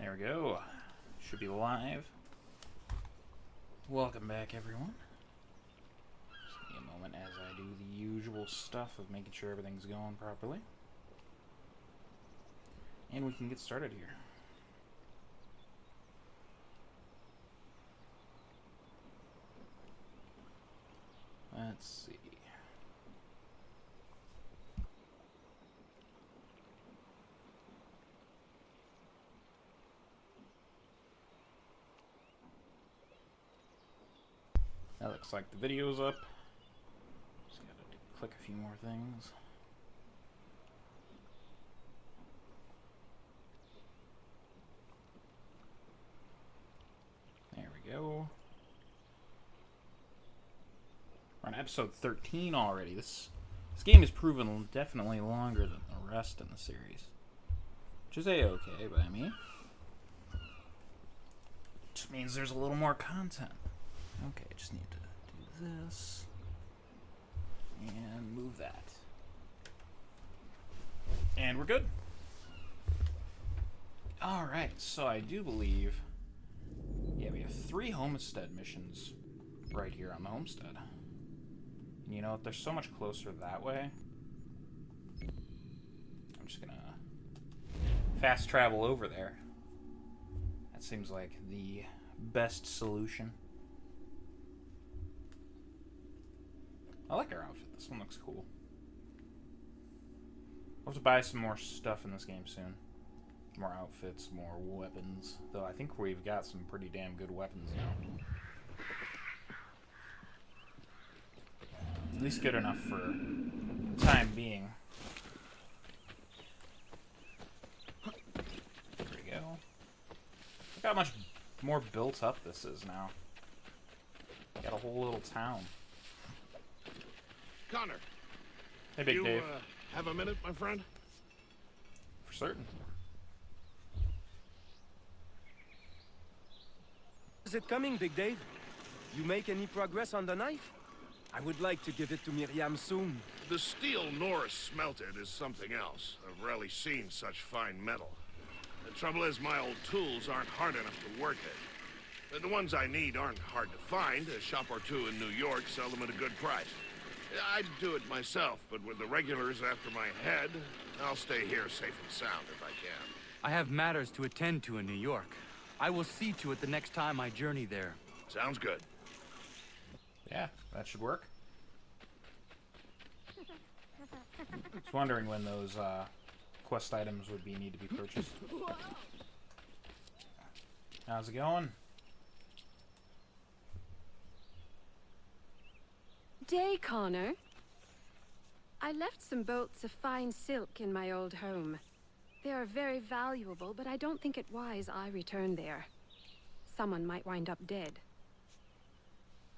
There we go. Should be live. Welcome back, everyone. Just give me a moment as I do the usual stuff of making sure everything's going properly. And we can get started here. Let's see. That looks like the video's up. Just gotta click a few more things. There we go. We're on episode 13 already. This game has proven definitely longer than the rest in the series. Which is A-okay by me. Just means there's a little more content. Okay, just need to do this. And move that. And we're good. Alright, so I do believe... Yeah, we have 3 homestead missions right here on the homestead. And you know what? They're so much closer that way. I'm just gonna fast travel over there. That seems like the best solution. I like our outfit. This one looks cool. I'll have to buy some more stuff in this game soon. More outfits, more weapons. Though I think we've got some pretty damn good weapons now. At least good enough for the time being. There we go. Look how much more built up this is now. Got a whole little town. Connor. Hey, Big Dave. Have a minute, my friend? For certain. Is it coming, Big Dave? You make any progress on the knife? I would like to give it to Miriam soon. The steel Norris smelted is something else. I've rarely seen such fine metal. The trouble is my old tools aren't hard enough to work it. The ones I need aren't hard to find. A shop or two in New York sell them at a good price. I'd do it myself, but with the regulars after my head, I'll stay here safe and sound if I can. I have matters to attend to in New York. I will see to it the next time I journey there. Sounds good. Yeah, that should work. I was wondering when those quest items would need to be purchased. How's it going? Day, Connor. I left some bolts of fine silk in my old home. They are very valuable, but I don't think it wise I return there. Someone might wind up dead.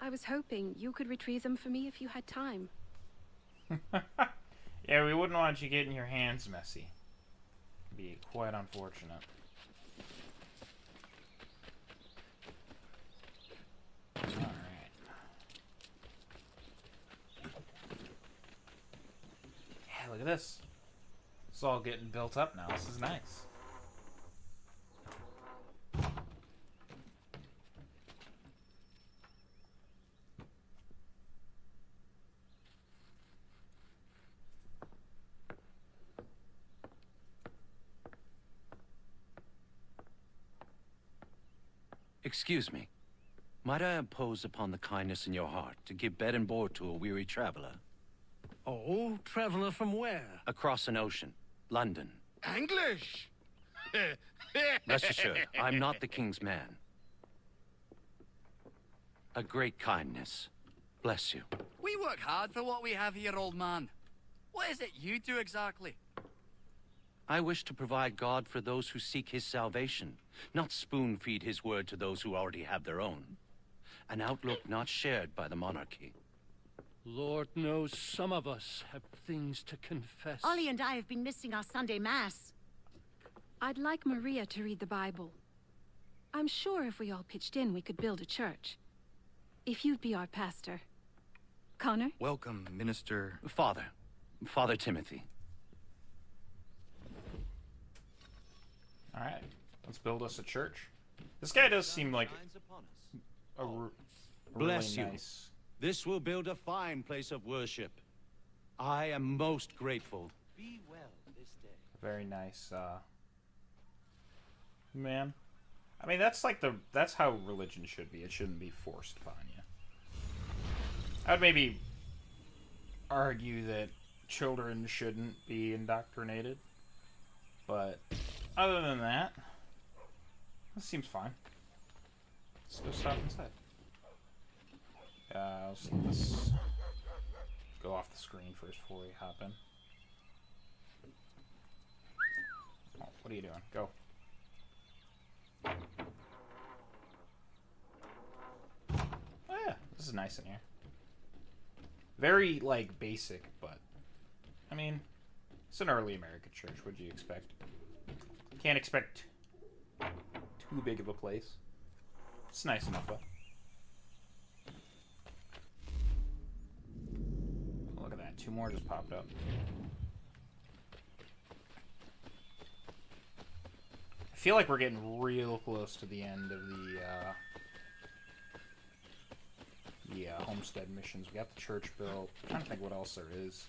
I was hoping you could retrieve them for me if you had time. Yeah, we wouldn't want you getting your hands messy. It'd be quite unfortunate. Alright. Yeah, look at this. It's all getting built up now. This is nice. Excuse me. Might I impose upon the kindness in your heart to give bed and board to a weary traveler? Oh, traveler from where? Across an ocean. London. English! Rest assured, I'm not the king's man. A great kindness. Bless you. We work hard for what we have here, old man. What is it you do exactly? I wish to provide God for those who seek his salvation, not spoon-feed his word to those who already have their own. An outlook not shared by the monarchy. Lord knows some of us have things to confess. Ollie and I have been missing our Sunday Mass. I'd like Maria to read the Bible. I'm sure if we all pitched in, we could build a church. If you'd be our pastor. Connor? Welcome, Minister... Father Timothy. Alright. Let's build us a church. This guy does seem like a Bless really you. nice. This will build a fine place of worship. I am most grateful. Be well this day. Very nice, man. I mean, that's how religion should be. It shouldn't be forced upon you. I would maybe argue that children shouldn't be indoctrinated, but other than that, this seems fine. Let's go stop inside. Let's go off the screen first before we hop in. Oh, what are you doing? Go. Oh yeah, this is nice in here. Very, like, basic, but... I mean, it's an early American church. What'd you expect? Can't expect too big of a place. It's nice enough, though. Oh, look at that. 2 more just popped up. I feel like we're getting real close to the end of the homestead missions. We got the church built. I'm trying to think what else there is.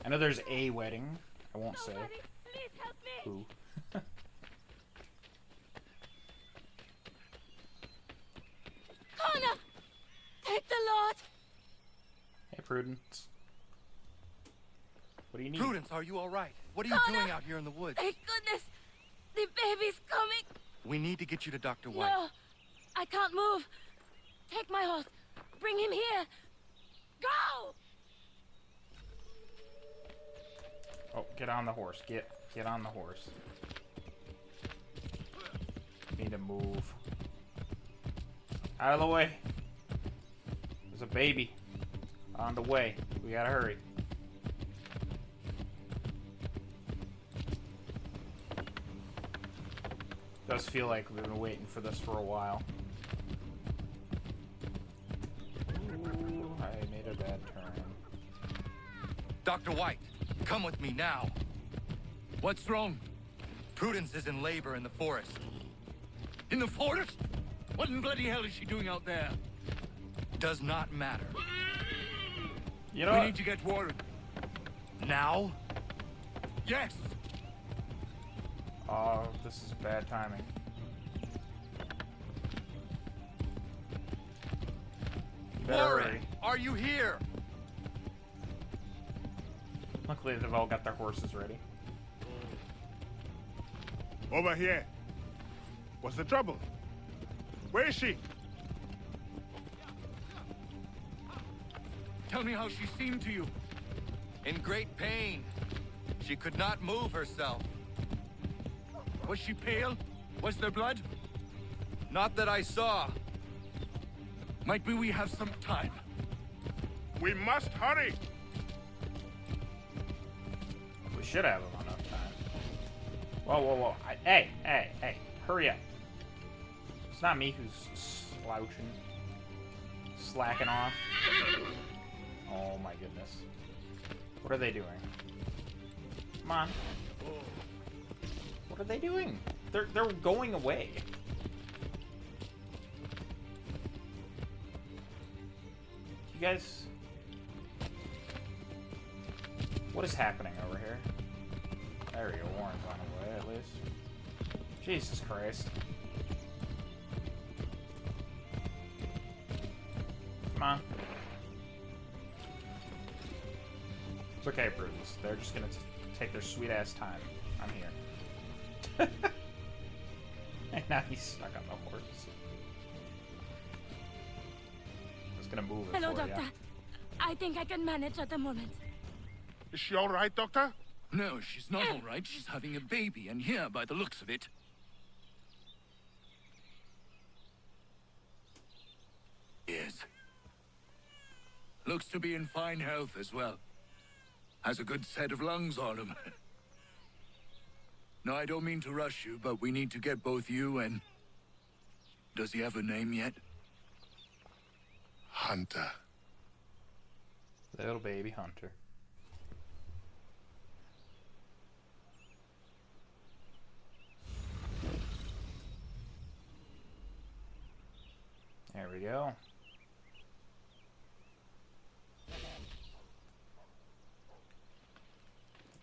I know there's a wedding. I won't say. Please help me. Who? Connor! Take the Lord! Hey, Prudence. What do you need? Prudence, are you all right? What are you Connor! doing out here in the woods? Thank goodness! The baby's coming! We need to get you to Dr. White. No! I can't move! Take my horse! Bring him here! Go! Oh, get on the horse. Get on the horse. Need to move. Out of the way. There's a baby on the way. We gotta hurry. Does feel like we've been waiting for this for a while. Ooh, I made a bad turn. Dr. White, come with me now. What's wrong? Prudence is in labor in the forest. In the forest? What in bloody hell is she doing out there? Does not matter. You know We what? need to get Warren. Now? Yes! Oh, this is bad timing. You better Warren, hurry. are you here? Luckily, they've all got their horses ready. Over here. What's the trouble? Where is she? Tell me how she seemed to you. In great pain. She could not move herself. Was she pale? Was there blood? Not that I saw. Might be we have some time. We must hurry. We should have enough time. Whoa, whoa, whoa. Hey, hurry up. It's not me who's slouching. Slacking off. Oh my goodness. What are they doing? Come on. What are they doing? They're going away. You guys... What is happening over here? There we go, Warren's on the way, at least. Jesus Christ. Come on. It's okay, Prudence. They're just gonna take their sweet-ass time. I'm here. And now he's stuck on the horse. I was gonna move it Hello, for Doctor. ya. I think I can manage at the moment. Is she all right, Doctor? No, she's not all right. She's having a baby, and here, by the looks of it. Yes. Looks to be in fine health as well. Has a good set of lungs on him. No, I don't mean to rush you, but we need to get both you and... Does he have a name yet? Hunter. Little baby Hunter. There we go.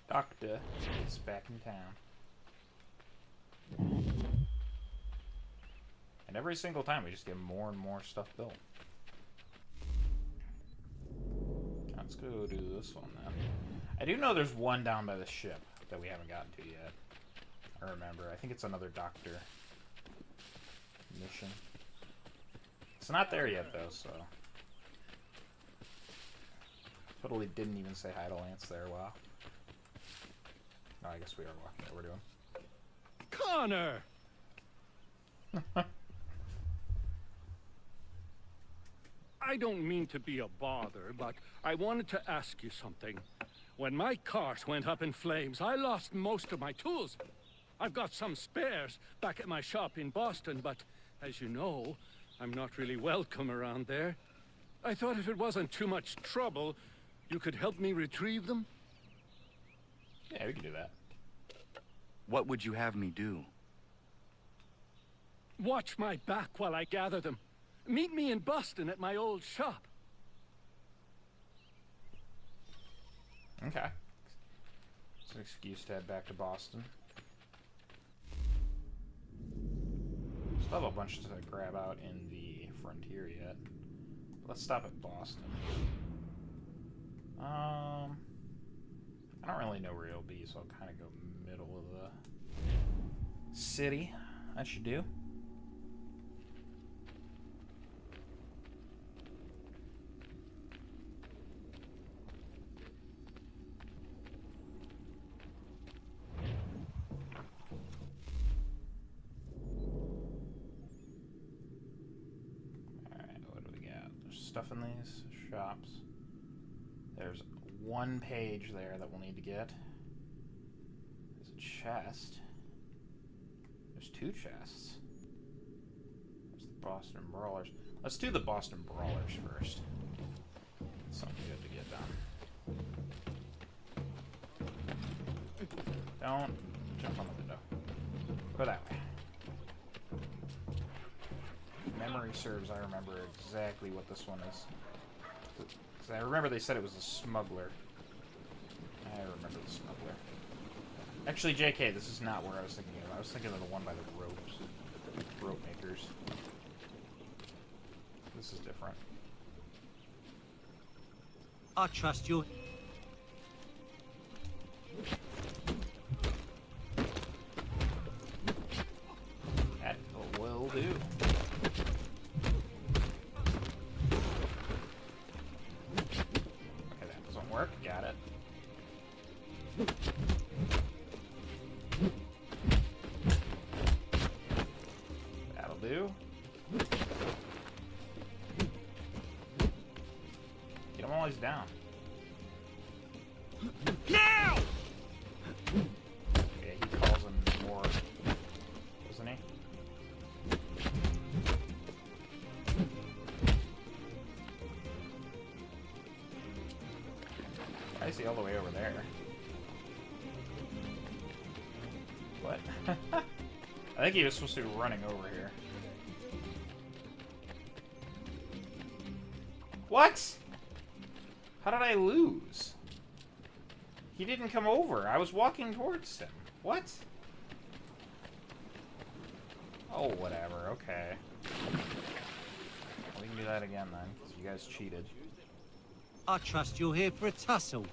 Doctor is back in town. And every single time we just get more and more stuff built. Let's go do this one then. I do know there's one down by the ship that we haven't gotten to yet. I remember. I think it's another doctor mission. It's not there yet though, so. Totally didn't even say hi to Lance there, wow. No, I guess we are walking. What we're doing. Connor! I don't mean to be a bother, but I wanted to ask you something. When my cart went up in flames, I lost most of my tools. I've got some spares back at my shop in Boston, but as you know, I'm not really welcome around there. I thought if it wasn't too much trouble, you could help me retrieve them? Yeah, we can do that. What would you have me do? Watch my back while I gather them. Meet me in Boston at my old shop. Okay. It's an excuse to head back to Boston. Still have a bunch to grab out in the frontier yet. Let's stop at Boston. I don't really know where it'll be, so I'll kind of go middle of the city. That should do. Alright, what do we got? There's stuff in these shops. There's one page there that we'll need to get. There's a chest. There's two chests. There's the Boston Brawlers. Let's do the Boston Brawlers first. That's something good to get done. Don't jump on the window. Go that way. If memory serves, I remember exactly what this one is. I remember they said it was a smuggler. I remember the smuggler. Actually, JK, this is not where I was thinking of. I was thinking of the one by the ropes. Rope makers. This is different. I trust you. That will do. Work, got it. That'll do. Get him while he's down. Now! Okay, he calls him more, doesn't he? I see all the way over there. What? I think he was supposed to be running over here. What? How did I lose? He didn't come over. I was walking towards him. What? Oh, whatever. Okay. We can do that again then, because you guys cheated. I trust you're here for a tussle.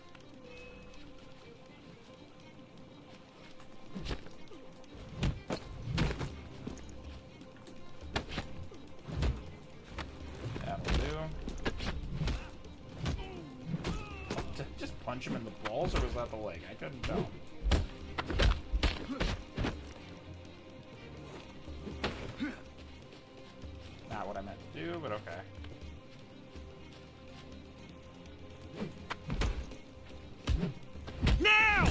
That'll do. Did I just punch him in the balls, or was that the leg? I couldn't tell. Not what I meant to do, but okay. Now!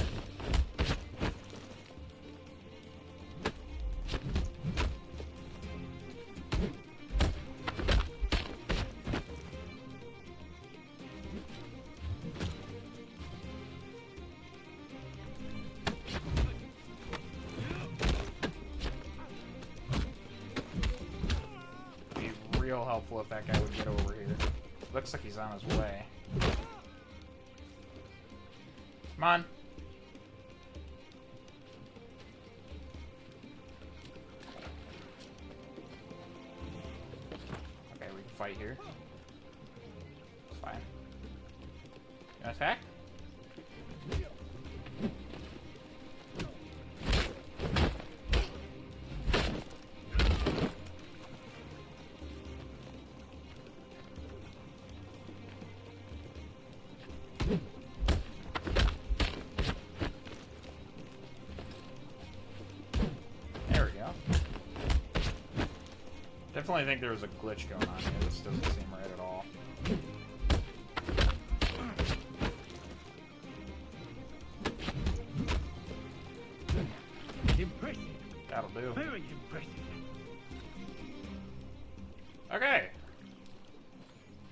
Be real helpful if that guy would get over here. Looks like he's on his way. Come on. Okay, we can fight here. It's fine. You wanna attack? Definitely think there was a glitch going on here. This doesn't seem right at all. Impressive. That'll do. Very impressive. Okay.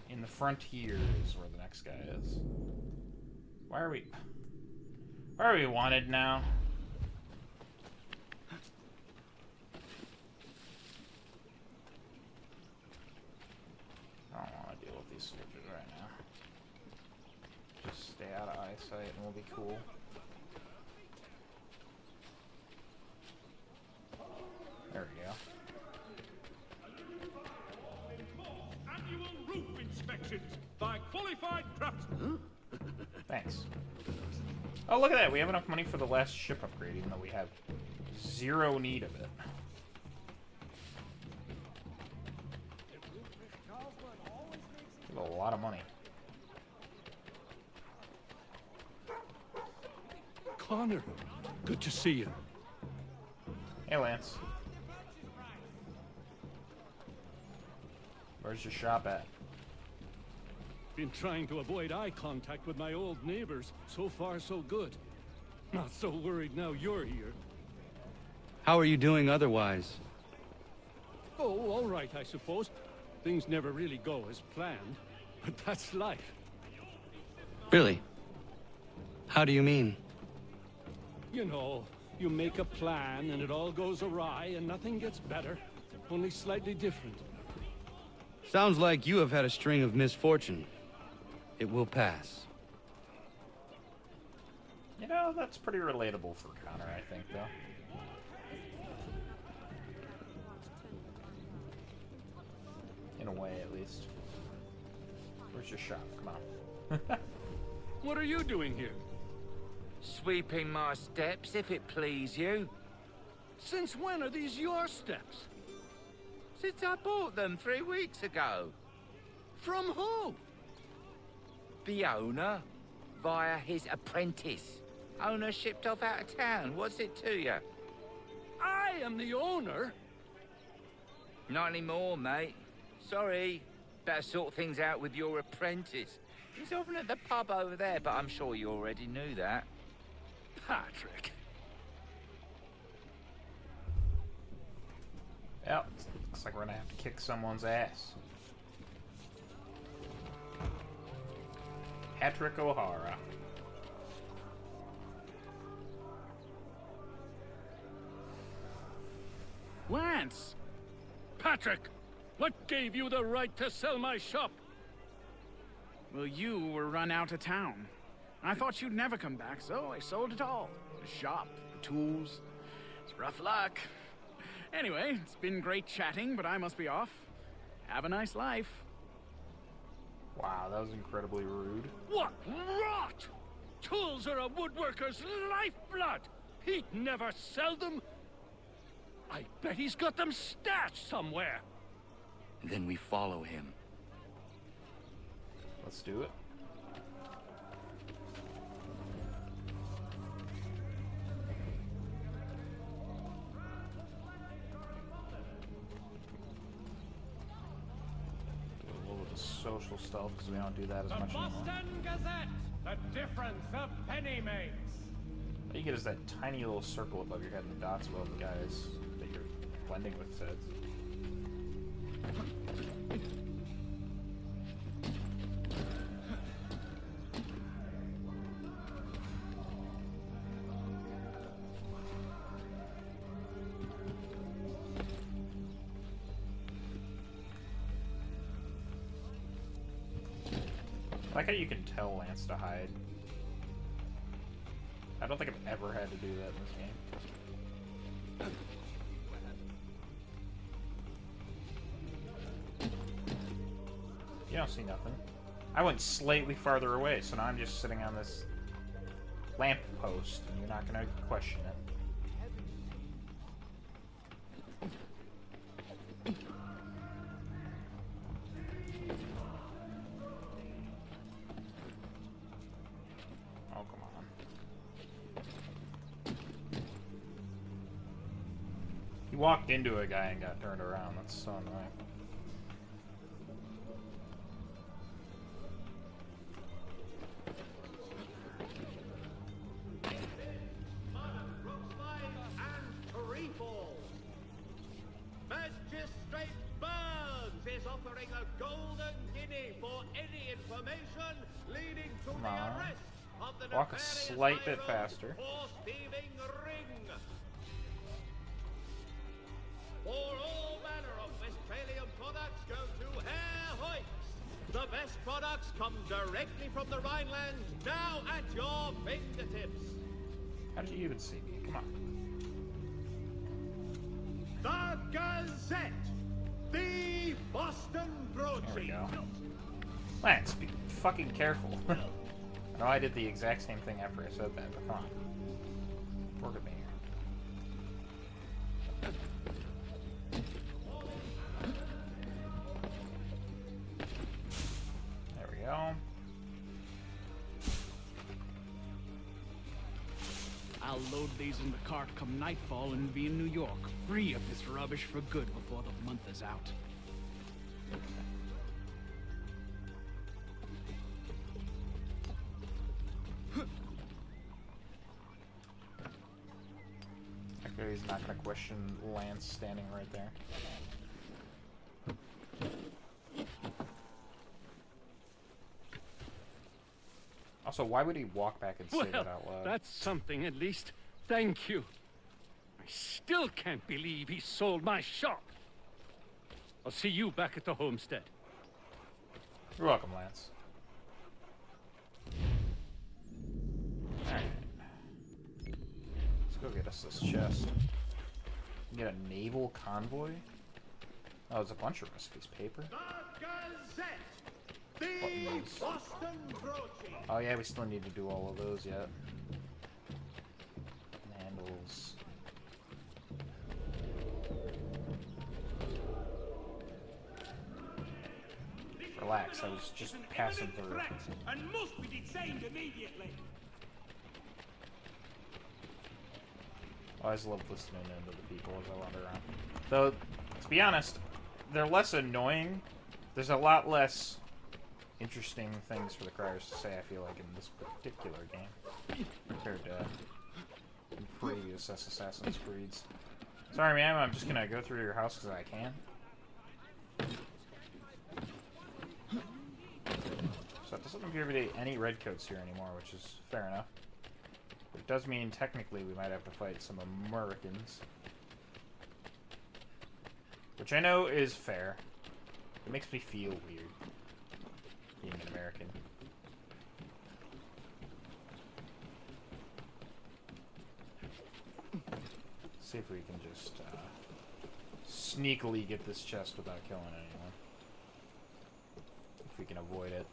In the frontier is where the next guy is. Why are we wanted now? I don't want to deal with these soldiers right now. Just stay out of eyesight and we'll be cool. There we go. Annual roof inspections by qualified craftsmen. Thanks. Oh, look at that. We have enough money for the last ship upgrade, even though we have zero need of it. We have a lot of money. Connor, good to see you. Hey, Lance. Where's your shop at? Been trying to avoid eye contact with my old neighbors. So far, so good. Not so worried now you're here. How are you doing otherwise? Oh, all right, I suppose. Things never really go as planned, but that's life. Really? How do you mean? You know, you make a plan and it all goes awry and nothing gets better, only slightly different. Sounds like you have had a string of misfortune. It will pass. You know, that's pretty relatable for Connor, I think, though. In a way, at least. Where's your shop? Come on. What are you doing here? Sweeping my steps, if it please you. Since when are these your steps? Since I bought them 3 weeks ago. From who? The owner, via his apprentice. Owner shipped off out of town. What's it to you? I am the owner. Not anymore, mate. Sorry. Better sort things out with your apprentice. He's often at the pub over there, but I'm sure you already knew that. Patrick. Yep. Looks like we're gonna have to kick someone's ass. Patrick O'Hara. Lance! Patrick! What gave you the right to sell my shop? Well, you were run out of town. I thought you'd never come back, so I sold it all. The shop, the tools. It's rough luck. Anyway, it's been great chatting, but I must be off. Have a nice life. Wow, that was incredibly rude. What rot! Tools are a woodworker's lifeblood! He'd never sell them! I bet he's got them stashed somewhere! Then we follow him. Let's do it. Do a little bit of social stuff because we don't do that as much anymore. Gazette, the difference a penny makes. All you get is that tiny little circle above your head and the dots above the guys that you're blending with heads. like how you can tell Lance to hide. I don't think I've ever had to do that in this game. You don't see nothing. I went slightly farther away, so now I'm just sitting on this lamp post, and you're not gonna question it. Oh, come on. He walked into a guy and got turned around. That's so annoying. Magistrate Burns is offering a golden guinea for any information leading to Come the on. arrest of the Walk a nefarious slight bit rival faster. horse thieving ring. For all manner of Westphalian products, go to Herr Hoyt's. The best products come directly from the Rhineland, now at your fingertips. How did you even see me? Come on. The Gazette, the Boston There we Broadsheet. go. Lance, be fucking careful. I know I did the exact same thing after I said that, but come on. Work with me here. There we go. I'll load these in the cart come nightfall and be in New York, free of this rubbish for good before the month is out. Okay, he's not gonna question Lance standing right there. Also, why would he walk back and say Well, that out loud? that's something at least. Thank you. I still can't believe he sold my shop. I'll see you back at the homestead. You're welcome, Lance. Alright. Let's go get us this chest. Get a naval convoy? Oh, there's a bunch of recipes. Paper? The Gazette, the Buttons. Boston Broadsheet. Oh yeah, we still need to do all of those yet. Handles. Relax, I was just passing through. And must be detained immediately. I always love listening into the people as I wander around. Though, to be honest, they're less annoying. There's a lot less interesting things for the criers to say, I feel like, in this particular game, compared to previous Assassin's Creeds. Sorry, ma'am, I'm just gonna go through your house because I can. So it doesn't appear to be any redcoats here anymore, which is fair enough. But it does mean technically we might have to fight some Americans. Which I know is fair. It makes me feel weird being an American. See if we can just sneakily get this chest without killing anyone. If we can avoid it.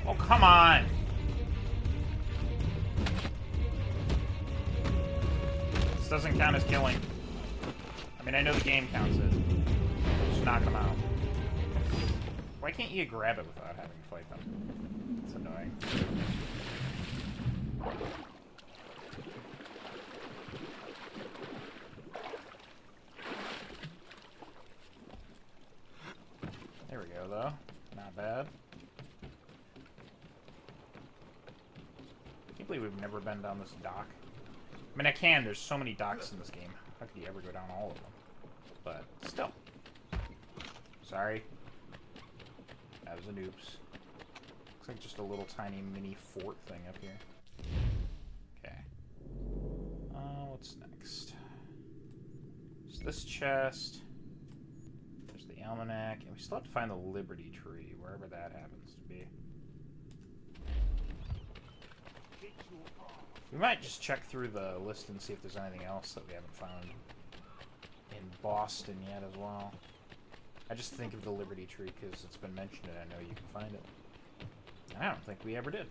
Oh, come on! This doesn't count as killing. I mean, I know the game counts it. Just knock them out. Why can't you grab it without having to fight them? It's annoying. There we go, though. Not bad. I can't believe we've never been down this dock. I mean, I can. There's so many docks in this game. How could you ever go down all of them? But still. Sorry. That was an oops. like just a little tiny mini fort thing up here. Okay. What's next? There's this chest. There's the almanac, and we still have to find the Liberty Tree, wherever that happens to be. We might just check through the list and see if there's anything else that we haven't found in Boston yet as well. I just think of the Liberty Tree because it's been mentioned and I know you can find it. I don't think we ever did.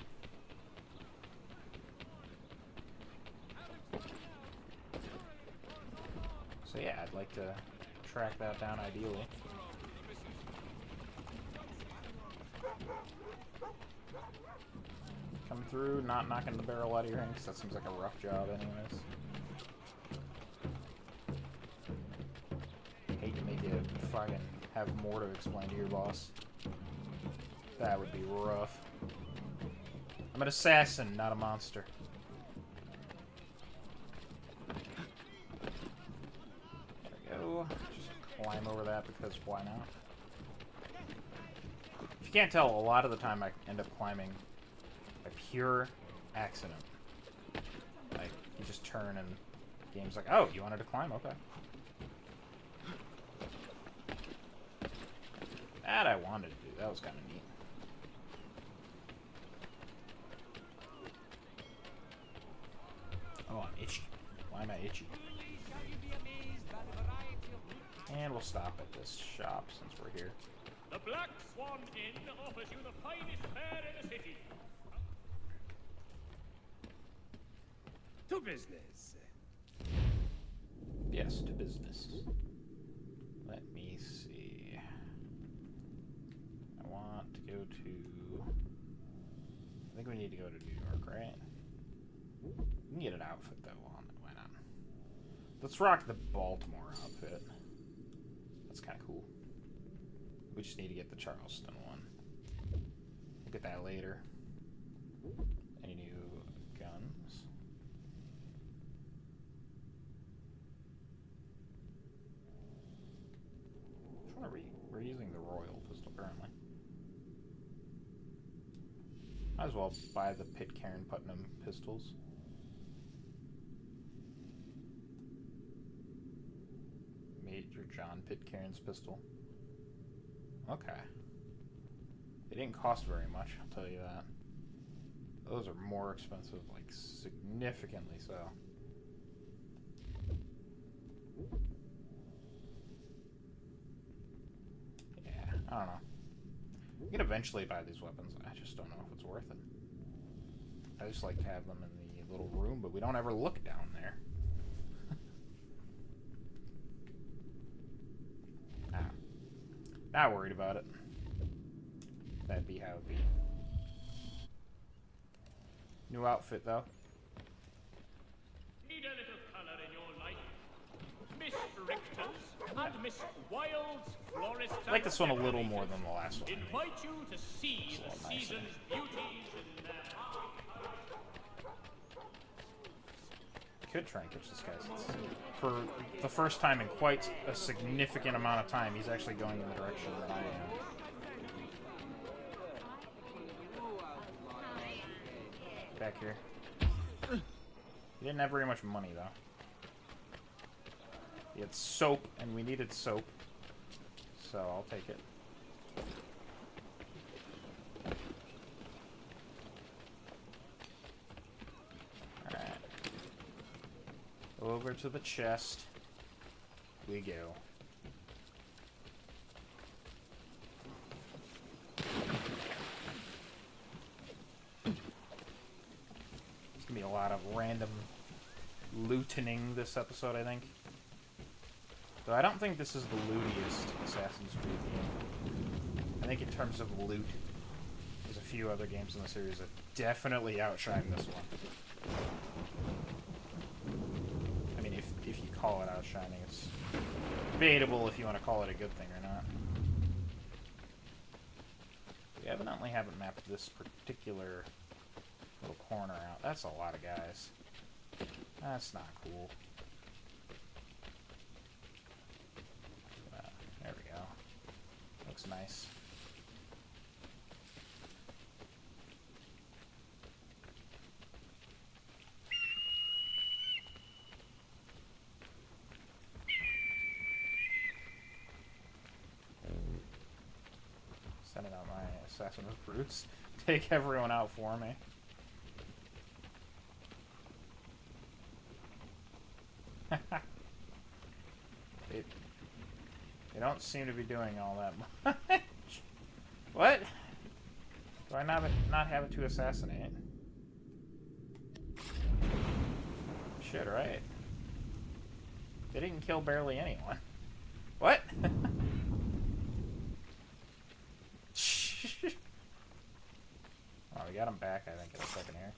So yeah, I'd like to track that down ideally. Come through, not knocking the barrel out of your hand, because that seems like a rough job anyways. Hate to make you fucking have more to explain to your boss. That would be rough. I'm an assassin, not a monster. There we go. Just climb over that because why not? If you can't tell, a lot of the time I end up climbing by pure accident. Like, you just turn and the game's like, oh, you wanted to climb? Okay. That I wanted to do. That was kind of neat. Oh, I'm itchy. Why am I itchy? And we'll stop at this shop since we're here. The Black Swan Inn offers you the finest fare in the city. To business. Yes, to business. Let me see. I want to go to... I think we need to go to New York, right? We can get an outfit, though. Why not? Let's rock the Baltimore outfit. That's kind of cool. We just need to get the Charleston one. We'll get that later. Any new guns? Which one are we? We're using the Royal pistol currently. Might as well buy the Pitcairn Putnam pistols. Major John Pitcairn's pistol. Okay. They didn't cost very much, I'll tell you that. Those are more expensive, like significantly so. Yeah, I don't know. We can eventually buy these weapons. I just don't know if it's worth it. I just like to have them in the little room, but we don't ever look down there. Not worried about it. That'd be how it'd be. New outfit, though. Need a little color in your life. Miss Richter's and Miss Wild's florist. I like this one a little more than the last one. Invite you to see the season's beauties in their Could try and catch this guy since for the first time in quite a significant amount of time, he's actually going in the direction that I am. Back here. He didn't have very much money, though. He had soap, and we needed soap. So I'll take it. Alright. Over to the chest we go. There's gonna be a lot of random lootening this episode, I think. Though I don't think this is the lootiest Assassin's Creed game. I think in terms of loot, there's a few other games in the series that definitely outshine this one. I mean, if you call it outshining, it's debatable if you want to call it a good thing or not. We evidently haven't mapped this particular little corner out. That's a lot of guys. That's not cool. There we go. Looks nice. sending out my assassin recruits. Take everyone out for me. They don't seem to be doing all that much. What? Do I not have it to assassinate? Shit, right. They didn't kill barely anyone. What? Oh, we got him back, I think, in a second here.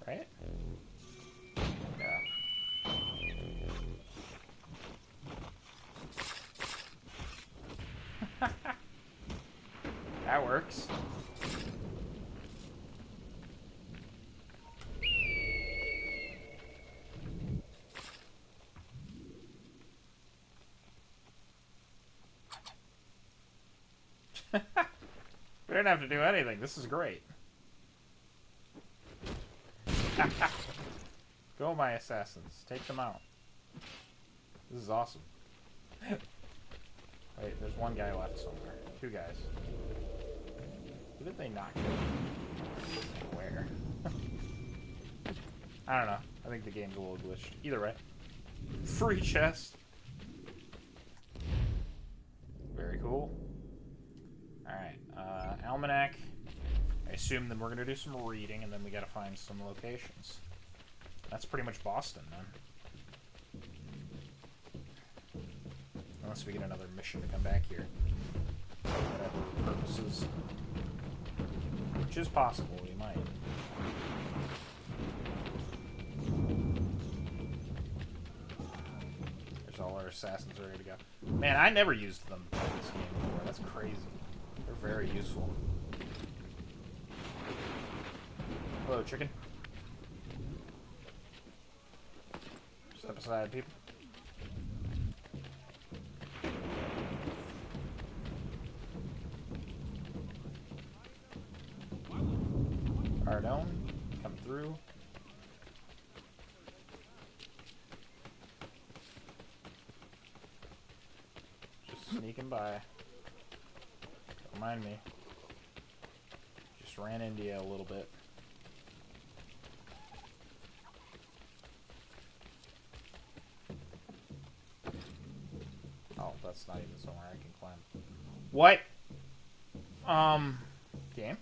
Right? Yeah. That works. We don't have to do anything. This is great. Go, my assassins. Take them out. This is awesome. Wait, there's one guy left somewhere. Two guys. Who did they not kill? Where? I don't know. I think the game's a little glitched. Either way. Free chest. Very cool. Alright, Almanac. I assume then we're going to do some reading, and then we got to find some locations. That's pretty much Boston, then. Unless we get another mission to come back here. For whatever purposes. Which is possible, we might. There's all our assassins ready to go. Man, I never used them in this game before. That's crazy. They're very useful. Hello, chicken. Step aside, people. Ardone, come through. Just sneaking by. Don't mind me. Just ran into you a little bit. Oh, that's not even somewhere I can climb. What? Game?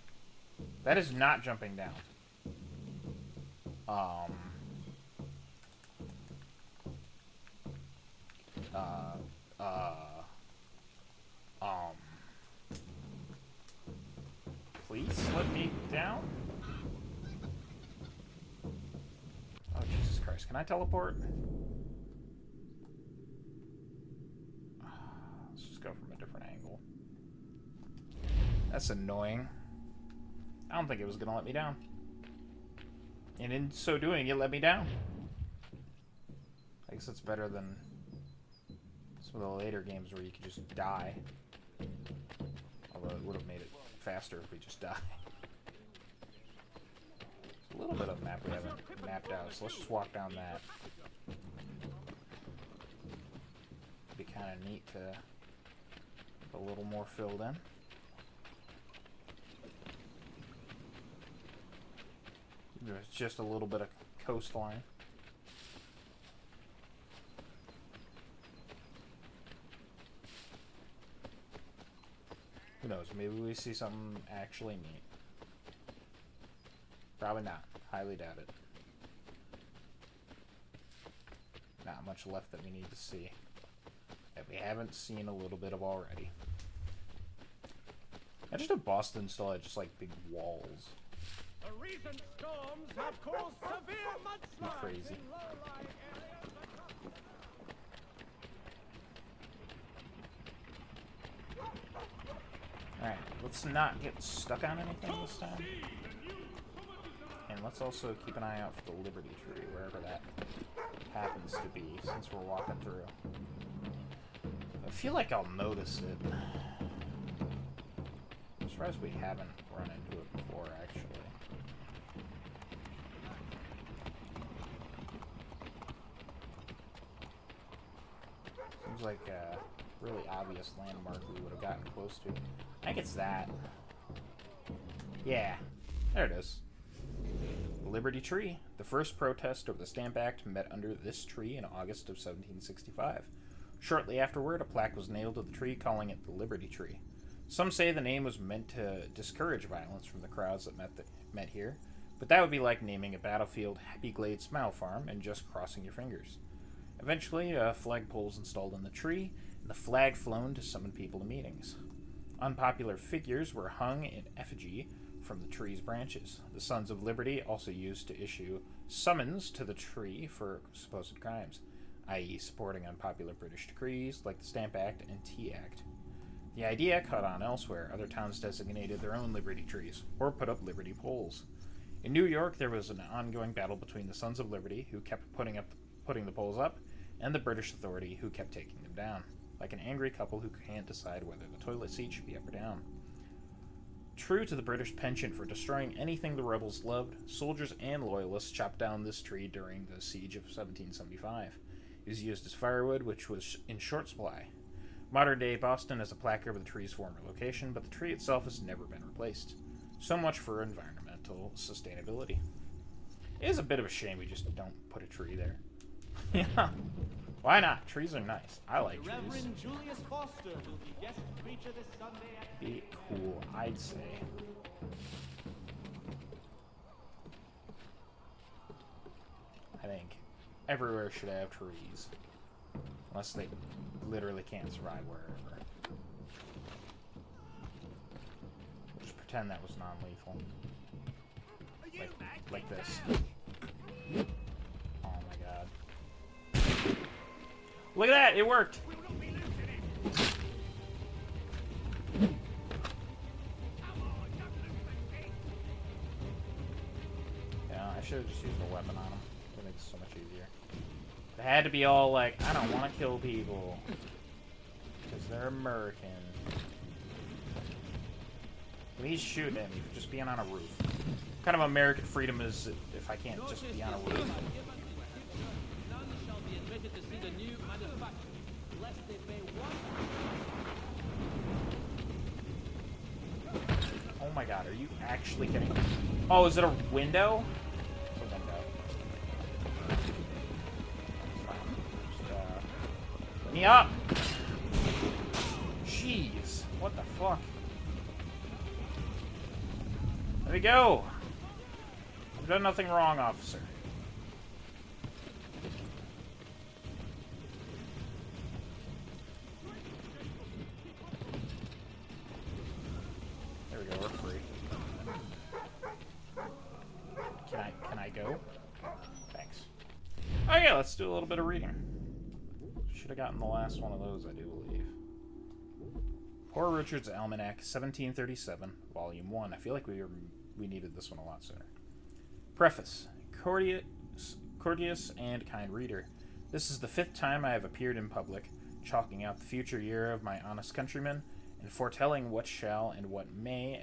That is not jumping down. Please let me down? Oh, Jesus Christ. Can I teleport? Let's just go from a different angle. That's annoying. I don't think it was going to let me down. And in so doing, it let me down. I guess it's better than some of the later games where you could just die. Although it would have made it faster if we just die. There's a little bit of map we haven't mapped out, so let's just walk down that. It'd be kind of neat to have a little more filled in. There's just a little bit of coastline. Who knows? Maybe we see something actually neat. Probably not. Highly doubt it. Not much left that we need to see. That we haven't seen a little bit of already. I just hope Boston still had just like big walls. The recent storms have caused severe mudslides Crazy. in low-lying areas across Alright, let's not get stuck on anything this time. And let's also keep an eye out for the Liberty Tree, wherever that happens to be, since we're walking through. I feel like I'll notice it. I'm surprised we haven't run into it before, actually. Seems like really obvious landmark we would have gotten close to. I think it's that. Yeah, there it is. Liberty Tree. The first protest over the Stamp Act met under this tree in August of 1765. Shortly afterward, a plaque was nailed to the tree calling it the Liberty Tree. Some say the name was meant to discourage violence from the crowds that met here, but that would be like naming a battlefield Happy Glade Smile Farm and just crossing your fingers. Eventually, a flagpole was installed in the tree, and the flag flown to summon people to meetings. Unpopular figures were hung in effigy from the tree's branches. The Sons of Liberty also used to issue summons to the tree for supposed crimes, i.e. supporting unpopular British decrees like the Stamp Act and Tea Act. The idea caught on elsewhere. Other towns designated their own Liberty trees, or put up Liberty poles. In New York, there was an ongoing battle between the Sons of Liberty, who kept putting the poles up, and the British Authority, who kept taking them down, like an angry couple who can't decide whether the toilet seat should be up or down. True to the British penchant for destroying anything the rebels loved, soldiers and loyalists chopped down this tree during the siege of 1775. It was used as firewood, which was in short supply. Modern-day Boston has a plaque over the tree's former location, but the tree itself has never been replaced. So much for environmental sustainability. It is a bit of a shame we just don't put a tree there. Yeah. Why not? Trees are nice. I like trees. Reverend Julius Foster will be guest preacher this Sunday at Be cool, I'd say. I think everywhere should have trees. Unless they literally can't survive wherever. Just pretend that was non-lethal. Like this. Oh my god. Look at that! It worked! Yeah, I should have just used a weapon on him. It makes it so much easier. It had to be all like, I don't want to kill people. Because they're American. He's shooting at me for just being on a roof. What kind of American freedom is it if I can't just be on a roof? Oh my god, are you actually kidding me? Oh, is it a window? It's a window. Let me up! Jeez, what the fuck? There we go! I've done nothing wrong, officer. There we go, we're free. Can I go? Thanks. Oh yeah, let's do a little bit of reading. Should have gotten the last one of those, I do believe. Poor Richard's Almanac, 1737, Volume 1. I feel like we needed this one a lot sooner. Preface. Courteous and kind reader. This is the 5th time I have appeared in public, chalking out the future year of my honest countrymen, and foretelling what shall and what may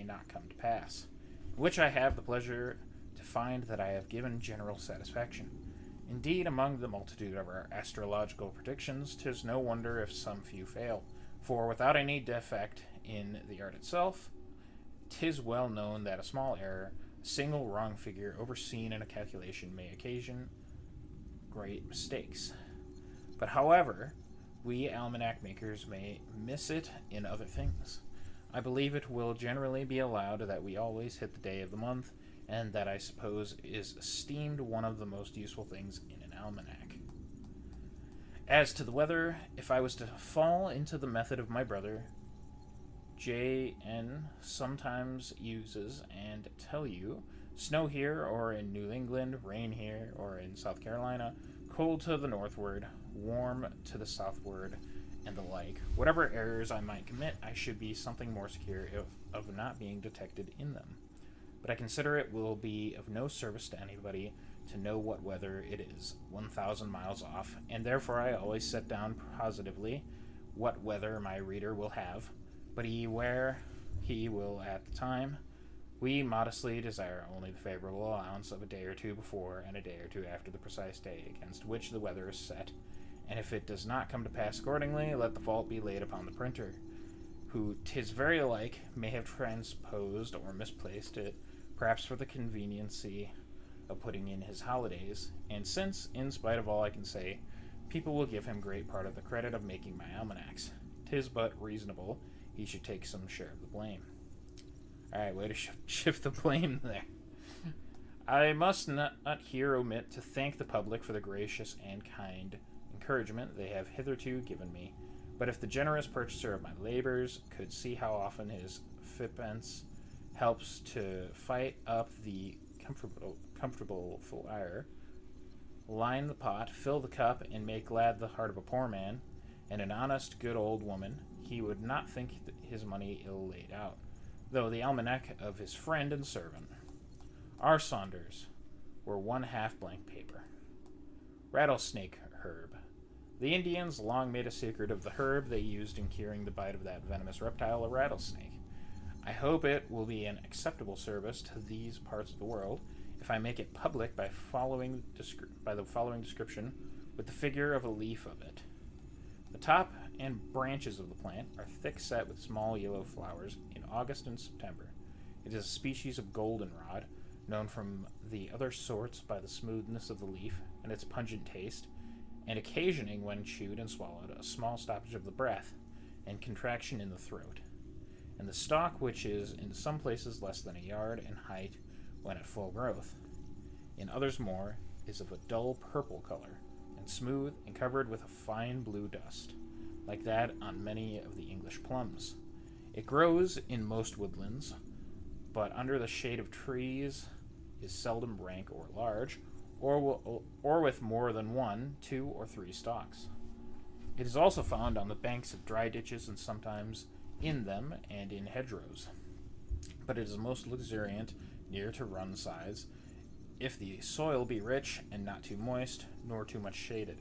not come to pass, in which I have the pleasure to find that I have given general satisfaction. Indeed, among the multitude of our astrological predictions, 'tis no wonder if some few fail, for without any defect in the art itself, 'tis well known that a small error, a single wrong figure overseen in a calculation may occasion great mistakes. But however, we almanac makers may miss it in other things. I believe it will generally be allowed that we always hit the day of the month, and that I suppose is esteemed one of the most useful things in an almanac. As to the weather, if I was to fall into the method of my brother, J.N. sometimes uses and tell you, snow here or in New England, rain here or in South Carolina, cold to the northward, warm to the southward, and the like. Whatever errors I might commit, I should be something more secure of not being detected in them. But I consider it will be of no service to anybody to know what weather it is 1,000 miles off, and therefore I always set down positively what weather my reader will have, but where he will at the time. We modestly desire only the favorable allowance of a day or two before and a day or two after the precise day against which the weather is set, and if it does not come to pass accordingly, let the fault be laid upon the printer, who 'tis very like may have transposed or misplaced it, perhaps for the conveniency of putting in his holidays, and since, in spite of all I can say, people will give him great part of the credit of making my almanacs, 'tis but reasonable he should take some share of the blame. Alright, way to shift the blame there. I must not here omit to thank the public for the gracious and kind encouragement they have hitherto given me, but if the generous purchaser of my labors could see how often his fipence helps to fight up the comfortable fire, line the pot, fill the cup, and make glad the heart of a poor man and an honest, good old woman, he would not think his money ill laid out, though the almanac of his friend and servant, our Saunders, were 1/2 blank paper. Rattlesnake herb. The Indians long made a secret of the herb they used in curing the bite of that venomous reptile, a rattlesnake. I hope it will be an acceptable service to these parts of the world if I make it public by the following description with the figure of a leaf of it. The top and branches of the plant are thick set with small yellow flowers in August and September. It is a species of goldenrod, known from the other sorts by the smoothness of the leaf and its pungent taste, and occasioning, when chewed and swallowed, a small stoppage of the breath and contraction in the throat. And the stalk, which is in some places less than a yard in height when at full growth, in others more, is of a dull purple color, and smooth and covered with a fine blue dust, like that on many of the English plums. It grows in most woodlands, but under the shade of trees is seldom rank or large, or with more than 1, 2, or 3 stalks. It is also found on the banks of dry ditches and sometimes in them and in hedgerows, but it is most luxuriant near to run sides, if the soil be rich and not too moist, nor too much shaded.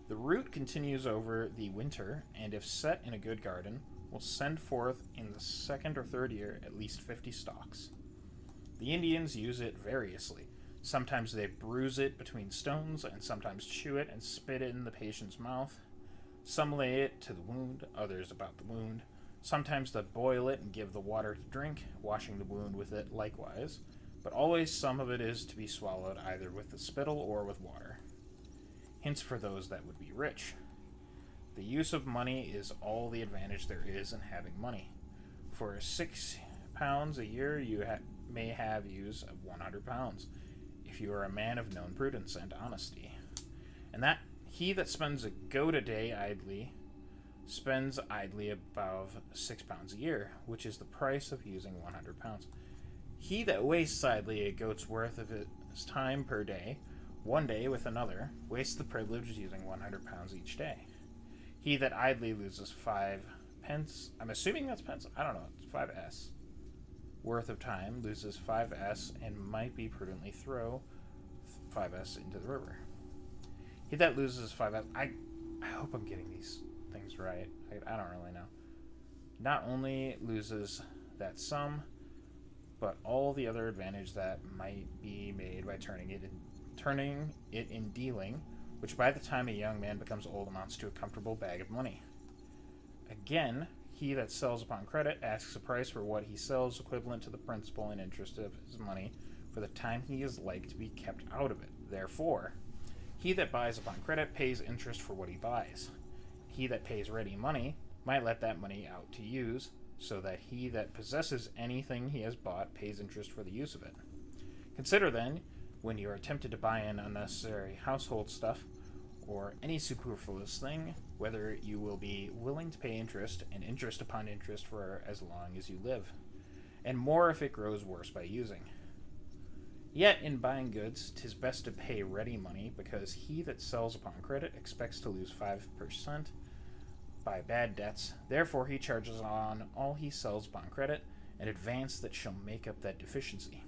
The root continues over the winter, and if set in a good garden, will send forth in the 2nd or 3rd year at least 50 stalks. The Indians use it variously. Sometimes they bruise it between stones, and sometimes chew it and spit it in the patient's mouth. Some lay it to the wound, others about the wound. Sometimes they boil it and give the water to drink, washing the wound with it likewise, but always some of it is to be swallowed either with the spittle or with water. Hints for those that would be rich. The use of money is all the advantage there is in having money. For £6 a year you may have use of £100, if you are a man of known prudence and honesty. And that he that spends a goat a day idly spends idly above £6 a year, which is the price of using £100. He that wastes idly a goat's worth of his time per day, one day with another, wastes the privilege of using £100 each day. He that idly loses 5 pence, I'm assuming that's pence, I don't know, it's 5s, worth of time, loses 5s, and might be prudently throw 5s into the river. He that loses 5s, I hope I'm getting these things right, I don't really know, not only loses that sum, but all the other advantage that might be made by turning it in dealing, which by the time a young man becomes old amounts to a comfortable bag of money. Again, he that sells upon credit asks a price for what he sells equivalent to the principal and interest of his money for the time he is like to be kept out of it. Therefore, he that buys upon credit pays interest for what he buys. He that pays ready money might let that money out to use, so that he that possesses anything he has bought pays interest for the use of it. Consider then, when you are tempted to buy an unnecessary household stuff, or any superfluous thing, whether you will be willing to pay interest, and interest upon interest for as long as you live, and more if it grows worse by using. Yet in buying goods, 'tis best to pay ready money, because he that sells upon credit expects to lose 5% by bad debts. Therefore he charges on all he sells upon credit an advance that shall make up that deficiency.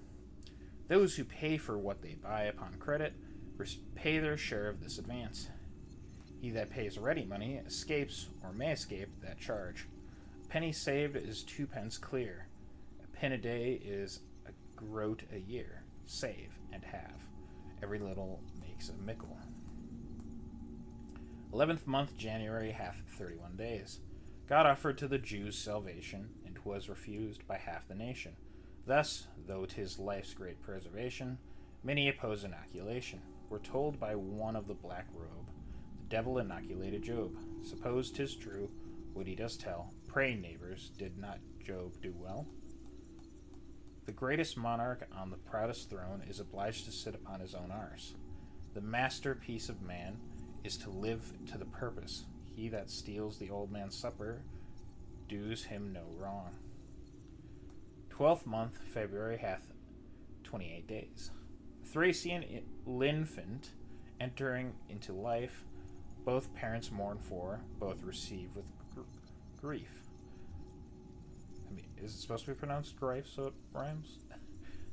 Those who pay for what they buy upon credit pay their share of this advance. He that pays ready money escapes, or may escape, that charge. A penny saved is 2 pence clear. A pin a day is a groat a year. Save and have. Every little makes a mickle. 11th month, January, hath 31 days. God offered to the Jews salvation, and 'twas refused by half the nation. Thus, though 'tis life's great preservation, many oppose inoculation. We're told by one of the black robe, the devil inoculated Job. Suppose 'tis true, what he does tell. Pray, neighbors, did not Job do well? The greatest monarch on the proudest throne is obliged to sit upon his own arse. The masterpiece of man is to live to the purpose. He that steals the old man's supper does him no wrong. 12th month, February, hath 28 days. Thracian infant entering into life, both parents mourn for, both receive with grief. I mean, is it supposed to be pronounced grief so it rhymes?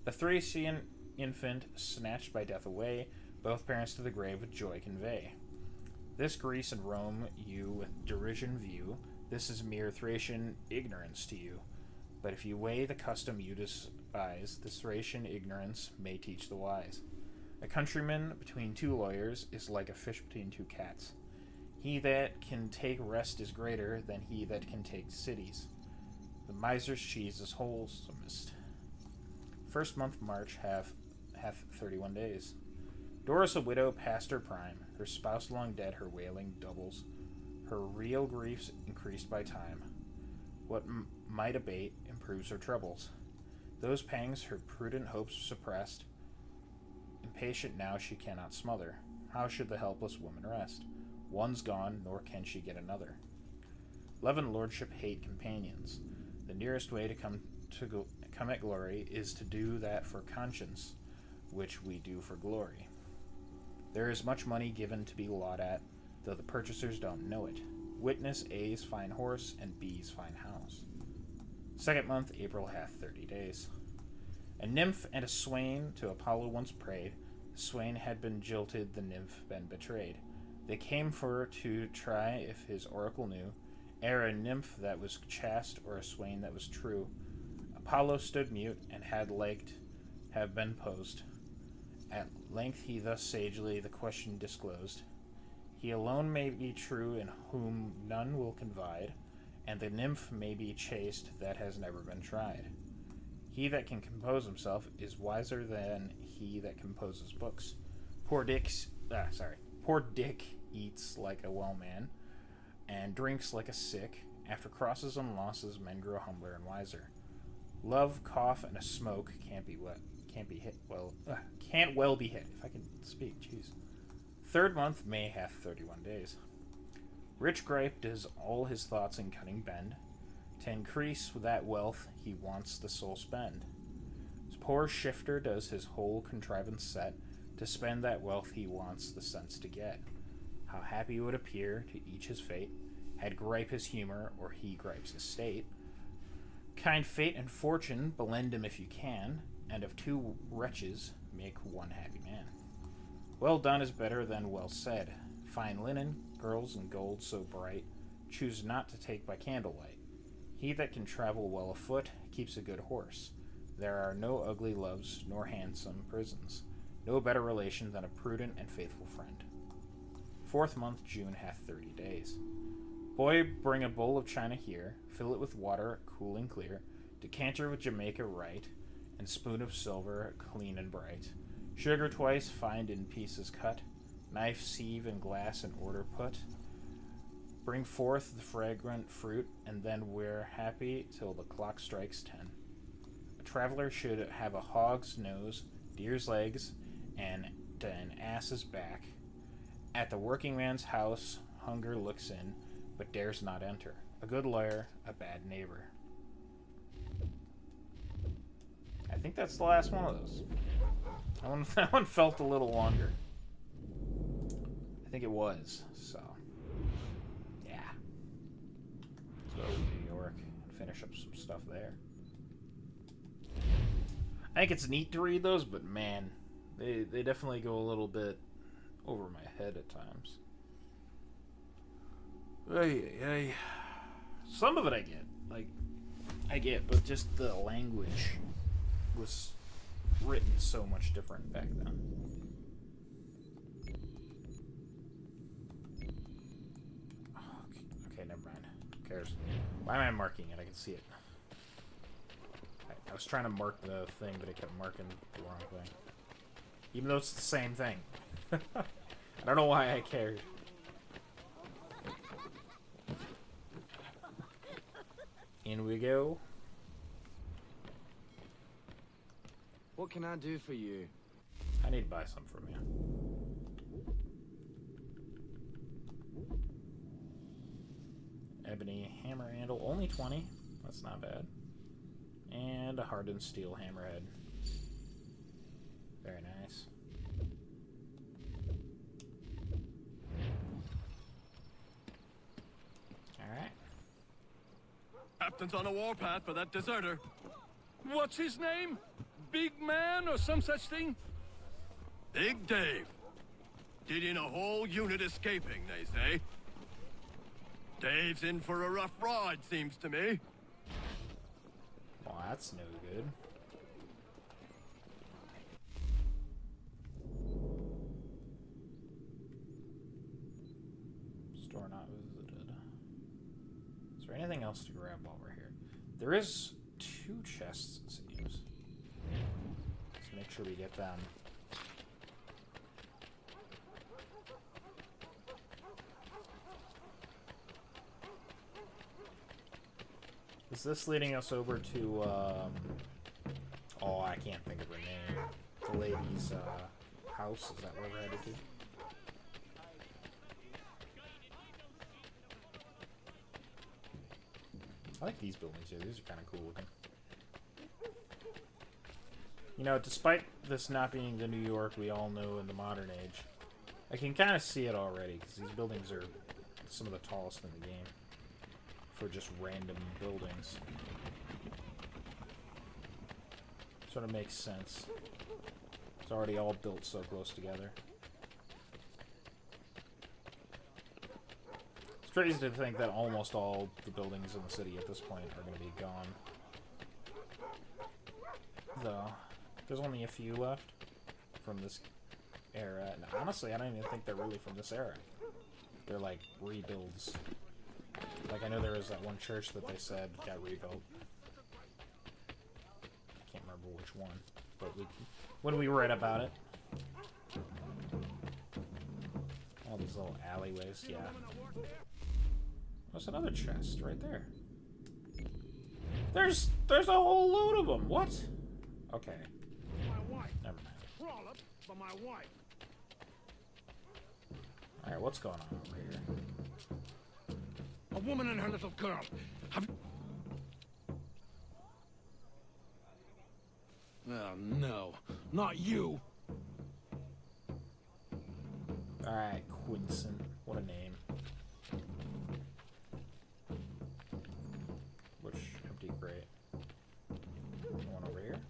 The Thracian infant snatched by death away, both parents to the grave with joy convey. This Greece and Rome you with derision view, this is mere Thracian ignorance to you. But if you weigh the custom you despise, this Thracian ignorance may teach the wise. A countryman between two lawyers is like a fish between two cats. He that can take rest is greater than he that can take cities. The miser's cheese is wholesomest. 1st month, March, hath 31 days. Doris, a widow, past her prime. Her spouse long dead, her wailing doubles. Her real griefs increased by time. What might abate improves her troubles. Those pangs her prudent hopes suppressed. Impatient now she cannot smother. How should the helpless woman rest? One's gone, nor can she get another. 11 lordship hate companions. The nearest way to come at glory is to do that for conscience, which we do for glory. There is much money given to be lawed at, though the purchasers don't know it. Witness A's fine horse and B's fine house. 2nd month, April, hath 30 days. A nymph and a swain to Apollo once prayed. The swain had been jilted, the nymph been betrayed. They came for to try if his oracle knew, ere a nymph that was chaste or a swain that was true. Apollo stood mute, and had liked have been posed. At length he thus sagely the question disclosed. He alone may be true in whom none will confide, and the nymph may be chaste that has never been tried. He that can compose himself is wiser than he that composes books. Poor Dick eats like a well man, and drinks like a sick. After crosses and losses, men grow humbler and wiser. Love, cough, and a smoke can't well be hit. If I can speak, jeez. 3rd month, May, hath 31 days. Rich gripe does all his thoughts in cunning bend. To increase that wealth he wants the soul spend. Poor shifter does his whole contrivance set. To spend that wealth he wants the sense to get. How happy would appear to each his fate, had gripe his humor, or he gripes his state. Kind fate and fortune blend him if you can, and of two wretches make one happy man. Well done is better than well said. Fine linen, girls and gold so bright, choose not to take by candlelight. He that can travel well afoot keeps a good horse. There are no ugly loves nor handsome prisons, no better relation than a prudent and faithful friend. 4th month, June, hath 30 days. Boy, bring a bowl of china here, fill it with water cool and clear, decanter with Jamaica right, and spoon of silver clean and bright. Sugar twice find in pieces cut, knife sieve and glass in order put. Bring forth the fragrant fruit, and then we're happy till the clock strikes 10. A traveler should have a hog's nose, deer's legs, and an ass's back. At the working man's house, hunger looks in, but dares not enter. A good lawyer, a bad neighbor. I think that's the last one of those. That one felt a little longer. I think it was, so. Yeah. Let's go to New York and finish up some stuff there. I think it's neat to read those, but man, they definitely go a little bit over my head at times. Some of it I get, but just the language was written so much different back then. cares? Why am I marking it? I can see it. I was trying to mark the thing, but it kept marking the wrong thing. Even though it's the same thing. I don't know why I cared. In we go. What can I do for you? I need to buy some from you. Ebony hammer handle, only 20. That's not bad. And a hardened steel hammerhead. Very nice. Alright. Captain's on a warpath for that deserter. What's his name? Big Man or some such thing? Big Dave. Did in a whole unit escaping, they say. Dave's in for a rough ride, seems to me. Well, that's no good. Store not visited. Is there anything else to grab while we're here? There is 2 chests, it seems. Let's make sure we get them. Is this leading us over to, oh, I can't think of her name. The lady's, house? Is that where we're headed to? I like these buildings here. These are kind of cool looking. You know, despite this not being the New York we all know in the modern age, I can kind of see it already, because these buildings are some of the tallest in the game. For just random buildings. Sort of makes sense. It's already all built so close together. It's crazy to think that almost all the buildings in the city at this point are going to be gone. Though, there's only a few left from this era. And honestly, I don't even think they're really from this era. They're like rebuilds. Like, I know there was that one church that they said got rebuilt. I can't remember which one, but when we read about it. All these little alleyways, yeah. There's another chest right there. There's a whole load of them. What? Okay. Never mind. Crawl up for my wife. Alright, what's going on over here? A woman and her little girl. Oh, no. Not you. Alright, Quinson. What a name. Which empty crate? One over here?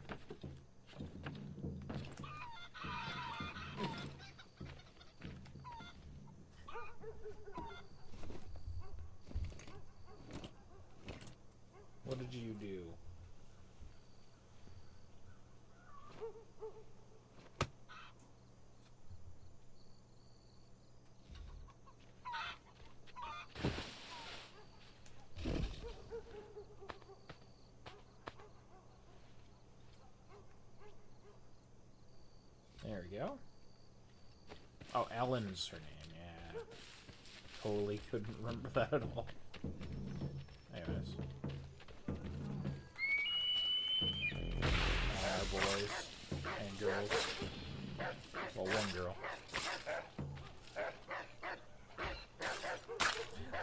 What did you do? There we go. Oh, Ellen's her name, yeah. Totally couldn't remember that at all. Anyways. Boys and girls. Well, one girl.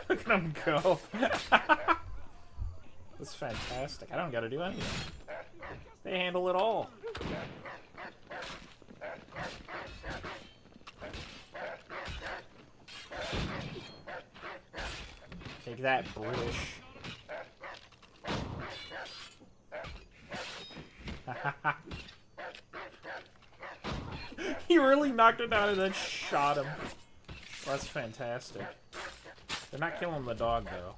Look at them go. That's fantastic. I don't gotta do anything. They handle it all. Take that, British. He really knocked it down and then shot him. Well, that's fantastic. They're not killing the dog, though.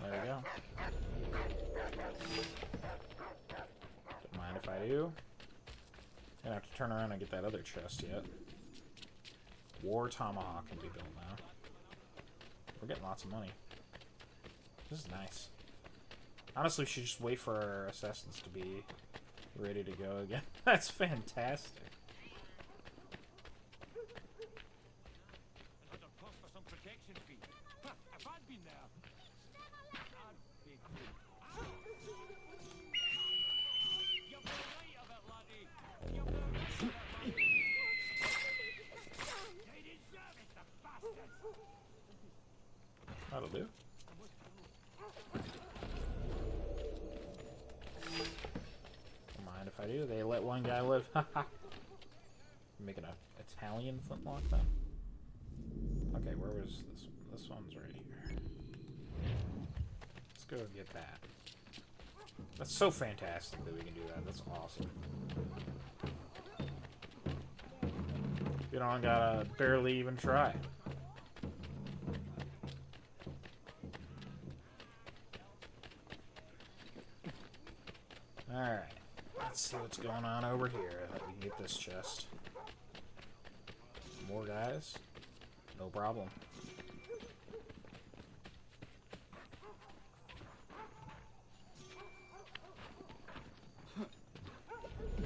There we go. Don't mind if I do. Gonna have to turn around and get that other chest yet. War Tomahawk can be built now. We're getting lots of money. This is nice. Honestly, we should just wait for our assassins to be ready to go again. That's fantastic. That'll do. Don't mind if I do. They let one guy live. Making an Italian flintlock then. Okay, where was this? This one's right here. Let's go get that. That's so fantastic that we can do that. That's awesome. You don't gotta barely even try. Alright, let's see what's going on over here. Let me get this chest. More guys? No problem.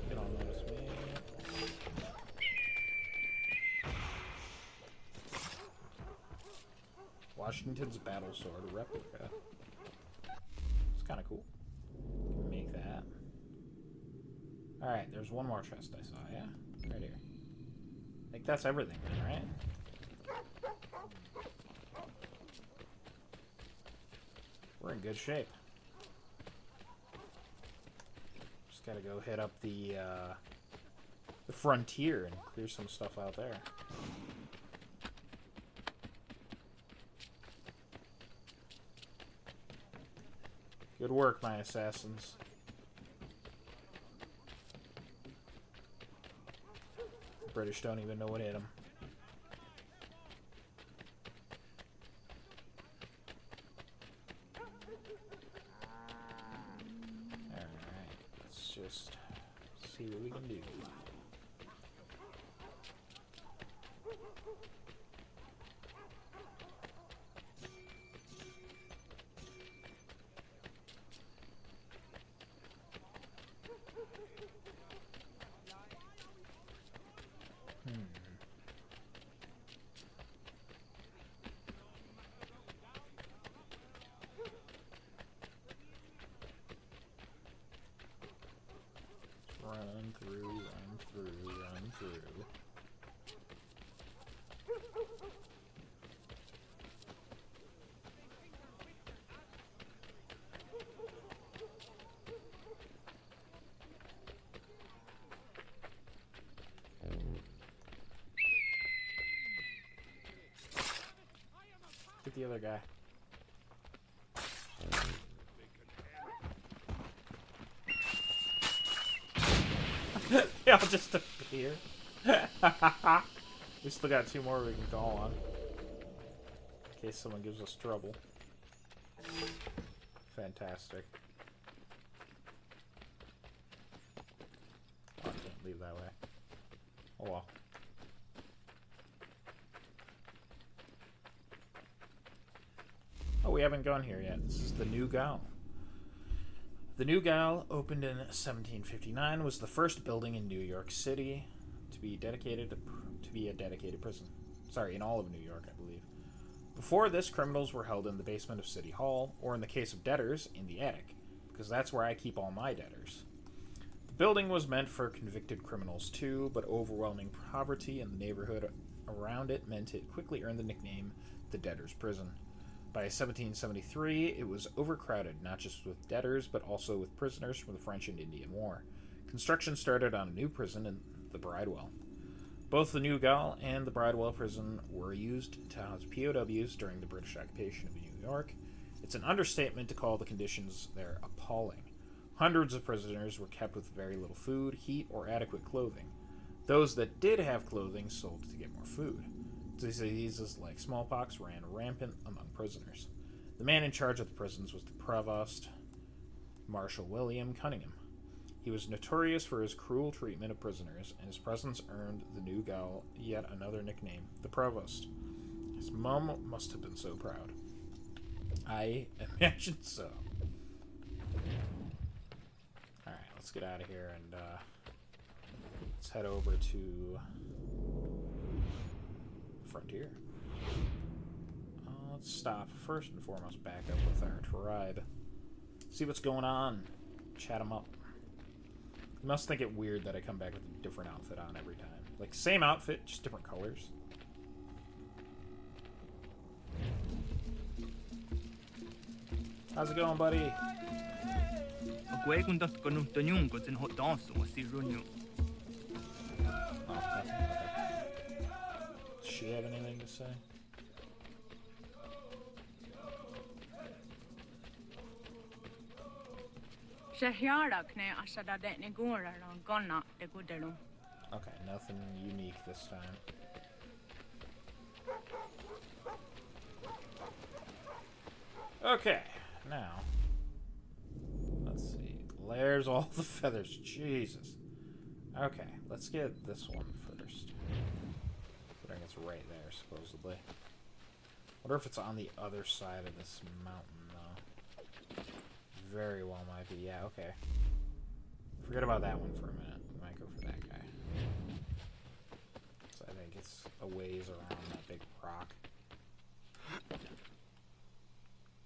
They don't notice me. Washington's battle sword replica. It's kind of cool. Make that. Alright, there's one more chest I saw, yeah? Right here. I think that's everything then, right? We're in good shape. Just gotta go hit up the frontier and clear some stuff out there. Good work, my assassins. The British don't even know what hit them. Alright, let's just see what we can do. Run through, run through, run through. Get the other guy. I'll just appear. We still got 2 more we can call on. In case someone gives us trouble. Fantastic. Oh, I can't leave that way. Oh well. Oh, we haven't gone here yet. This is the New Gall. The New Gall, opened in 1759, was the first building in New York City to be dedicated to be a dedicated prison. Sorry, in all of New York, I believe. Before this, criminals were held in the basement of City Hall, or in the case of debtors, in the attic, because that's where I keep all my debtors. The building was meant for convicted criminals too, but overwhelming poverty in the neighborhood around it meant it quickly earned the nickname the Debtors' Prison. By 1773, it was overcrowded, not just with debtors, but also with prisoners from the French and Indian War. Construction started on a new prison in the Bridewell. Both the New Gall and the Bridewell prison were used to house POWs during the British occupation of New York. It's an understatement to call the conditions there appalling. Hundreds of prisoners were kept with very little food, heat, or adequate clothing. Those that did have clothing sold to get more food. Diseases like smallpox ran rampant among prisoners. The man in charge of the prisons was the provost, Marshal William Cunningham. He was notorious for his cruel treatment of prisoners, and his presence earned the New Gall yet another nickname, the Provost. His mum must have been so proud. I imagine so. Alright, let's get out of here and let's head over to Frontier. Let's stop first and foremost back up with our tribe. See what's going on. Chat them up. You must think it weird that I come back with a different outfit on every time. Like, same outfit, just different colors. How's it going, buddy? Oh, nothing. Okay. Does she have anything to say? Okay, nothing unique this time. Okay, now let's see. There's all the feathers. Jesus. Okay, let's get this one first. I think it's right there, supposedly. Wonder if it's on the other side of this mountain, though. Very well might be. Yeah, okay. Forget about that one for a minute. We might go for that guy. So I think it's a ways around that big rock.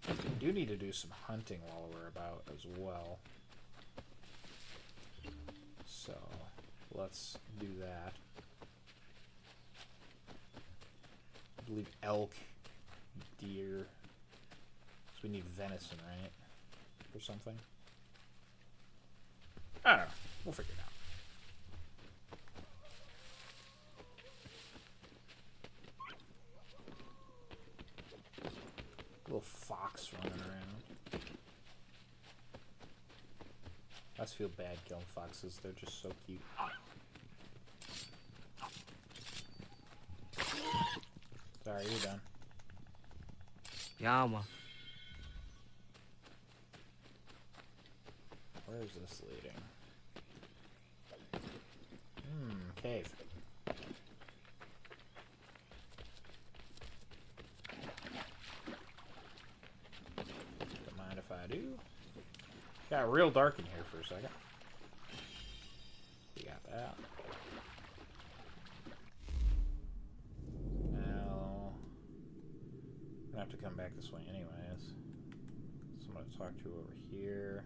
We do need to do some hunting while we're about as well. So let's do that. I believe elk, deer. So we need venison, right? Or something. I don't know. We'll figure it out. Little fox running around. I just feel bad killing foxes. They're just so cute. Sorry, you're done. Yeah, man. Where is this leading? Cave. Don't mind if I do. Got real dark in here for a second. We got that. Now, I'm gonna have to come back this way anyways. Someone to talk to over here.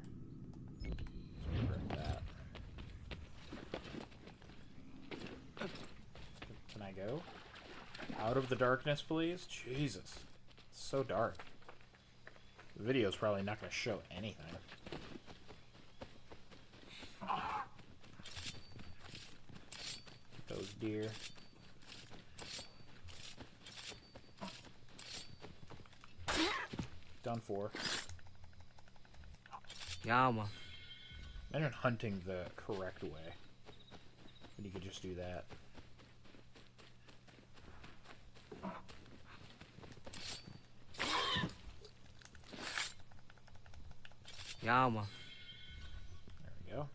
That. Can I go? Out of the darkness, please? Jesus. It's so dark. The video's probably not going to show anything. Those deer. Done for. Yeah, man. Imagine hunting the correct way. And you could just do that. Yeah, man. There we go.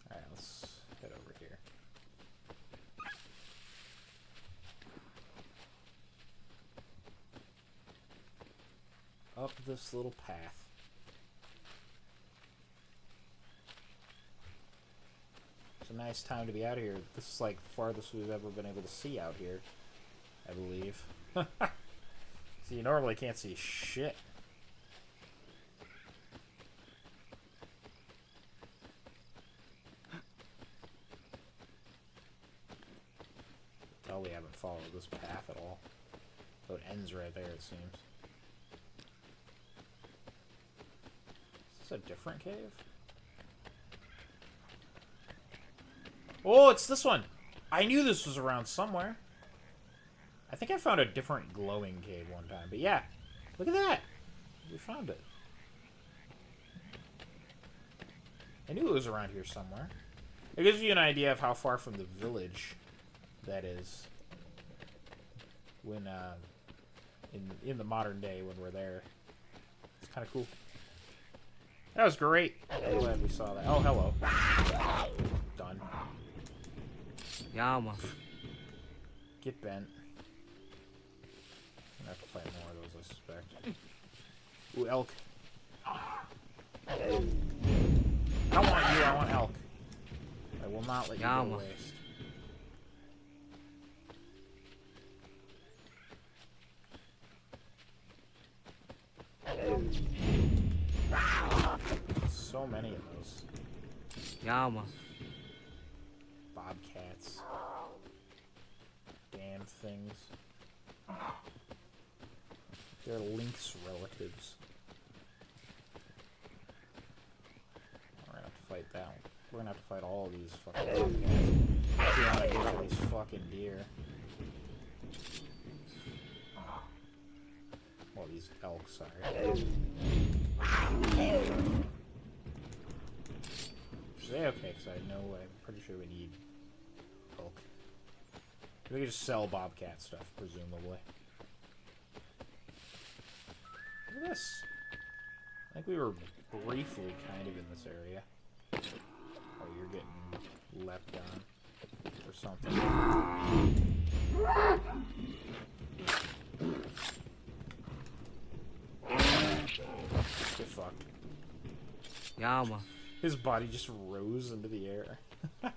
Alright, let's head over here. Up this little path. It's a nice time to be out here. This is like the farthest we've ever been able to see out here, I believe. So you normally can't see shit. Tell we haven't followed this path at all. So it ends right there, it seems. Is this a different cave? Oh, it's this one! I knew this was around somewhere. I think I found a different glowing cave one time. But yeah, look at that! We found it. I knew it was around here somewhere. It gives you an idea of how far from the village that is. When, in the modern day when we're there. It's kind of cool. That was great. I'm glad we saw that. Oh, hello. Done. Yeah, man. Get bent. gonna have to fight more of those, I suspect. Ooh, elk. I don't want you, I want elk. I will not let you go to waste. So many of those. Yama. Bobcats. Damn things. They're Lynx relatives. We're gonna have to fight that one. We're gonna have to fight all of these fucking bobcats. If we wanna get to these fucking deer. Well, these elk, sorry. Is they okay? Because I know I'm pretty sure we need elk. We could just sell bobcat stuff, presumably. Look at this. I think we were briefly kind of in this area. Oh, you're getting leapt on or something. Get fucked. Yama. His body just rose into the air. Oh,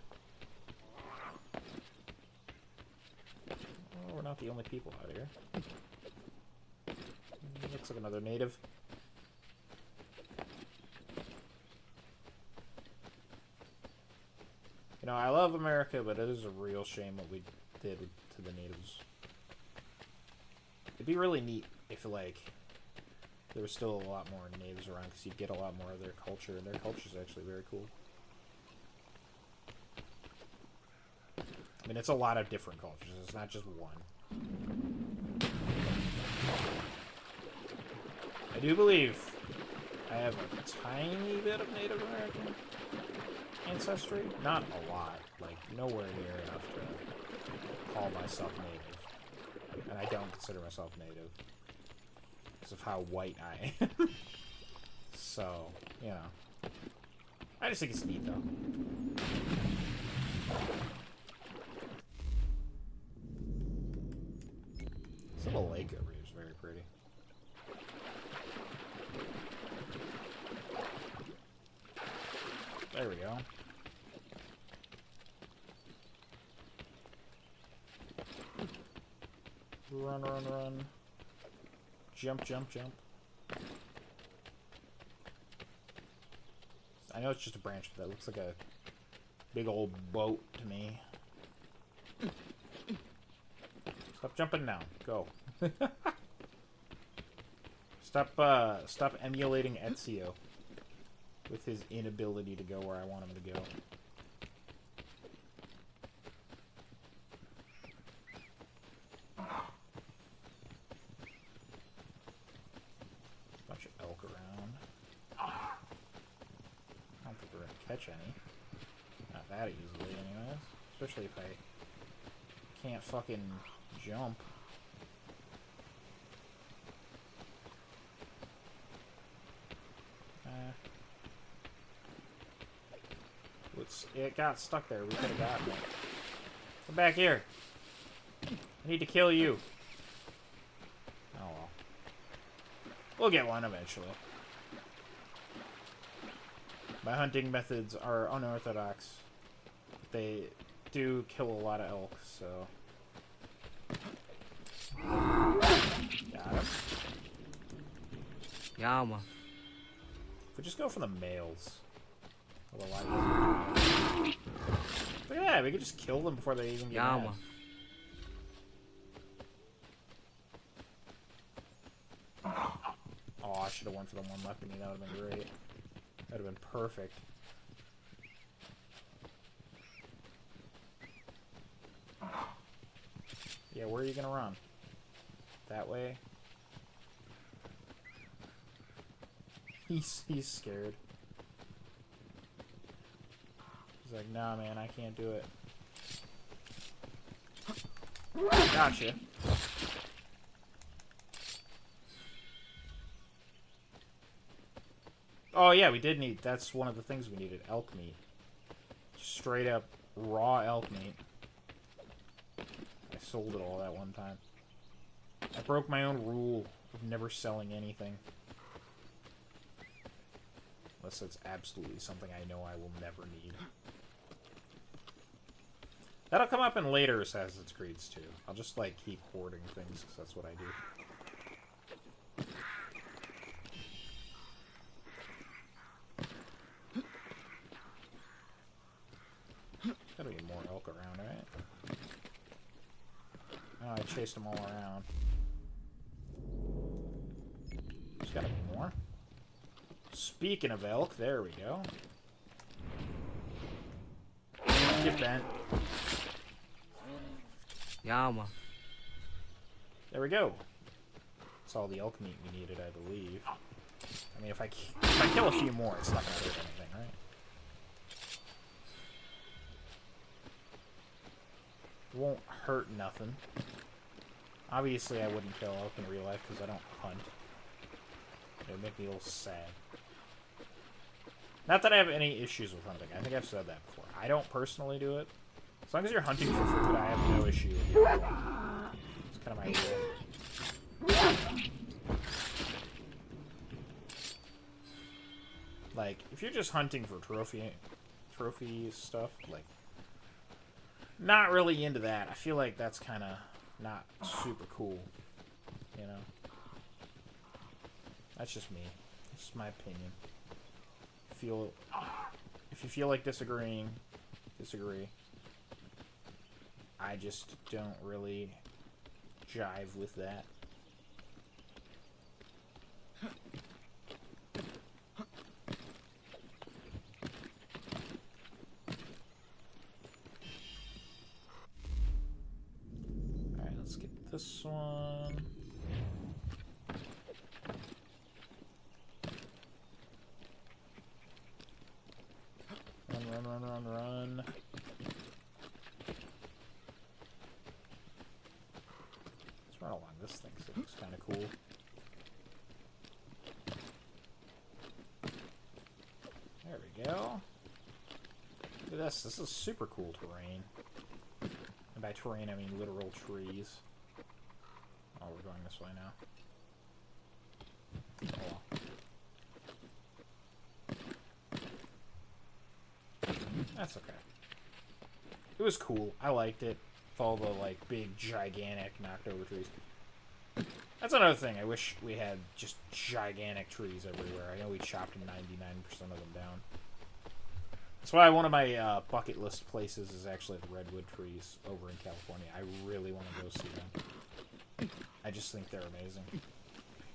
we're not the only people out here. Looks like another native. You know, I love America, but it is a real shame what we did to the natives. It'd be really neat if, like, there was still a lot more natives around, because you'd get a lot more of their culture, and their culture is actually very cool. I mean, it's a lot of different cultures. It's not just one. I do believe I have a tiny bit of Native American ancestry. Not a lot. Like, nowhere near enough to call myself native. And I don't consider myself native because of how white I am. So, you know. I just think it's neat, though. This little lake over here is very pretty. There we go. Run, run, run. Jump, jump, jump. I know it's just a branch, but that looks like a big old boat to me. Stop jumping now. Go. Stop emulating Ezio with his inability to go where I want him to go. Bunch of elk around. I don't think we're gonna catch any. Not that easily, anyways. Especially if I can't fucking jump. It got stuck there. We could have gotten it. Come back here. I need to kill you. Oh well. We'll get one eventually. My hunting methods are unorthodox. They do kill a lot of elk, so... Got him. Yama. If we just go for the males. Look at that, we could just kill them before they even get mad. Oh, I should have went for the one left of me. That would have been great. That would have been perfect. Yeah, where are you gonna run? That way? He's scared. He's like, nah, man, I can't do it. Gotcha. Oh, yeah, we did need... That's one of the things we needed. Elk meat. Just straight up raw elk meat. I sold it all that one time. I broke my own rule of never selling anything. Unless it's absolutely something I know I will never need. That'll come up in later Assassin's Creeds too. I'll just like keep hoarding things because that's what I do. Gotta be more elk around, right? Oh, I chased them all around. There's gotta be more. Speaking of elk, there we go. Get bent. Yama. There we go. That's all the elk meat we needed, I believe. I mean, if I kill a few more, it's not gonna hurt anything, right? It won't hurt nothing. Obviously, I wouldn't kill elk in real life because I don't hunt. It would make me a little sad. Not that I have any issues with hunting. I think I've said that before. I don't personally do it. As long as you're hunting for food, I have no issue with it. It's kind of my rule. Like, if you're just hunting for trophy stuff, like, not really into that. I feel like that's kind of not super cool, you know? That's just me. It's just my opinion. If you feel like disagreeing, disagree. I just don't really jive with that. Alright, let's get this one. Run. Let's run along this thing, so it looks kind of cool. There we go. Look at this. This is super cool terrain. And by terrain, I mean literal trees. Oh, we're going this way now. Oh, well. That's okay. It was cool. I liked it. With all the, like, big, gigantic, knocked-over trees. That's another thing. I wish we had just gigantic trees everywhere. I know we chopped 99% of them down. That's why one of my bucket list places is actually the redwood trees over in California. I really want to go see them. I just think they're amazing.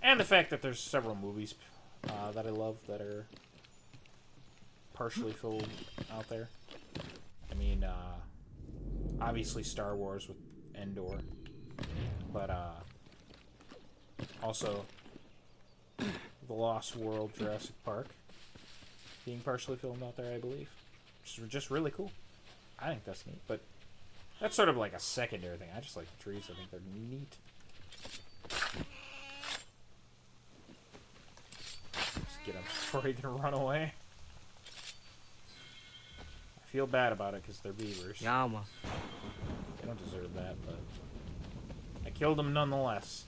And the fact that there's several movies that I love that are partially filmed out there. I mean, obviously Star Wars with Endor, but also The Lost World Jurassic Park being partially filmed out there, I believe. Which is just really cool. I think that's neat, but that's sort of like a secondary thing. I just like the trees. I think they're neat. Just get them before he can run away. I feel bad about it because they're beavers. Yama. They don't deserve that, but I killed them nonetheless.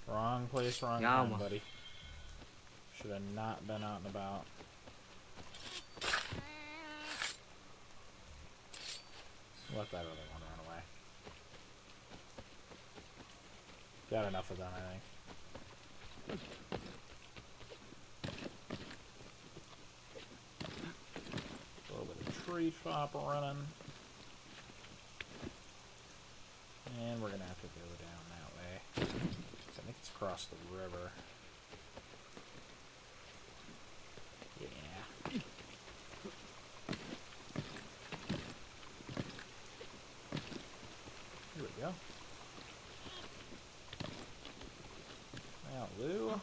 Wrong place, wrong time, buddy. Should have not been out and about. Let that other one run away. Got enough of them, I think. A little bit of tree chop running. And we're going to have to go down that way. I think it's across the river. Yeah. Here we go. Lou.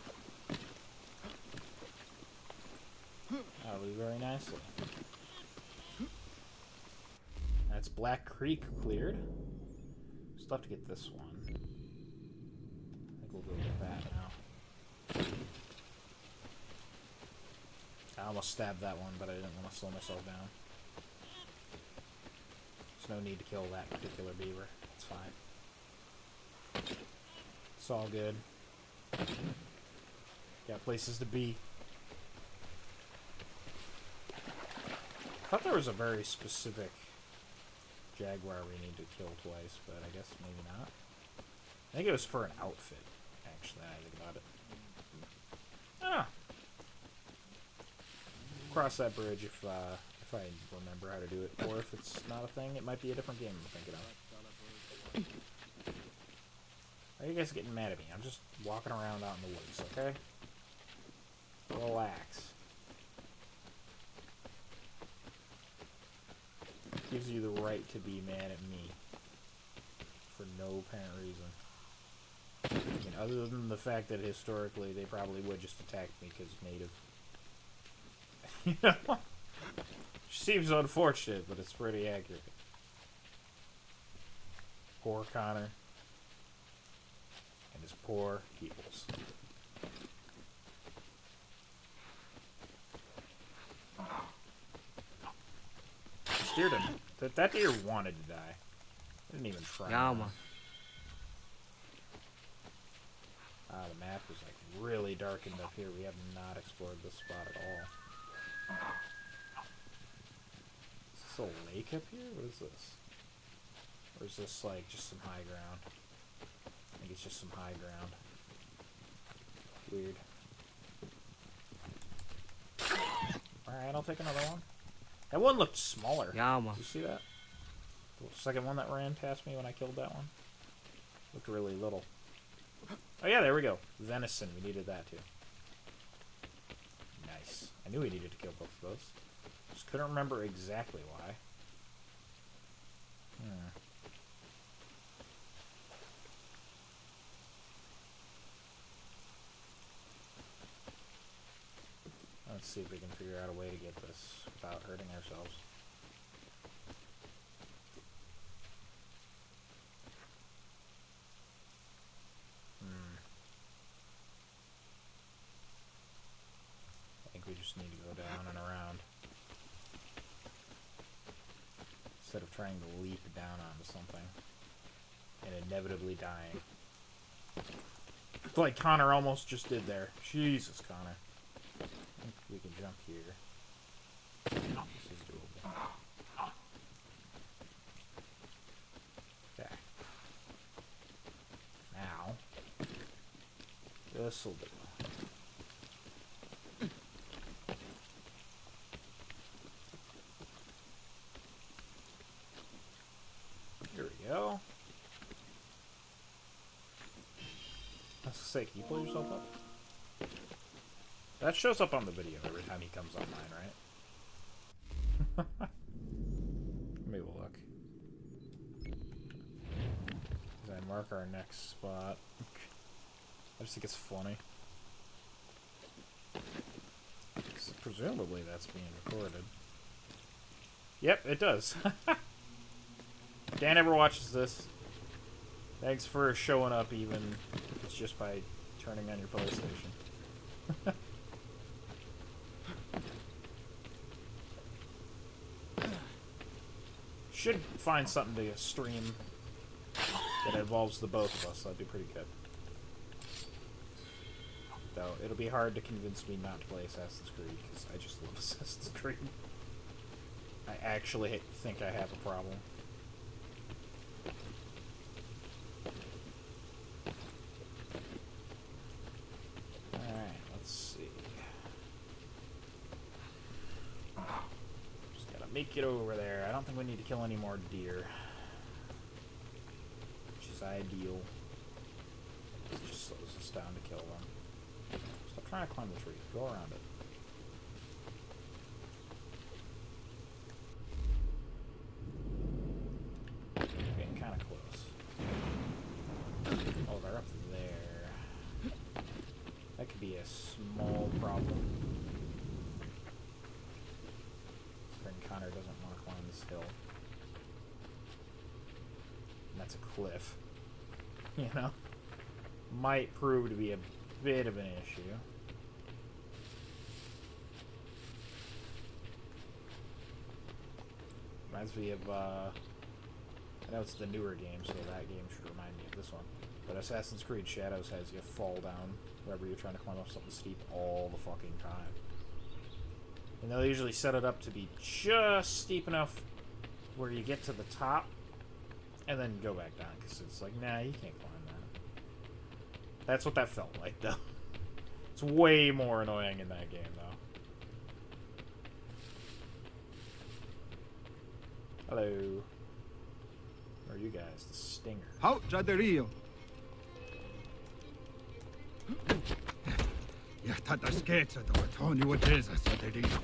That'll do very nicely. That's Black Creek cleared. Still have to get this one. I think we'll go get that now. I almost stabbed that one, but I didn't want to slow myself down. There's no need to kill that particular beaver. It's fine. It's all good. Got places to be. I thought there was a very specific jaguar we need to kill twice, but I guess maybe not. I think it was for an outfit, actually, now I think about it. Ah! Cross that bridge if I remember how to do it. Or if it's not a thing, it might be a different game I'm thinking of. Why are you guys getting mad at me? I'm just walking around out in the woods, okay? Relax. Gives you the right to be mad at me. For no apparent reason. I mean, other than the fact that historically they probably would just attack me because native. You know? Seems unfortunate, but it's pretty accurate. Poor Connor. And his poor peoples. This deer didn't. That deer wanted to die. Didn't even try. Yama. The map is like really darkened up here. We have not explored this spot at all. Is this a lake up here? What is this? Or is this like just some high ground? I think it's just some high ground. Weird. Alright, I'll take another one. That one looked smaller. Yama. You see that? The second one that ran past me when I killed that one. Looked really little. Oh yeah, there we go. Venison. We needed that too. Nice. I knew we needed to kill both of those. Just couldn't remember exactly why. Let's see if we can figure out a way to get this without hurting ourselves. I think we just need to go down and around. Instead of trying to leap down onto something and inevitably dying. Like Connor almost just did there. Jesus, Connor. I think we can jump here. This is doable. Okay. Now, this'll do. Here we go. Let's say, can you pull yourself up? That shows up on the video every time he comes online, right? Let me look. As I mark our next spot. I just think it's funny. Presumably that's being recorded. Yep, it does. Dan never watches this. Thanks for showing up even if it's just by turning on your PlayStation. Should find something to stream that involves the both of us. That'd be pretty good. Though, it'll be hard to convince me not to play Assassin's Creed, because I just love Assassin's Creed. I actually think I have a problem. Alright, let's see. Just gotta make it over there. I don't think we need to kill any more deer. Which is ideal. It just slows us down to kill them. Stop trying to climb the tree. Go around it. Getting kind of close. Oh, they're up there. That could be a small problem. Spring Connor doesn't want to climb this hill. And that's a cliff. You know? Might prove to be a bit of an issue. Reminds me of I know it's the newer game, so that game should remind me of this one. But Assassin's Creed Shadows has you fall down wherever you're trying to climb up something steep all the fucking time. And they'll usually set it up to be just steep enough where you get to the top and then go back down, because it's like, nah, you can't climb that. That's what that felt like, though. It's way more annoying in that game, though. Hello. Where are you guys? The Stinger. How Jaderio? Ja, tata scherza, Tony, what is a Jaderio?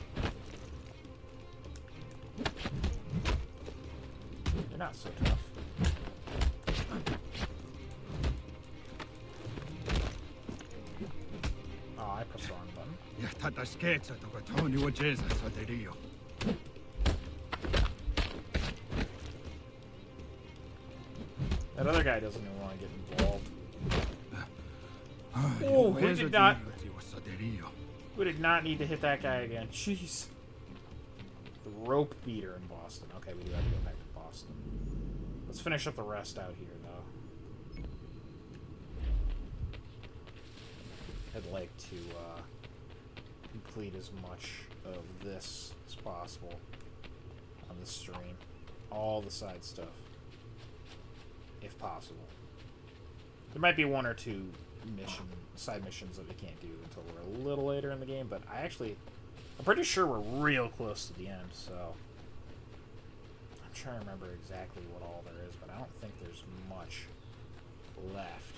You're not so tough. Oh, I pressed the wrong button. Ja, tata scherza, Tony, what is a Jaderio? That other guy doesn't even want to get involved. Oh, who did not need to hit that guy again? Jeez. The rope beater in Boston. Okay, we do have to go back to Boston. Let's finish up the rest out here, though. I'd like to complete as much of this as possible on the stream. All the side stuff, if possible. There might be one or two side missions that we can't do until we're a little later in the game, but I'm pretty sure we're real close to the end, so I'm trying to remember exactly what all there is, but I don't think there's much left.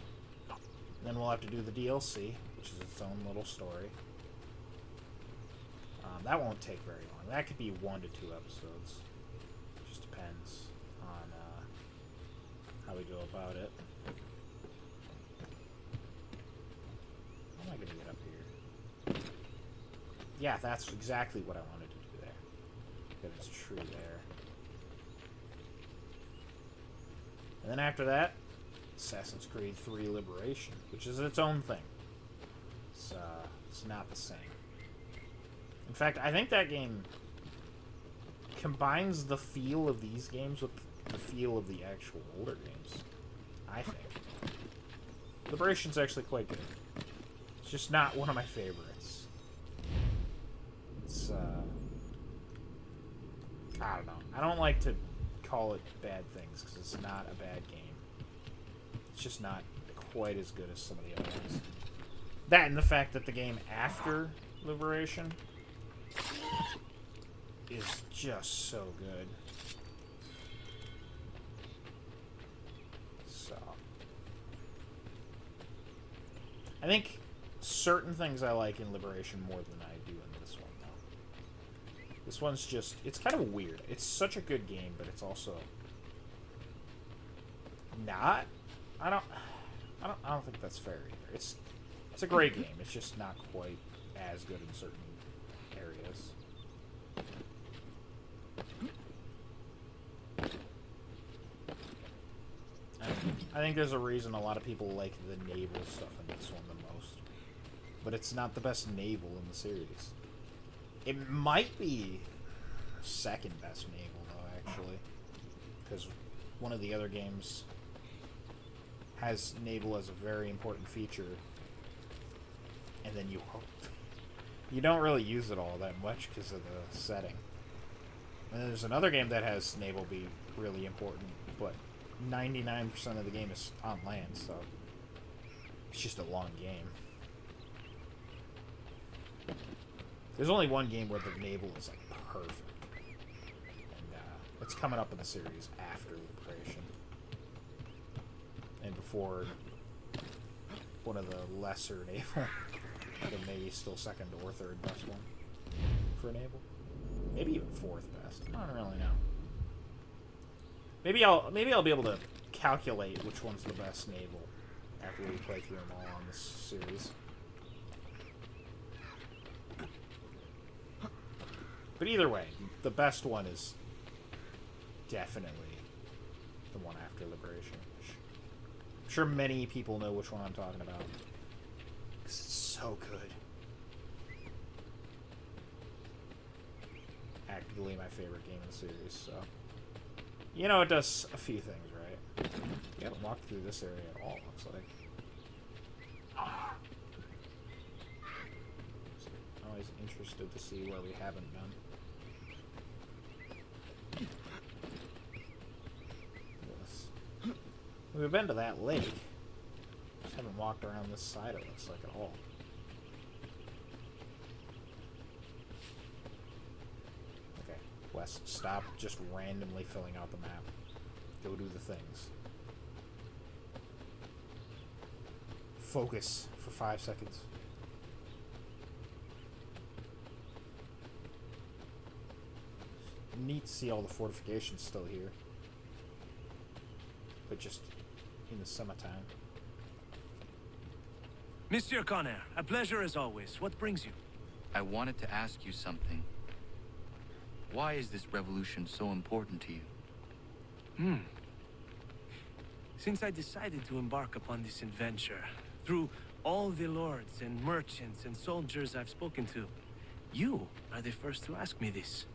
Then we'll have to do the DLC, which is its own little story. That won't take very long. That could be 1 to 2 episodes. Just depends on how we go about it. How am I going to get up here? Yeah, that's exactly what I wanted to do there. That is true there. And then after that, Assassin's Creed 3 Liberation, which is its own thing. It's not the same. In fact, I think that game combines the feel of these games with the feel of the actual older games. I think. Liberation's actually quite good. It's just not one of my favorites. It's, I don't know. I don't like to call it bad things, because it's not a bad game. It's just not quite as good as some of the other ones. That and the fact that the game after Liberation is just so good. So I think certain things I like in Liberation more than I do in this one, though. This one's just, it's kind of weird. It's such a good game, but it's also not. I don't think that's fair either. It's a great game. It's just not quite as good in certain areas. I think there's a reason a lot of people like the naval stuff in this one the most. But it's not the best naval in the series. It might be second best naval, though, actually. Because one of the other games has naval as a very important feature. And then you don't really use it all that much because of the setting. And then there's another game that has naval be really important, but 99% of the game is on land, so it's just a long game. There's only one game where the naval is like perfect, and it's coming up in the series after Liberation, and before one of the lesser naval, but maybe still second or third best one for naval, maybe even fourth best. I don't really know. Maybe I'll be able to calculate which one's the best naval after we play through them all on this series. But either way, the best one is definitely the one after Liberation. I'm sure many people know which one I'm talking about, because it's so good. Actively my favorite game in the series, so You know, it does a few things, right? We haven't walked through this area at all, looks like. So I'm always interested to see where we haven't been. We've been to that lake. Just haven't walked around this side, it looks like, at all. Okay, Wes, stop just randomly filling out the map. Go do the things. Focus for 5 seconds. Neat to see all the fortifications still here. But just in the summertime. Monsieur Connor, a pleasure as always. What brings you? I wanted to ask you something. Why is this revolution so important to you? Since I decided to embark upon this adventure, through all the lords and merchants and soldiers I've spoken to, you are the first to ask me this.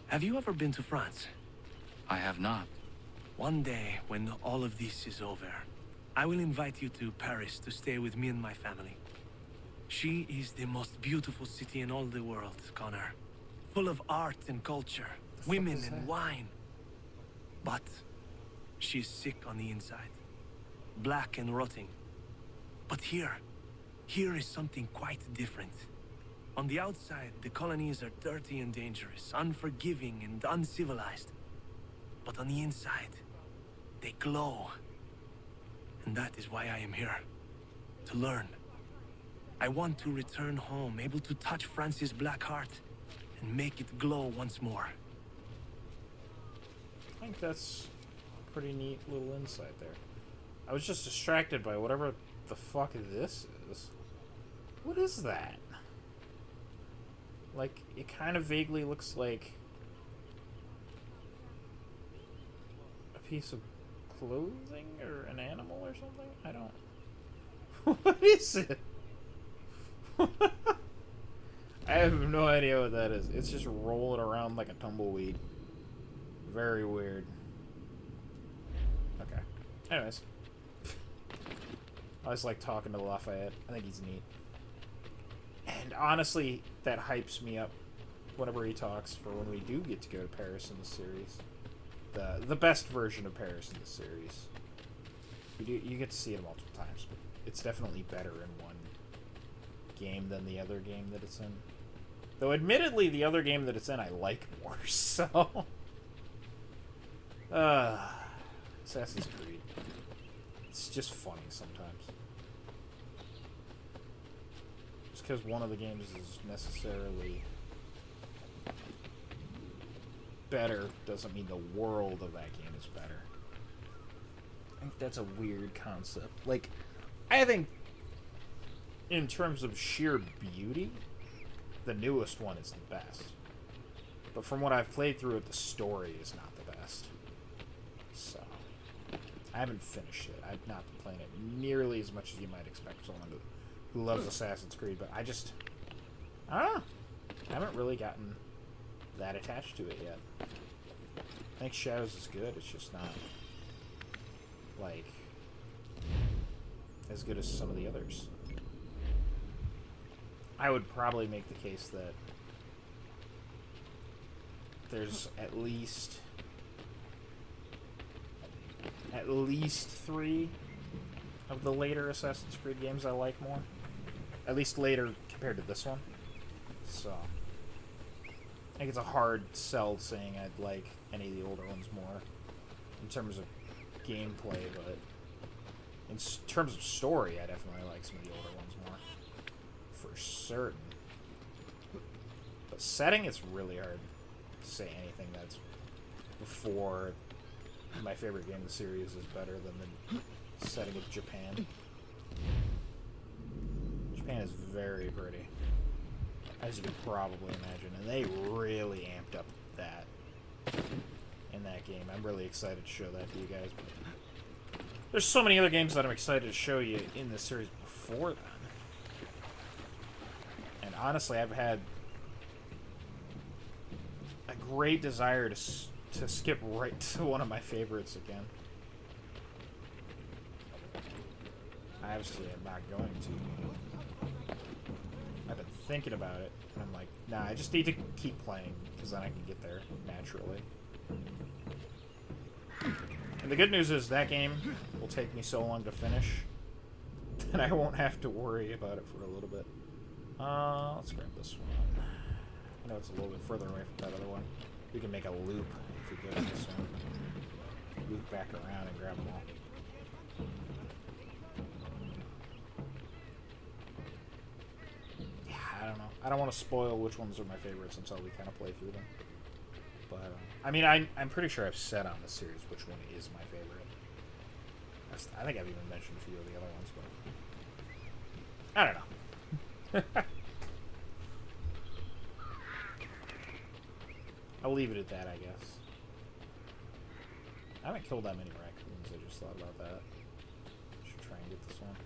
Have you ever been to France? I have not. One day, when all of this is over, I will invite you to Paris to stay with me and my family. She is the most beautiful city in all the world, Connor. Full of art and culture, women and wine. But she's sick on the inside. Black and rotting. But here is something quite different. On the outside, the colonies are dirty and dangerous, unforgiving and uncivilized. But on the inside, they glow. And that is why I am here. To learn. I want to return home, able to touch France's black heart and make it glow once more. I think that's a pretty neat little insight there. I was just distracted by whatever the fuck this is. What is that? Like, it kind of vaguely looks like a piece of clothing or an animal or something? I don't... What is it? I have no idea what that is. It's just rolling around like a tumbleweed. Very weird. Okay. Anyways. I always like talking to Lafayette. I think he's neat. And honestly, that hypes me up whenever he talks for when we do get to go to Paris in the series. The best version of Paris in the series. You get to see it multiple times, but it's definitely better in one game than the other game that it's in. Though admittedly, the other game that it's in I like more, so... Assassin's Creed. It's just funny sometimes. Just because one of the games is necessarily better doesn't mean the world of that game is better. I think that's a weird concept. Like, I think in terms of sheer beauty, the newest one is the best. But from what I've played through it, the story is not the best. So, I haven't finished it. I've not been playing it nearly as much as you might expect someone who loves Assassin's Creed, but I don't know. I haven't really gotten that attached to it yet. I think Shadows is good, it's just not, like, as good as some of the others. I would probably make the case that there's at least 3 of the later Assassin's Creed games I like more. At least later compared to this one. So, I think it's a hard sell saying I'd like any of the older ones more in terms of gameplay, but in terms of story, I definitely like some of the older ones more. For certain. But setting, it's really hard to say anything that's before my favorite game of the series is better than the setting of Japan. Japan is very pretty, as you can probably imagine, and they really amped up that in that game. I'm really excited to show that to you guys. But there's so many other games that I'm excited to show you in this series before then. And honestly, I've had a great desire to to skip right to one of my favorites again. I obviously am not going to. I've been thinking about it, and I'm like, nah, I just need to keep playing, because then I can get there naturally. And the good news is that game will take me so long to finish that I won't have to worry about it for a little bit. Let's grab this one. I know it's a little bit further away from that other one. We can make a loop if we go to this one. Loop back around and grab them all. Yeah, I don't know. I don't want to spoil which ones are my favorites until we kind of play through them. But, I mean, I'm pretty sure I've said on the series which one is my favorite. I think I've even mentioned a few of the other ones, but I don't know. I'll leave it at that, I guess. I haven't killed that many raccoons, I just thought about that. Should try and get this one.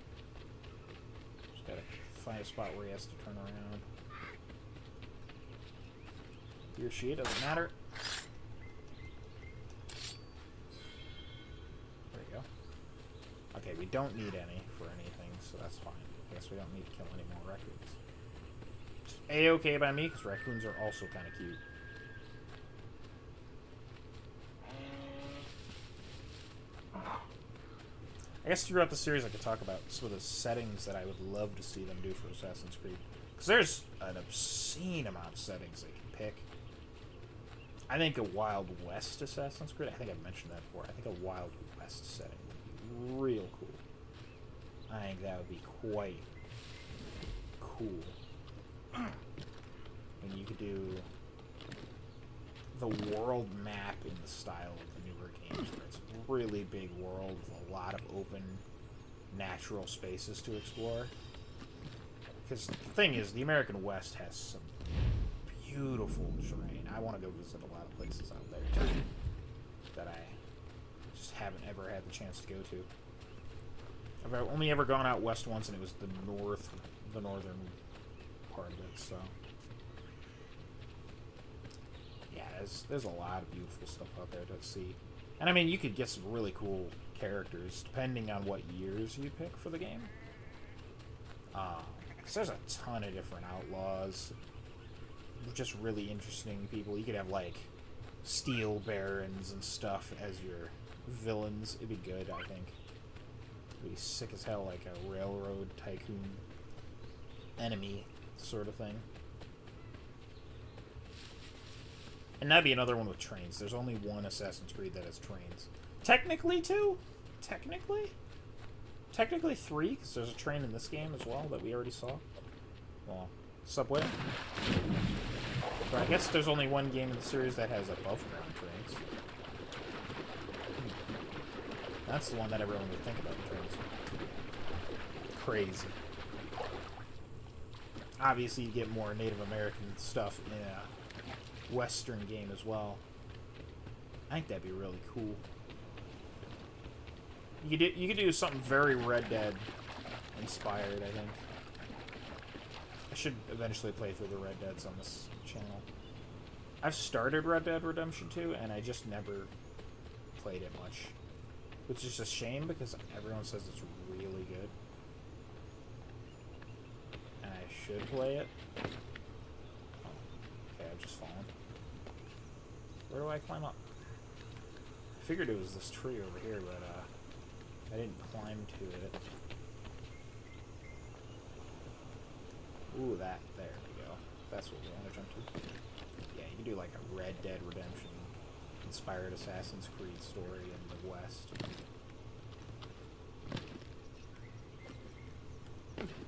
Just gotta find a spot where he has to turn around. He or she, doesn't matter. There you go. Okay, we don't need any for anything, so that's fine. I guess we don't need to kill any more raccoons. It's A-okay by me, because raccoons are also kind of cute. I guess throughout the series I could talk about some of the settings that I would love to see them do for Assassin's Creed. Because there's an obscene amount of settings they can pick. I think a Wild West Assassin's Creed, I think I've mentioned that before, I think a Wild West setting would be real cool. I think that would be quite cool. And you could do the world map in the style of the newer games, where it's a really big world with a lot of open, natural spaces to explore. Because the thing is, the American West has some beautiful terrain. I want to go visit a lot of places out there, too, that I just haven't ever had the chance to go to. I've only ever gone out west once, and it was the northern part of it, so... Yeah, there's a lot of beautiful stuff out there to see. And I mean, you could get some really cool characters, depending on what years you pick for the game. Because there's a ton of different outlaws. Just really interesting people. You could have, like, steel barons and stuff as your villains. It'd be good, I think. It'd be sick as hell, like a railroad tycoon enemy sort of thing. And that'd be another one with trains. There's only one Assassin's Creed that has trains. Technically two? Technically? Technically three, because there's a train in this game as well that we already saw. Well, Subway. But I guess there's only one game in the series that has above-ground trains. That's the one that everyone would think about, trains. Crazy. Obviously, you get more Native American stuff in a Western game as well. I think that'd be really cool. You could do something very Red Dead inspired, I think. I should eventually play through the Red Deads on this channel. I've started Red Dead Redemption 2, and I just never played it much. Which is a shame, because everyone says it's really good. And I should play it. Oh, okay, I've just fallen. Where do I climb up? I figured it was this tree over here, but I didn't climb to it. Ooh, there we go. That's what we want to jump to. Yeah, you can do like a Red Dead Redemption inspired Assassin's Creed story in the West.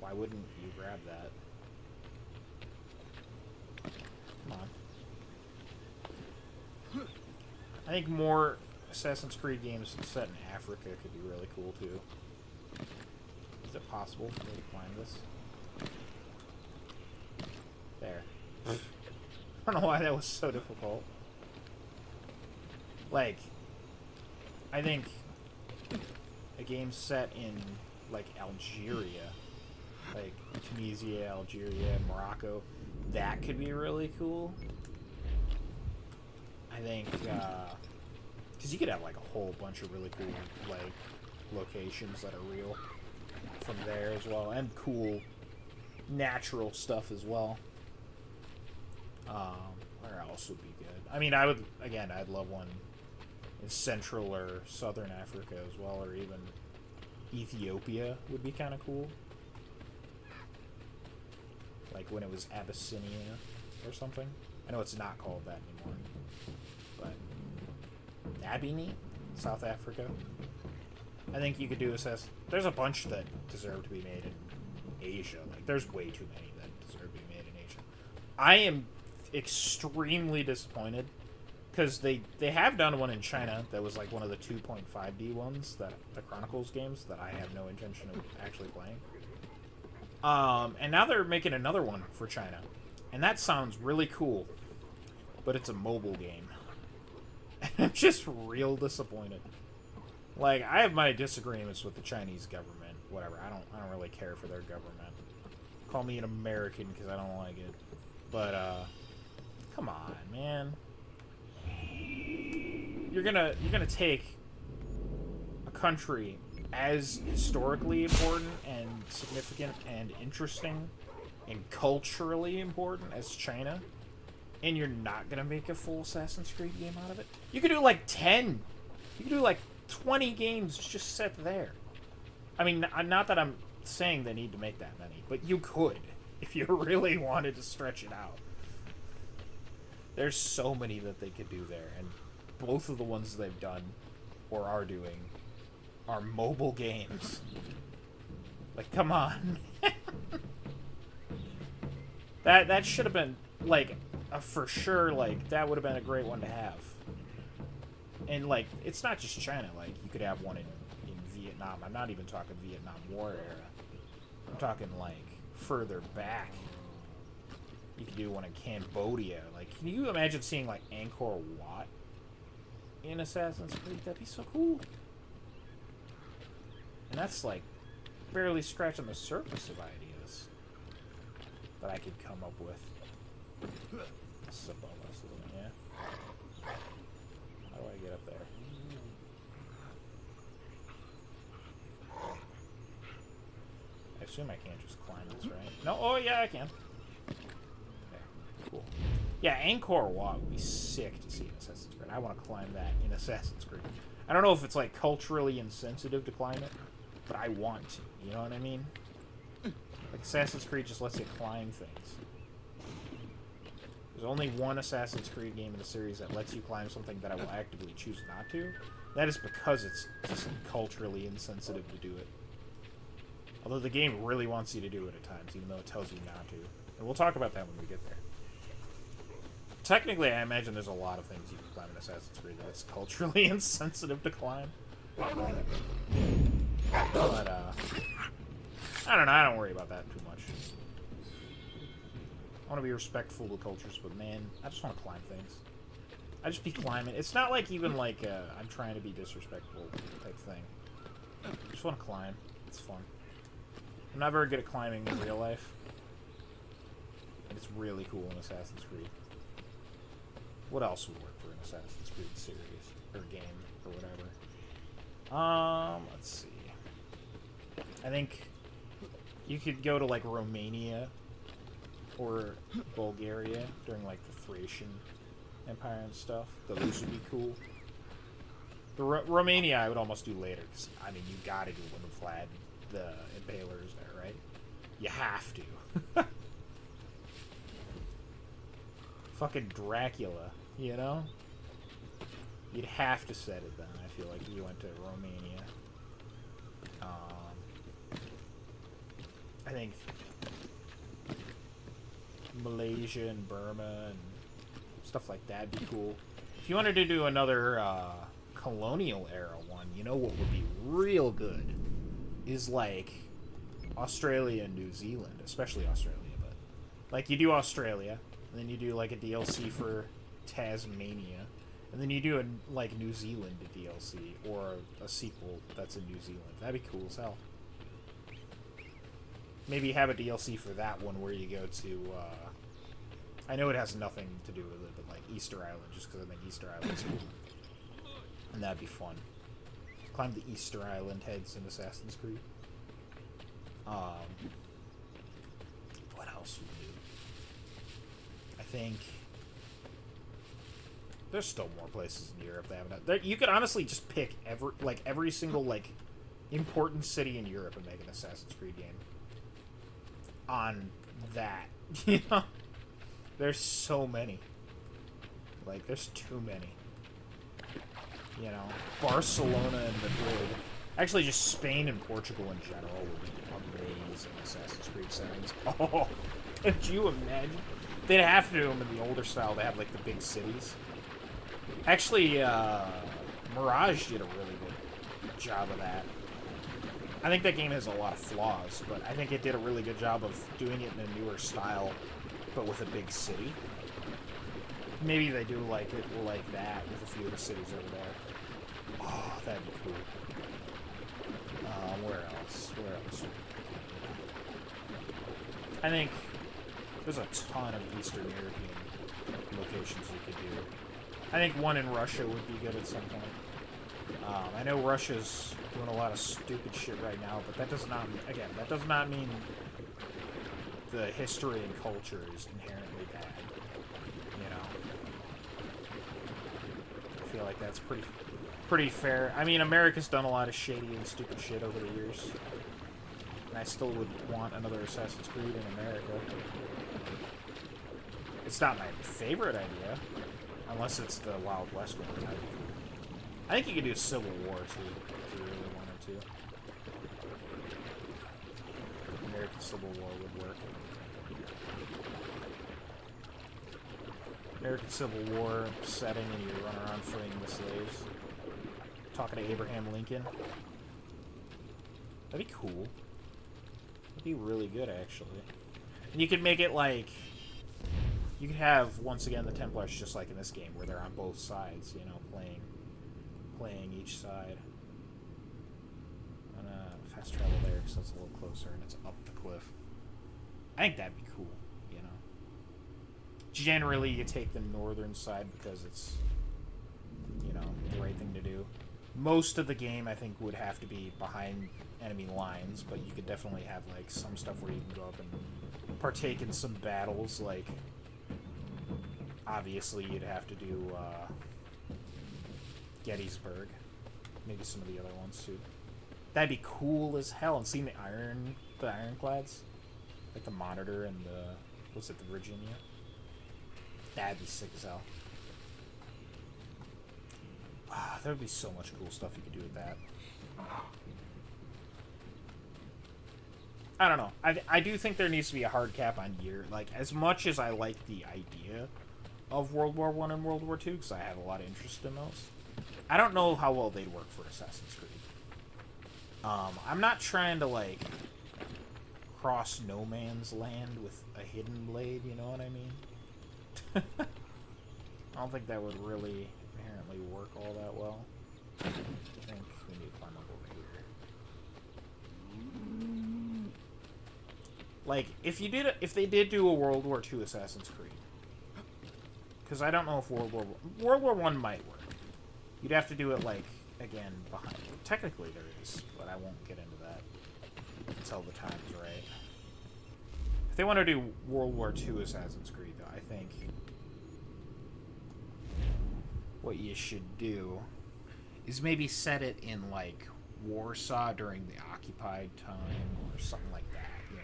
Why wouldn't you grab that? Come on. I think more Assassin's Creed games set in Africa could be really cool too. Is it possible for me to climb this? There. I don't know why that was so difficult. Like, I think a game set in, like, Algeria, like Tunisia, Algeria, Morocco, that could be really cool. I think, because you could have like a whole bunch of really cool like locations that are real from there as well, and cool natural stuff as well. Where else would be good? I mean, I'd love one in Central or Southern Africa as well, or even Ethiopia would be kind of cool. Like when it was Abyssinia or something. I know it's not called that anymore, but that'd be neat. South Africa. I think you could do there's a bunch that deserve to be made in Asia. Like, there's way too many that deserve to be made in Asia. I am extremely disappointed because they have done one in China that was like one of the 2.5D ones, that the Chronicles games that I have no intention of actually playing. And now they're making another one for China, and that sounds really cool, but it's a mobile game. I'm just real disappointed. Like, I have my disagreements with the Chinese government. Whatever, I don't really care for their government. Call me an American because I don't like it. But come on, man. You're gonna take a country as historically important and significant and interesting and culturally important as China, and you're not gonna make a full Assassin's Creed game out of it? You could do like 10. You could do like 20 games just set there. I mean, not that I'm saying they need to make that many, but you could if you really wanted to stretch it out. There's so many that they could do there, and both of the ones they've done or are doing are mobile games. Like, come on. That should have been like for sure, like that would have been a great one to have. And like, it's not just China, like you could have one in Vietnam. I'm not even talking Vietnam War era. I'm talking like further back. You could do one in Cambodia. Like, can you imagine seeing like Angkor Wat in Assassin's Creed? That'd be so cool. And that's like barely scratching the surface of ideas that I could come up with. This is above us, isn't it? Yeah. How do I get up there? I assume I can't just climb this, right? No. Oh yeah, I can. Okay. Cool. Yeah, Angkor Wat would be sick to see in Assassin's Creed. I want to climb that in Assassin's Creed. I don't know if it's like culturally insensitive to climb it, but I want to. You know what I mean? Like, Assassin's Creed just lets you climb things. There's only one Assassin's Creed game in the series that lets you climb something that I will actively choose not to. That is because it's just culturally insensitive to do it. Although the game really wants you to do it at times, even though it tells you not to. And we'll talk about that when we get there. Technically, I imagine there's a lot of things you can climb in Assassin's Creed that's culturally insensitive to climb. But, I don't know, I don't worry about that too much. I want to be respectful to cultures, but man, I just want to climb things. I just be climbing. It's not like even like I'm trying to be disrespectful type thing. I just want to climb. It's fun. I'm not very good at climbing in real life. And it's really cool in Assassin's Creed. What else would work for an Assassin's Creed series or game or whatever? Let's see. I think you could go to like Romania or Bulgaria during like the Thracian Empire and stuff. Those would be cool. The Romania I would almost do later, because I mean you gotta do when the Impaler is there, right? You have to. Fucking Dracula, you know? You'd have to set it then, I feel like, if you went to Romania. I think Malaysia and Burma and stuff like that would be cool. If you wanted to do another colonial era one, you know what would be real good is like Australia and New Zealand, especially Australia. But like you do Australia, and then you do like a DLC for Tasmania, and then you do like New Zealand DLC or a sequel that's in New Zealand. That'd be cool as hell. Maybe have a DLC for that one where you go to I know it has nothing to do with it, but like Easter Island, just because I think Easter Island's cool. And that'd be fun. Climb the Easter Island heads in Assassin's Creed. What else would we do? I think there's still more places in Europe that haven't done. You could honestly just pick every single like important city in Europe and make an Assassin's Creed game on that. You know, there's so many. Like, there's too many. You know, Barcelona and Madrid. Actually, just Spain and Portugal in general would be amazing Assassin's Creed settings. Oh, could you imagine? They'd have to do them in the older style to have, like, the big cities. Actually, Mirage did a really good job of that. I think that game has a lot of flaws, but I think it did a really good job of doing it in a newer style, but with a big city. Maybe they do like it like that with a few of the cities over there. Oh, that'd be cool. Where else? Where else? I think there's a ton of Eastern European locations you could do. I think one in Russia would be good at some point. I know Russia's doing a lot of stupid shit right now, but that does not, again, that does not mean the history and culture is inherently bad. You know? I feel like that's pretty fair. I mean, America's done a lot of shady and stupid shit over the years. And I still would want another Assassin's Creed in America. It's not my favorite idea, unless it's the Wild West one. I think you could do Civil War too, if you really wanted to. American Civil War would work. American Civil War setting and you run around freeing the slaves. Talking to Abraham Lincoln. That'd be cool. That'd be really good, actually. And you could make it like... You could have, once again, the Templars just like in this game, where they're on both sides, you know, playing each side. I'm gonna fast travel there because that's a little closer and it's up the cliff. I think that'd be cool, you know. Generally, you take the northern side because it's, you know, the right thing to do. Most of the game, I think, would have to be behind enemy lines, but you could definitely have, like, some stuff where you can go up and partake in some battles, like... Obviously, you'd have to do, Gettysburg. Maybe some of the other ones, too. That'd be cool as hell. And seeing the ironclads? Like the Monitor and the... What's it, the Virginia? That'd be sick as hell. Wow, there would be so much cool stuff you could do with that. I don't know. I do think there needs to be a hard cap on year. Like, as much as I like the idea of World War I and World War II, because I have a lot of interest in those, I don't know how well they'd work for Assassin's Creed. I'm not trying to, like, cross no man's land with a hidden blade, you know what I mean? I don't think that would really inherently work all that well. I think we need to climb up over here. Like, if they did do a World War II Assassin's Creed, because I don't know if World War I might work. You'd have to do it, like, again, behind... Technically there is, but I won't get into that until the time's right. If they want to do World War II Assassin's Creed, though, I think what you should do is maybe set it in, like, Warsaw during the occupied time or something like that, you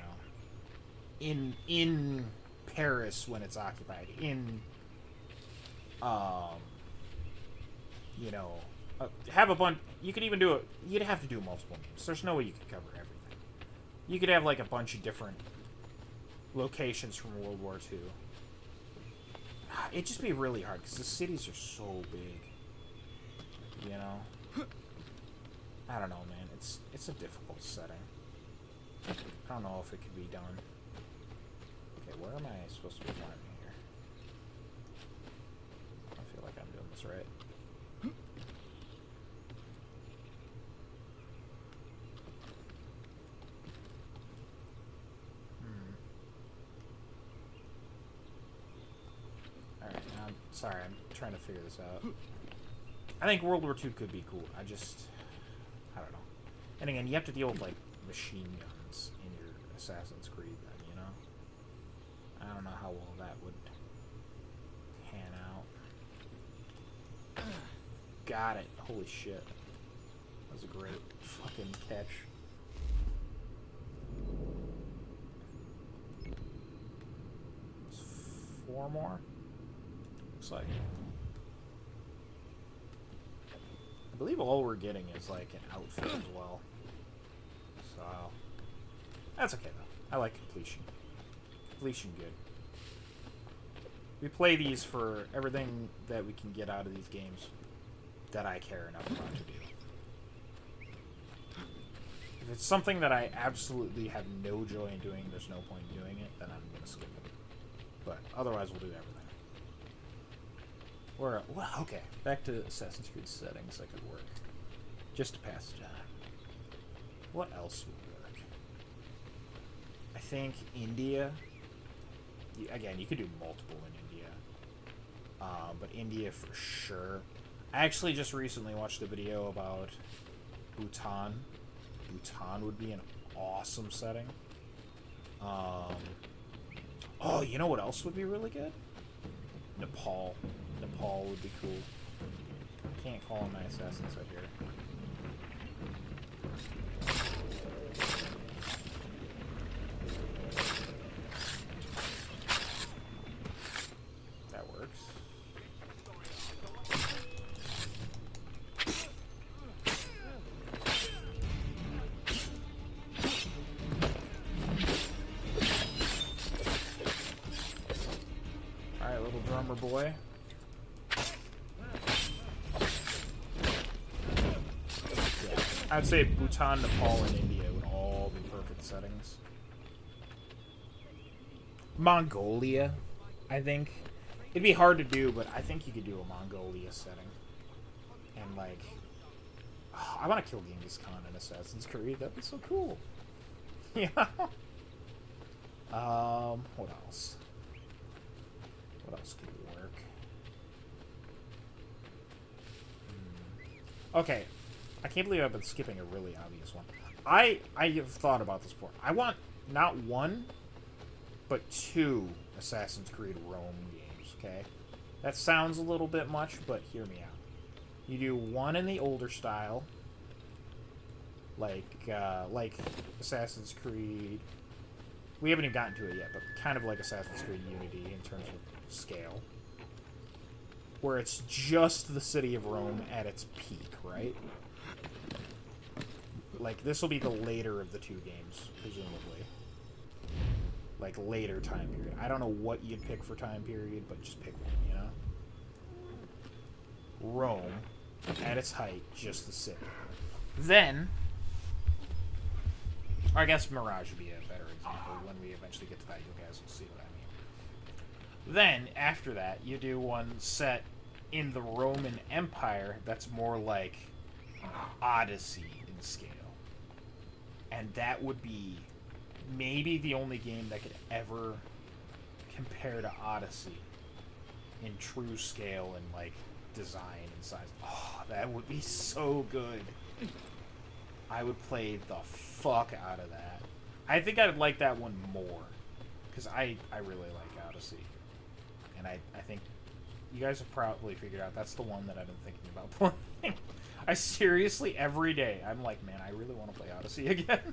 know? In Paris when it's occupied. In... you know, have a bunch. You could even do it. You'd have to do multiple games. There's no way you could cover everything. You could have like a bunch of different locations from World War II. It'd just be really hard because the cities are so big. You know, I don't know, man. It's a difficult setting. I don't know if it could be done. Okay, where am I supposed to be climbing here? I feel like I'm doing this right. Sorry, I'm trying to figure this out. I think World War II could be cool. I don't know. And again, you have to deal with, like, machine guns in your Assassin's Creed, then, you know? I don't know how well that would pan out. Got it. Holy shit. That was a great fucking catch. There's 4 more? Looks like. I believe all we're getting is like an outfit as well. So that's okay though. I like completion. Completion good. We play these for everything that we can get out of these games that I care enough about to do. If it's something that I absolutely have no joy in doing, there's no point in doing it, then I'm gonna skip it. But otherwise we'll do everything. Or, well, okay, back to Assassin's Creed settings that could work. Just to pass the time. What else would work? I think India. Again, you could do multiple in India. But India for sure. I actually just recently watched a video about Bhutan. Bhutan would be an awesome setting. Oh, you know what else would be really good? Nepal. Nepal would be cool. I can't call them my assassins out here. That works. Alright, little drummer boy. I'd say Bhutan, Nepal, and India would all be perfect settings. Mongolia, I think. It'd be hard to do, but I think you could do a Mongolia setting. And, like... Oh, I want to kill Genghis Khan in Assassin's Creed. That'd be so cool. Yeah. What else? What else could work? Okay. I can't believe I've been skipping a really obvious one. I have thought about this before. I want not 1, but 2 Assassin's Creed Rome games, okay? That sounds a little bit much, but hear me out. You do 1 in the older style, like Assassin's Creed... We haven't even gotten to it yet, but kind of like Assassin's Creed Unity in terms of scale. Where it's just the city of Rome at its peak, right? Like, this will be the later of the 2 games, presumably. Like, later time period. I don't know what you'd pick for time period, but just pick one, you know? Rome, at its height, just the city. Then, or I guess Mirage would be a better example. When we eventually get to that, you guys will see what I mean. Then, after that, you do one set in the Roman Empire that's more like Odyssey in scale. And that would be maybe the only game that could ever compare to Odyssey in true scale and, like, design and size. Oh, that would be so good. I would play the fuck out of that. I think I'd like that one more. Because I really like Odyssey. And I think you guys have probably figured out that's the one that I've been thinking about playing. I seriously, every day, I'm like, man, I really want to play Odyssey again.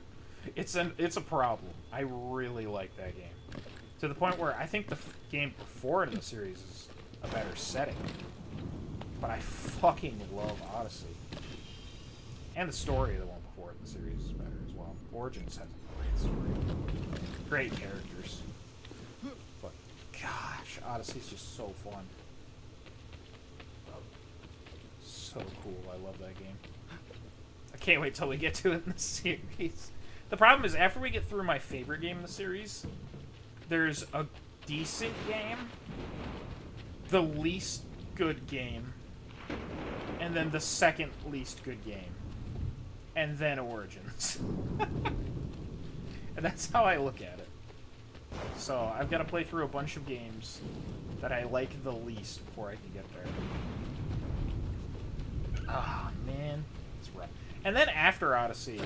It's a problem. I really like that game. To the point where I think the game before it in the series is a better setting. But I fucking love Odyssey. And the story of the one before it in the series is better as well. Origins has a great story. Great characters. But, gosh, Odyssey's just so fun. So cool. I love that game. I can't wait till we get to it in the series. The problem is, after we get through my favorite game in the series, there's a decent game, the least good game, and then the second least good game, and then Origins. And that's how I look at it. So I've got to play through a bunch of games that I like the least before I can get there. Ah, man. It's rough. And then after Odyssey,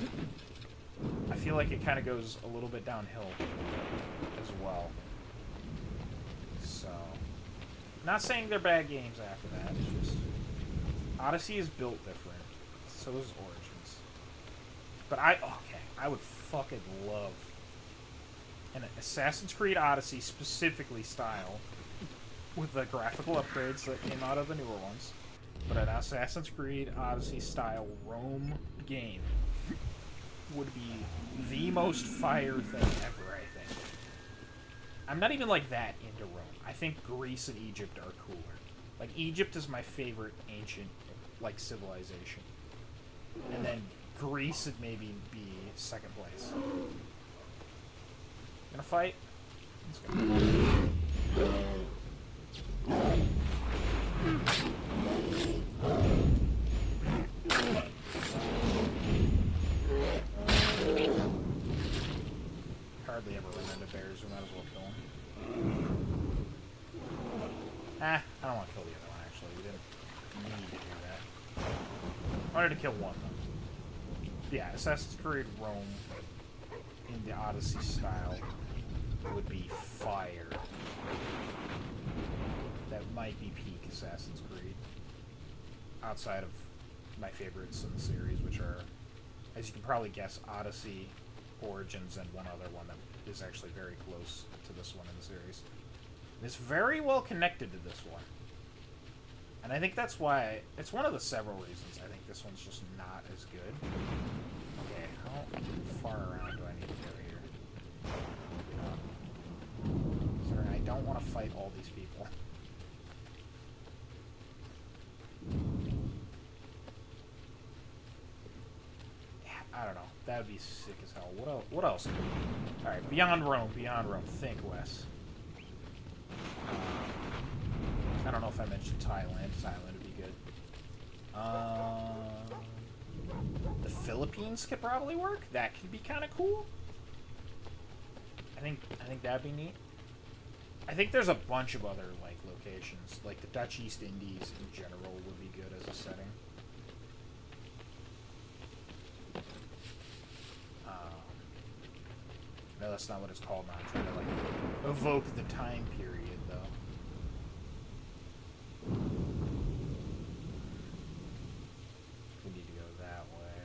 I feel like it kind of goes a little bit downhill as well. So, not saying they're bad games after that. It's just Odyssey is built different. So is Origins. But I would fucking love an Assassin's Creed Odyssey specifically style with the graphical upgrades that came out of the newer ones. But an Assassin's Creed Odyssey style Rome game would be the most fire thing ever, I think. I'm not even like that into Rome. I think Greece and Egypt are cooler. Like, Egypt is my favorite ancient, like, civilization. And then Greece would maybe be second place. Gonna fight? Let's go. Hardly ever run into bears, we might as well kill them. I don't want to kill the other one, actually. We didn't need to do that. I wanted to kill one, though. Yeah, Assassin's Creed Rome in the Odyssey style would be fire. That might be peak Assassin's Creed. Outside of my favorites in the series, which are, as you can probably guess, Odyssey, Origins, and one other one that is actually very close to this one in the series. And it's very well connected to this one. And I think that's why, it's one of the several reasons I think this one's just not as good. Okay, how far around do I need to go here? Sorry, I don't want to fight all these people. I don't know. That would be sick as hell. What else? Alright, Beyond Rome. Think, Wes. I don't know if I mentioned Thailand. Thailand would be good. The Philippines could probably work. That could be kind of cool. I think that'd be neat. I think there's a bunch of other like locations, like the Dutch East Indies in general would be good as a setting. No, that's not what it's called now. I'm trying to like evoke the time period though. We need to go that way.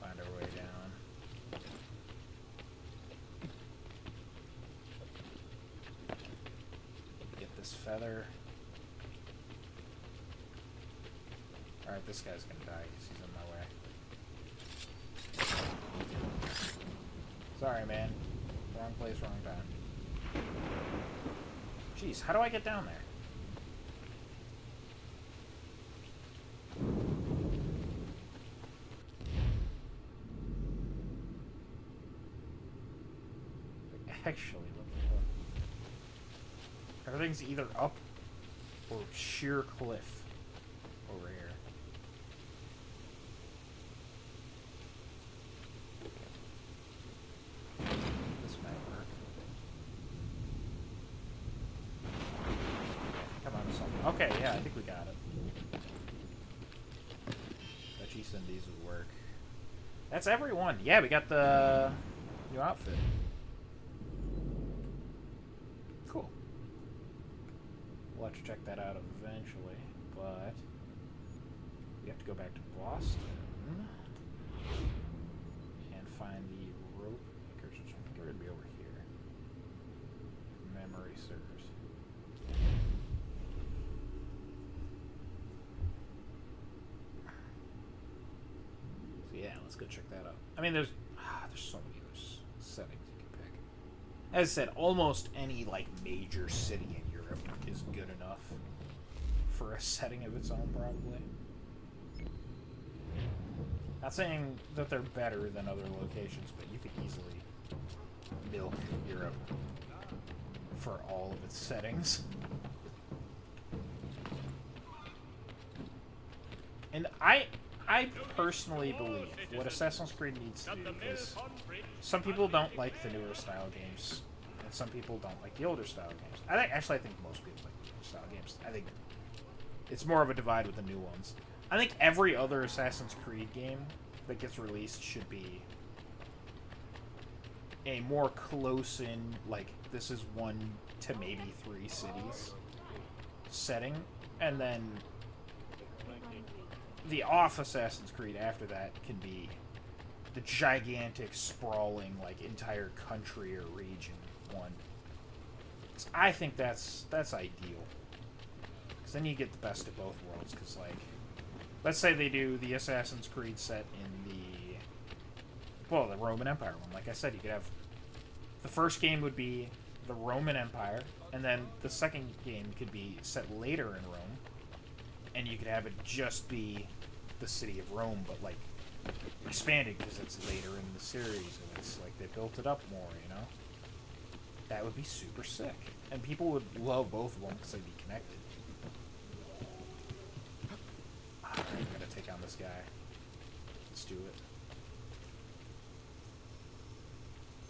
Find our way down. Get this feather. Alright, this guy's gonna die because he's in my way. Sorry, man. Wrong place, wrong time. Jeez, how do I get down there? Actually, everything's either up or sheer cliff over here. This might work. Come on, something. Okay, yeah, I think we got it. Dutch East Indies would work. That's everyone. Yeah, we got the new outfit. Cool. We'll have to check that out eventually, but we have to go back to Boston and find the rope makers, which I think are going to be over here. If memory serves. So yeah, let's go check that out. I mean, there's so many other settings you can pick. As I said, almost any like major city in Europe is good enough for a setting of its own, probably. Not saying that they're better than other locations, but you could easily milk Europe for all of its settings. And I personally believe what Assassin's Creed needs to do is some people don't like the newer style games and some people don't like the older style games. I think most people like the older style games. I think it's more of a divide with the new ones. I think every other Assassin's Creed game that gets released should be a more close-in, like, this is 1 to maybe 3 cities setting, and then the off Assassin's Creed after that can be the gigantic, sprawling, like, entire country or region one. I think that's ideal. Because then you get the best of both worlds, because, like, let's say they do the Assassin's Creed set in the Roman Empire one. Like I said, you could have... The first game would be the Roman Empire, and then the second game could be set later in Rome, and you could have it just be the city of Rome, but, like, expanded because it's later in the series, and it's like they built it up more, you know? That would be super sick. And people would love both of them because they'd be connected. Alright, I'm gonna take on this guy. Let's do it.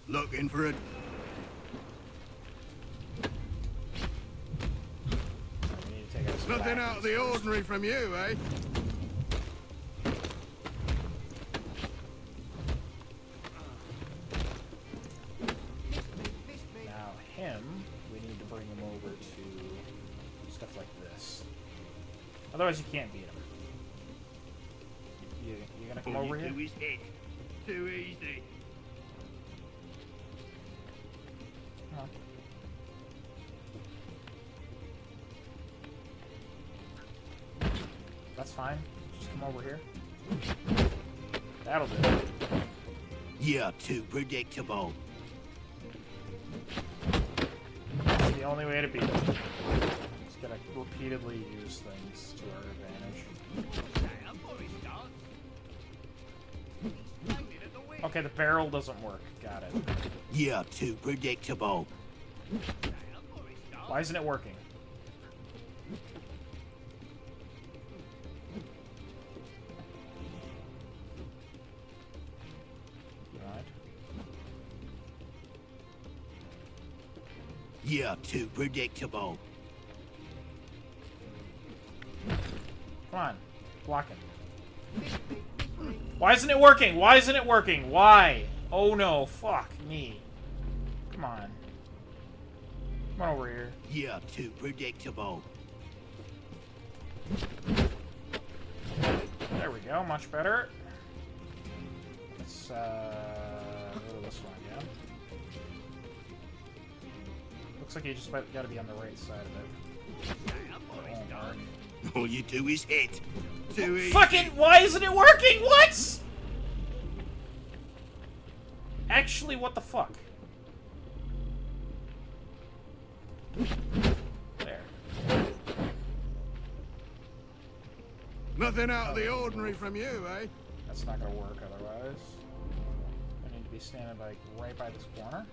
Looking for it. We need to take out some Nothing out of the ordinary from you, eh? Now him, we need to bring him over to stuff like this. Otherwise you can't beat him. You gonna come over here? To his head. Too easy. Come on. That's fine. Just come over here. That'll do it. You're too predictable. That's the only way to beat him. Just gotta repeatedly use things to our advantage. Okay, the barrel doesn't work. Got it. You're too predictable. Why isn't it working? Right. You're too predictable. Come on. Block him. Why isn't it working? Why isn't it working? Why? Oh no, fuck me. Come on. Come on over here. You're too predictable. There we go, much better. Let's go to this one again. Looks like you just gotta be on the right side of it. All you do is hit. Too easy. Fucking, why isn't it working? What? Actually, what the fuck? There. Nothing out of the ordinary from you, eh? That's not gonna work otherwise. I need to be standing like right by this corner.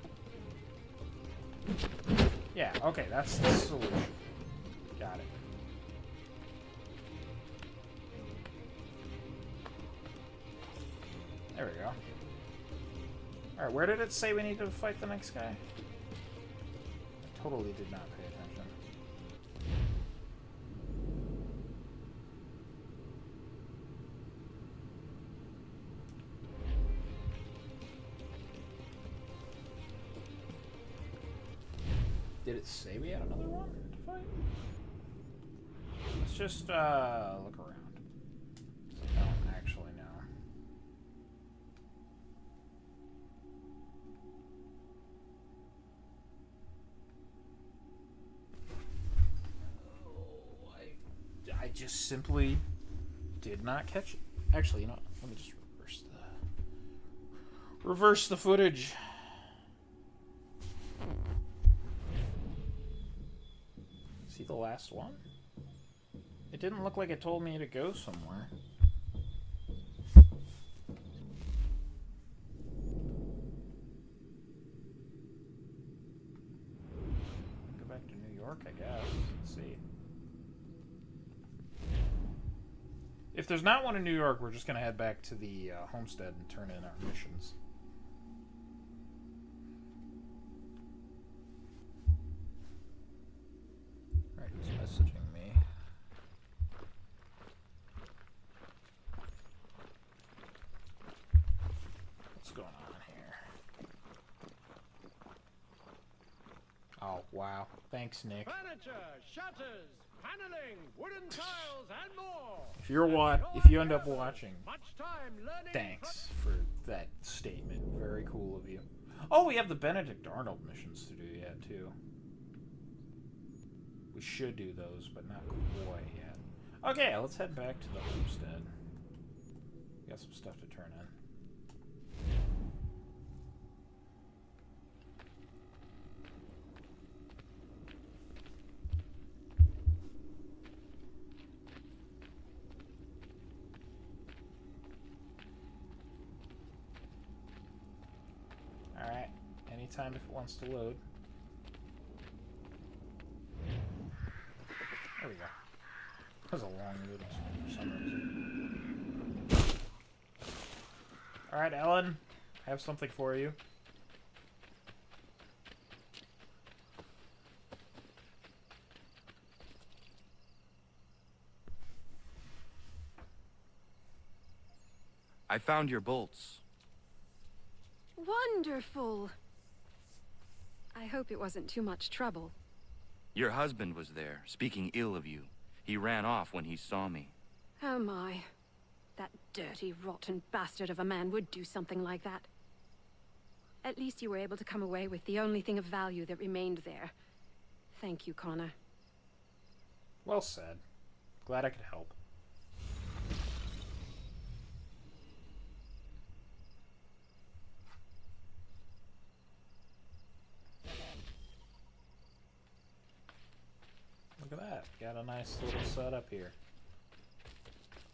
Yeah, okay, that's the solution. Got it. There we go. Alright, where did it say we need to fight the next guy? I totally did not pay attention. Did it say we had another one to fight? Let's just look around. I don't actually know. I just simply did not catch it. Actually, you know what? Let me just reverse the footage. See the last one? It didn't look like it told me to go somewhere. Go back to New York, I guess. Let's see. If there's not one in New York, we're just going to head back to the homestead and turn in our missions. Thanks, Nick. Furniture, shutters, paneling, wooden tiles, and more. If you end up watching, Much time learning. thanks for that statement. Very cool of you. Oh, we have the Benedict Arnold missions to do yet too. We should do those, but not quite yet. Okay, let's head back to the homestead. We got some stuff to turn in. Alright, anytime if it wants to load. There we go. That was a long load for some reason. Alright, Ellen, I have something for you. I found your bolts. Wonderful! I hope it wasn't too much trouble. Your husband was there, speaking ill of you. He ran off when he saw me. Oh my. That dirty, rotten bastard of a man would do something like that. At least you were able to come away with the only thing of value that remained there. Thank you, Connor. Well said. Glad I could help. Look at that. Got a nice little setup here.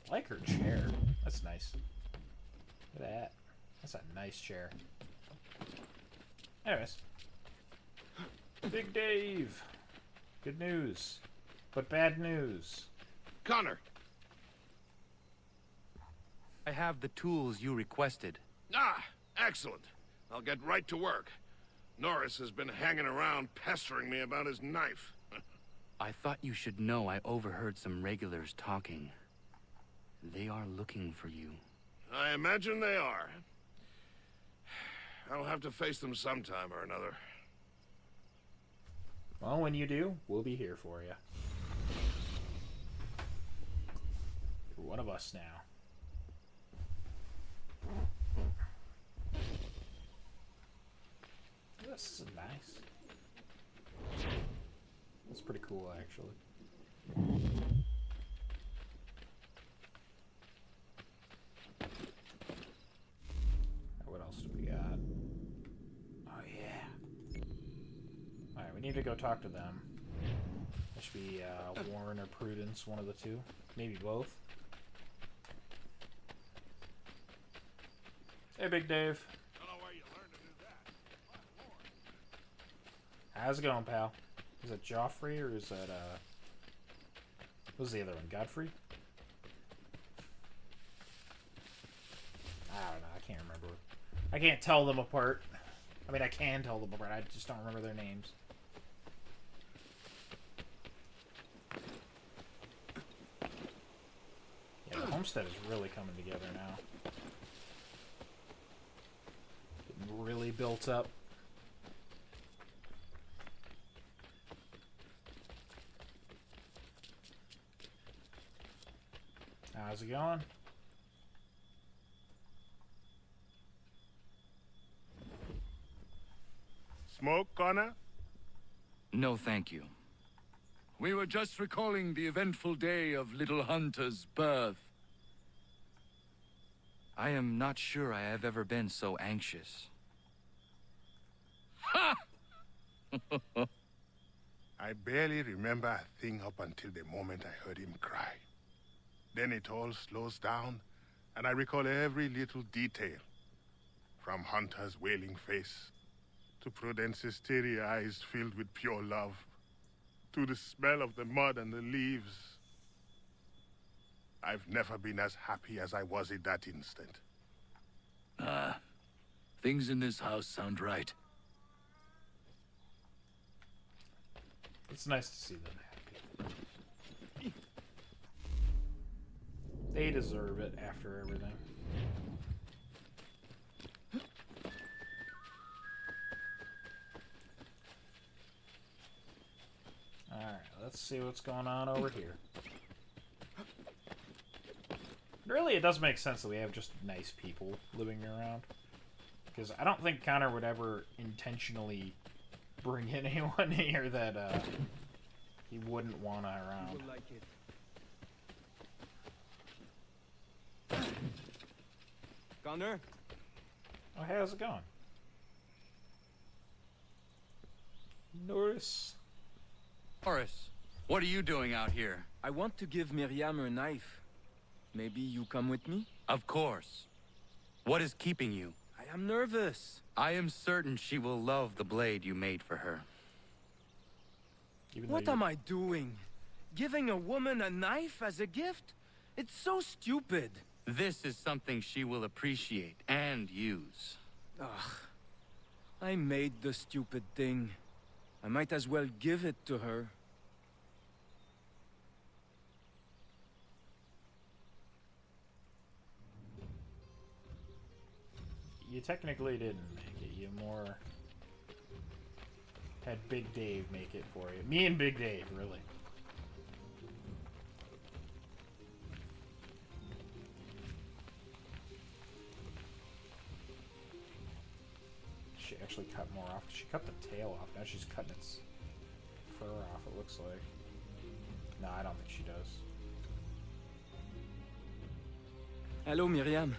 I like her chair. That's nice. Look at that. That's a nice chair. Anyways. Big Dave. Good news. But bad news. Connor! I have the tools you requested. Ah, excellent. I'll get right to work. Norris has been hanging around pestering me about his knife. I thought you should know I overheard some regulars talking. They are looking for you. I imagine they are. I'll have to face them sometime or another. Well, when you do, we'll be here for you. You're one of us now. This is nice. That's pretty cool, actually. What else do we got? Oh, yeah. Alright, we need to go talk to them. It should be Warren or Prudence, one of the two. Maybe both. Hey, Big Dave. How's it going, pal? Is it Joffrey or is that, what was the other one? Godfrey? I don't know. I can't remember. I can't tell them apart. I mean, I can tell them apart. I just don't remember their names. Yeah, the homestead is really coming together now. Getting really built up. How's it going? Smoke, Connor? No, thank you. We were just recalling the eventful day of little Hunter's birth. I am not sure I have ever been so anxious. Ha! I barely remember a thing up until the moment I heard him cry. Then it all slows down, and I recall every little detail. From Hunter's wailing face, to Prudence's teary eyes filled with pure love, to the smell of the mud and the leaves. I've never been as happy as I was in that instant. Ah, things in this house sound right. It's nice to see them happy. They deserve it after everything. Let's see what's going on over here. Really, it does make sense that we have just nice people living around. Because I don't think Connor would ever intentionally bring in anyone here that he wouldn't want around. Connor? Oh, hey, how's it going? Norris. Norris, what are you doing out here? I want to give Miriam her knife. Maybe you come with me? Of course. What is keeping you? I am nervous. I am certain she will love the blade you made for her. What am I doing? Giving a woman a knife as a gift? It's so stupid. This is something she will appreciate and use. Ugh. I made the stupid thing. I might as well give it to her. You technically didn't make it. You more had Big Dave make it for you. Me and Big Dave, really. She actually cut more off. She cut the tail off. Now she's cutting its fur off, it looks like. No, I don't think she does. Hello, Miriam.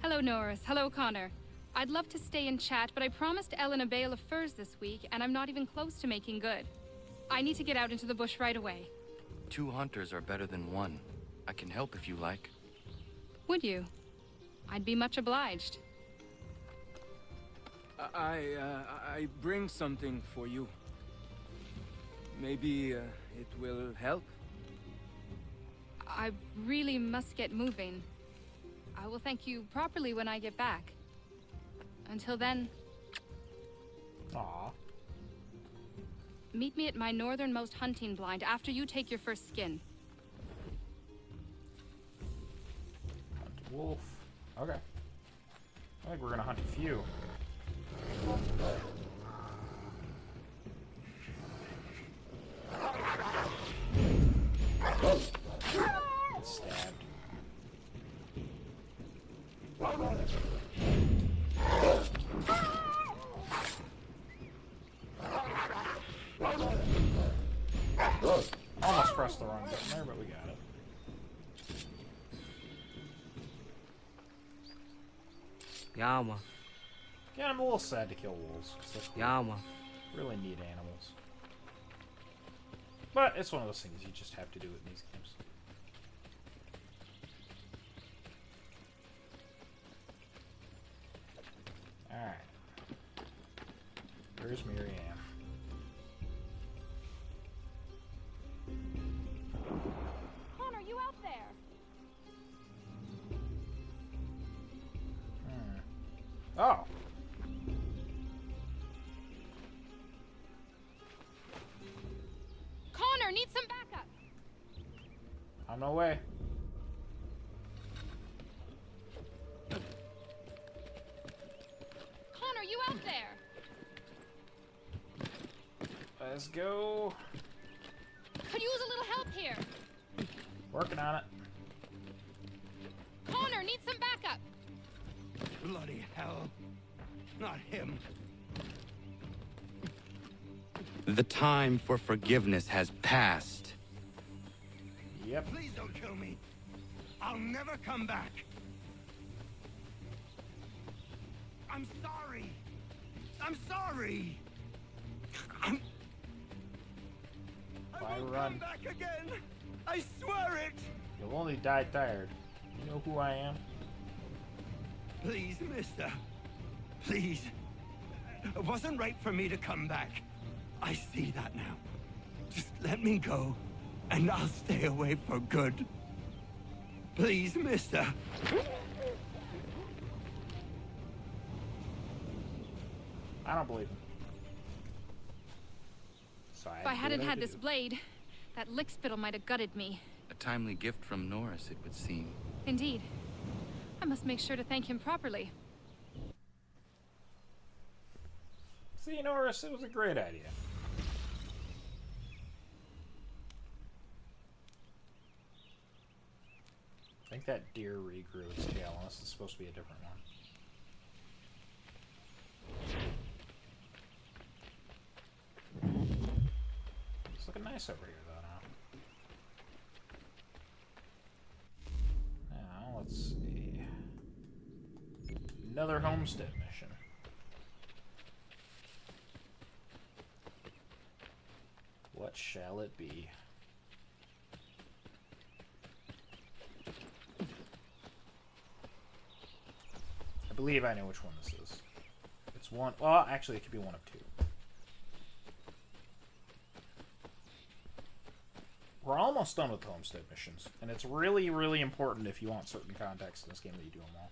Hello, Norris. Hello, Connor. I'd love to stay and chat, but I promised Ellen a bale of furs this week, and I'm not even close to making good. I need to get out into the bush right away. 2 hunters are better than 1. I can help if you like. Would you? I'd be much obliged. I bring something for you. Maybe it will help? I really must get moving. I will thank you properly when I get back. Until then... Aww. Meet me at my northernmost hunting blind after you take your first skin. Hunt wolf. Okay. I think we're gonna hunt a few. Get stabbed. Almost pressed the wrong button there, but we got it. Yama. Yeah, I'm a little sad to kill wolves. Yama. Really neat animals. But it's one of those things you just have to do in these games. Alright. Where's Miriam? Connor, you out there? Oh. Connor, need some backup. On my way. Connor, you out there? Let's go. Could use a little help here. Working on it. Connor, need some backup. Bloody hell. Not him. The time for forgiveness has passed. Yep. Please don't kill me. I'll never come back. I'm sorry. I'm sorry. Why Come run? back again. I swear it. You'll only die tired. You know who I am? Please, mister. Please. It wasn't right for me to come back. I see that now. Just let me go, and I'll stay away for good. Please, mister. I don't believe him. So If I hadn't had this blade, that lickspittle might have gutted me. A timely gift from Norris, it would seem. Indeed. I must make sure to thank him properly. See, Norris, it was a great idea. think that deer regrew its tail, unless it's supposed to be a different one. It's looking nice over here, though, now. Now, let's see. Another homestead mission. What shall it be? I believe I know which one this is. It's one... Well, actually, it could be one of two. We're almost done with the homestead missions, and it's really, really important if you want certain context in this game that you do them all.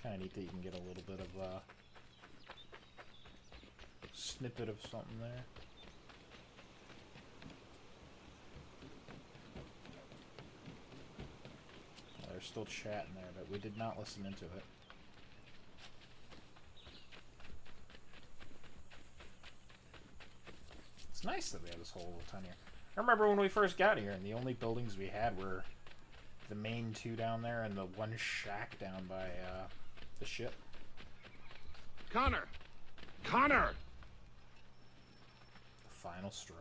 Kind of neat that you can get a little bit of a snippet of something there. There's still chat in there, but we did not listen into it. It's nice that we have this whole little town here. I remember when we first got here, and the only buildings we had were the main two down there and the one shack down by the ship. Connor! Connor! The final straw.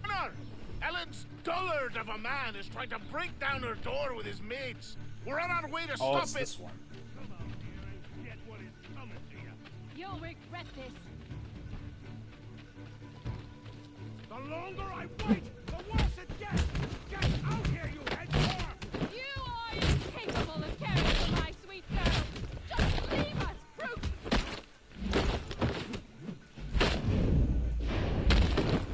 Connor! Ellen's dullard of a man is trying to break down her door with his mates. We're on our way to stop it's it. This one. You'll regret this. The longer I wait, the worse it gets! Get out here, you headworm! You are incapable of caring for my sweet girl. Just leave us, brute!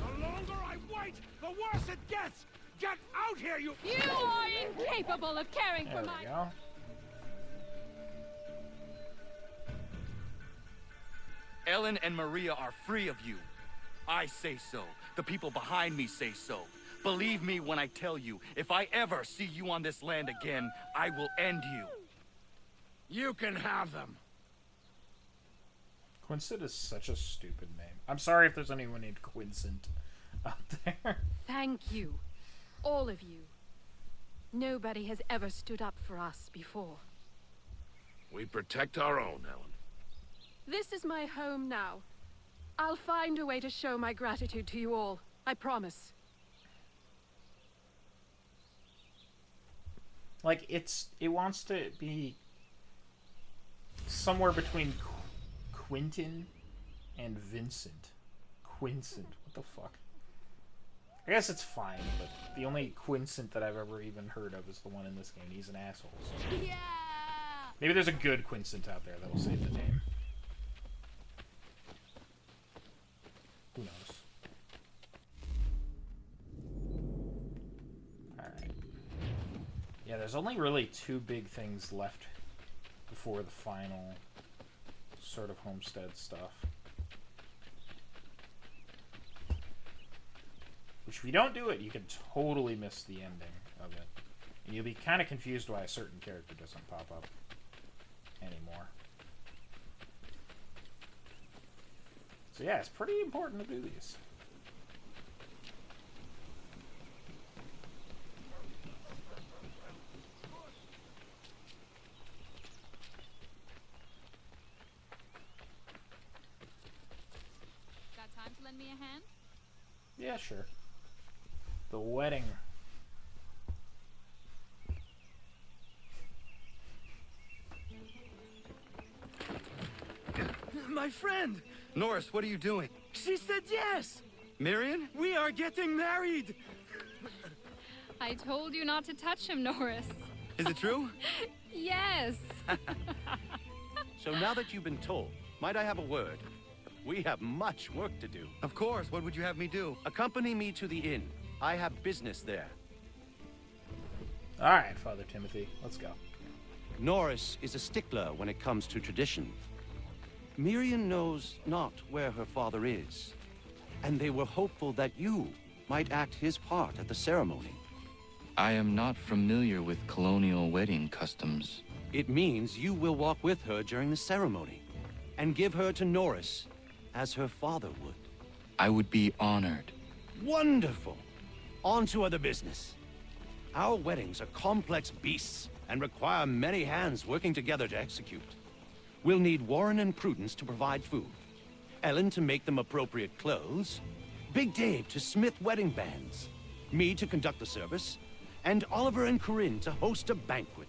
The longer I wait, the worse it gets! Get out here, you... You are incapable of caring There for we my... go. Ellen and Maria are free of you. I say so. The people behind me say so. Believe me when I tell you, if I ever see you on this land again, I will end you. You can have them. Quincent is such a stupid name. I'm sorry if there's anyone named Quincent out there. Thank you. All of you. Nobody has ever stood up for us before. We protect our own, Ellen. This is my home now. I'll find a way to show my gratitude to you all. I promise. Like, it wants to be somewhere between Quentin and Vincent. Quincent. What the fuck? I guess it's fine, but the only Quincent that I've ever even heard of is the one in this game. He's an asshole. So. Yeah. Maybe there's a good Quincent out there that will save the name. Who knows? Alright. Yeah, there's only really two big things left before the final sort of homestead stuff. Which, if you don't do it, you can totally miss the ending of it. And you'll be kind of confused why a certain character doesn't pop up anymore. So yeah, it's pretty important to do these. Got time to lend me a hand? Yeah, sure. The wedding. My friend! Norris, what are you doing? She said yes! Mirian? We are getting married! I told you not to touch him, Norris. Is it true? Yes. So now that you've been told, might I have a word? We have much work to do. Of course. What would you have me do? Accompany me to the inn. I have business there. Alright, Father Timothy. Let's go. Norris is a stickler when it comes to tradition. Miriam knows not where her father is, and they were hopeful that you might act his part at the ceremony. I am not familiar with colonial wedding customs. It means you will walk with her during the ceremony, and give her to Norris, as her father would. I would be honored. Wonderful! On to other business. Our weddings are complex beasts, and require many hands working together to execute. We'll need Warren and Prudence to provide food, Ellen to make them appropriate clothes, Big Dave to smith wedding bands, me to conduct the service, and Oliver and Corinne to host a banquet.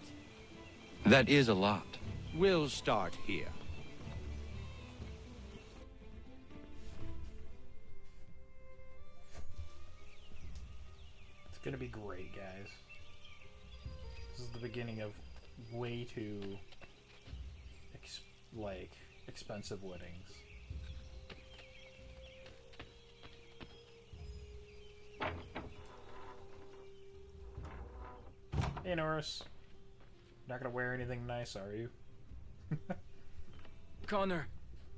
That is a lot. We'll start here. It's gonna be great, guys. This is the beginning of way too expensive weddings. Hey, Norris. Not gonna wear anything nice, are you? Connor.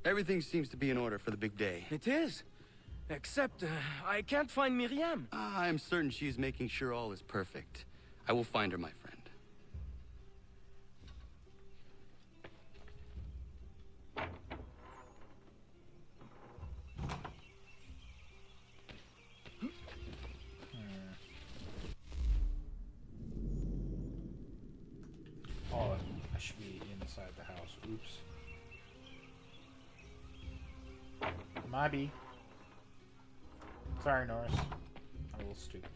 Everything seems to be in order for the big day. It is. Except, I can't find Miriam. I'm certain she's making sure all is perfect. I will find her, my friend. Oh, I should be inside the house. Oops. Maybe. Sorry, Norris. I'm a little stupid.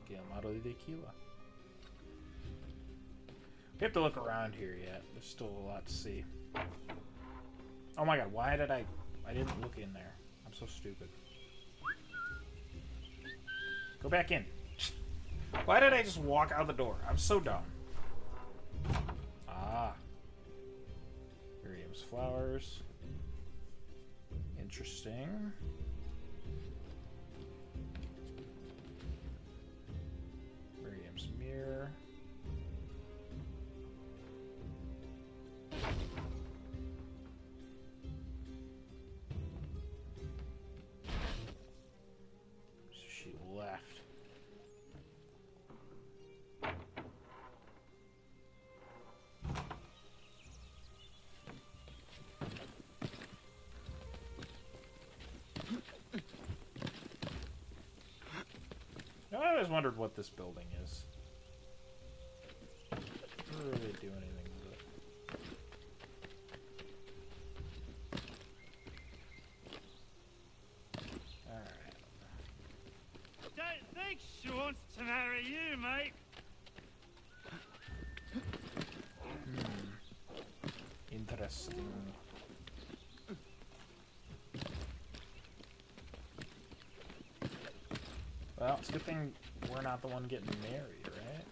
Guillermo de Tequila. We have to look around here yet. There's still a lot to see. Oh my god, why did I didn't look in there. I'm so stupid. Go back in. Why did I just walk out the door? I'm so dumb. Ah. Miriam's flowers. Interesting. Miriam's mirror. So she left. I always wondered what this building is. Never really do anything with it. Alright. Don't think she wants to marry you, mate. Interesting. Well, it's a good thing we're not the one getting married, right?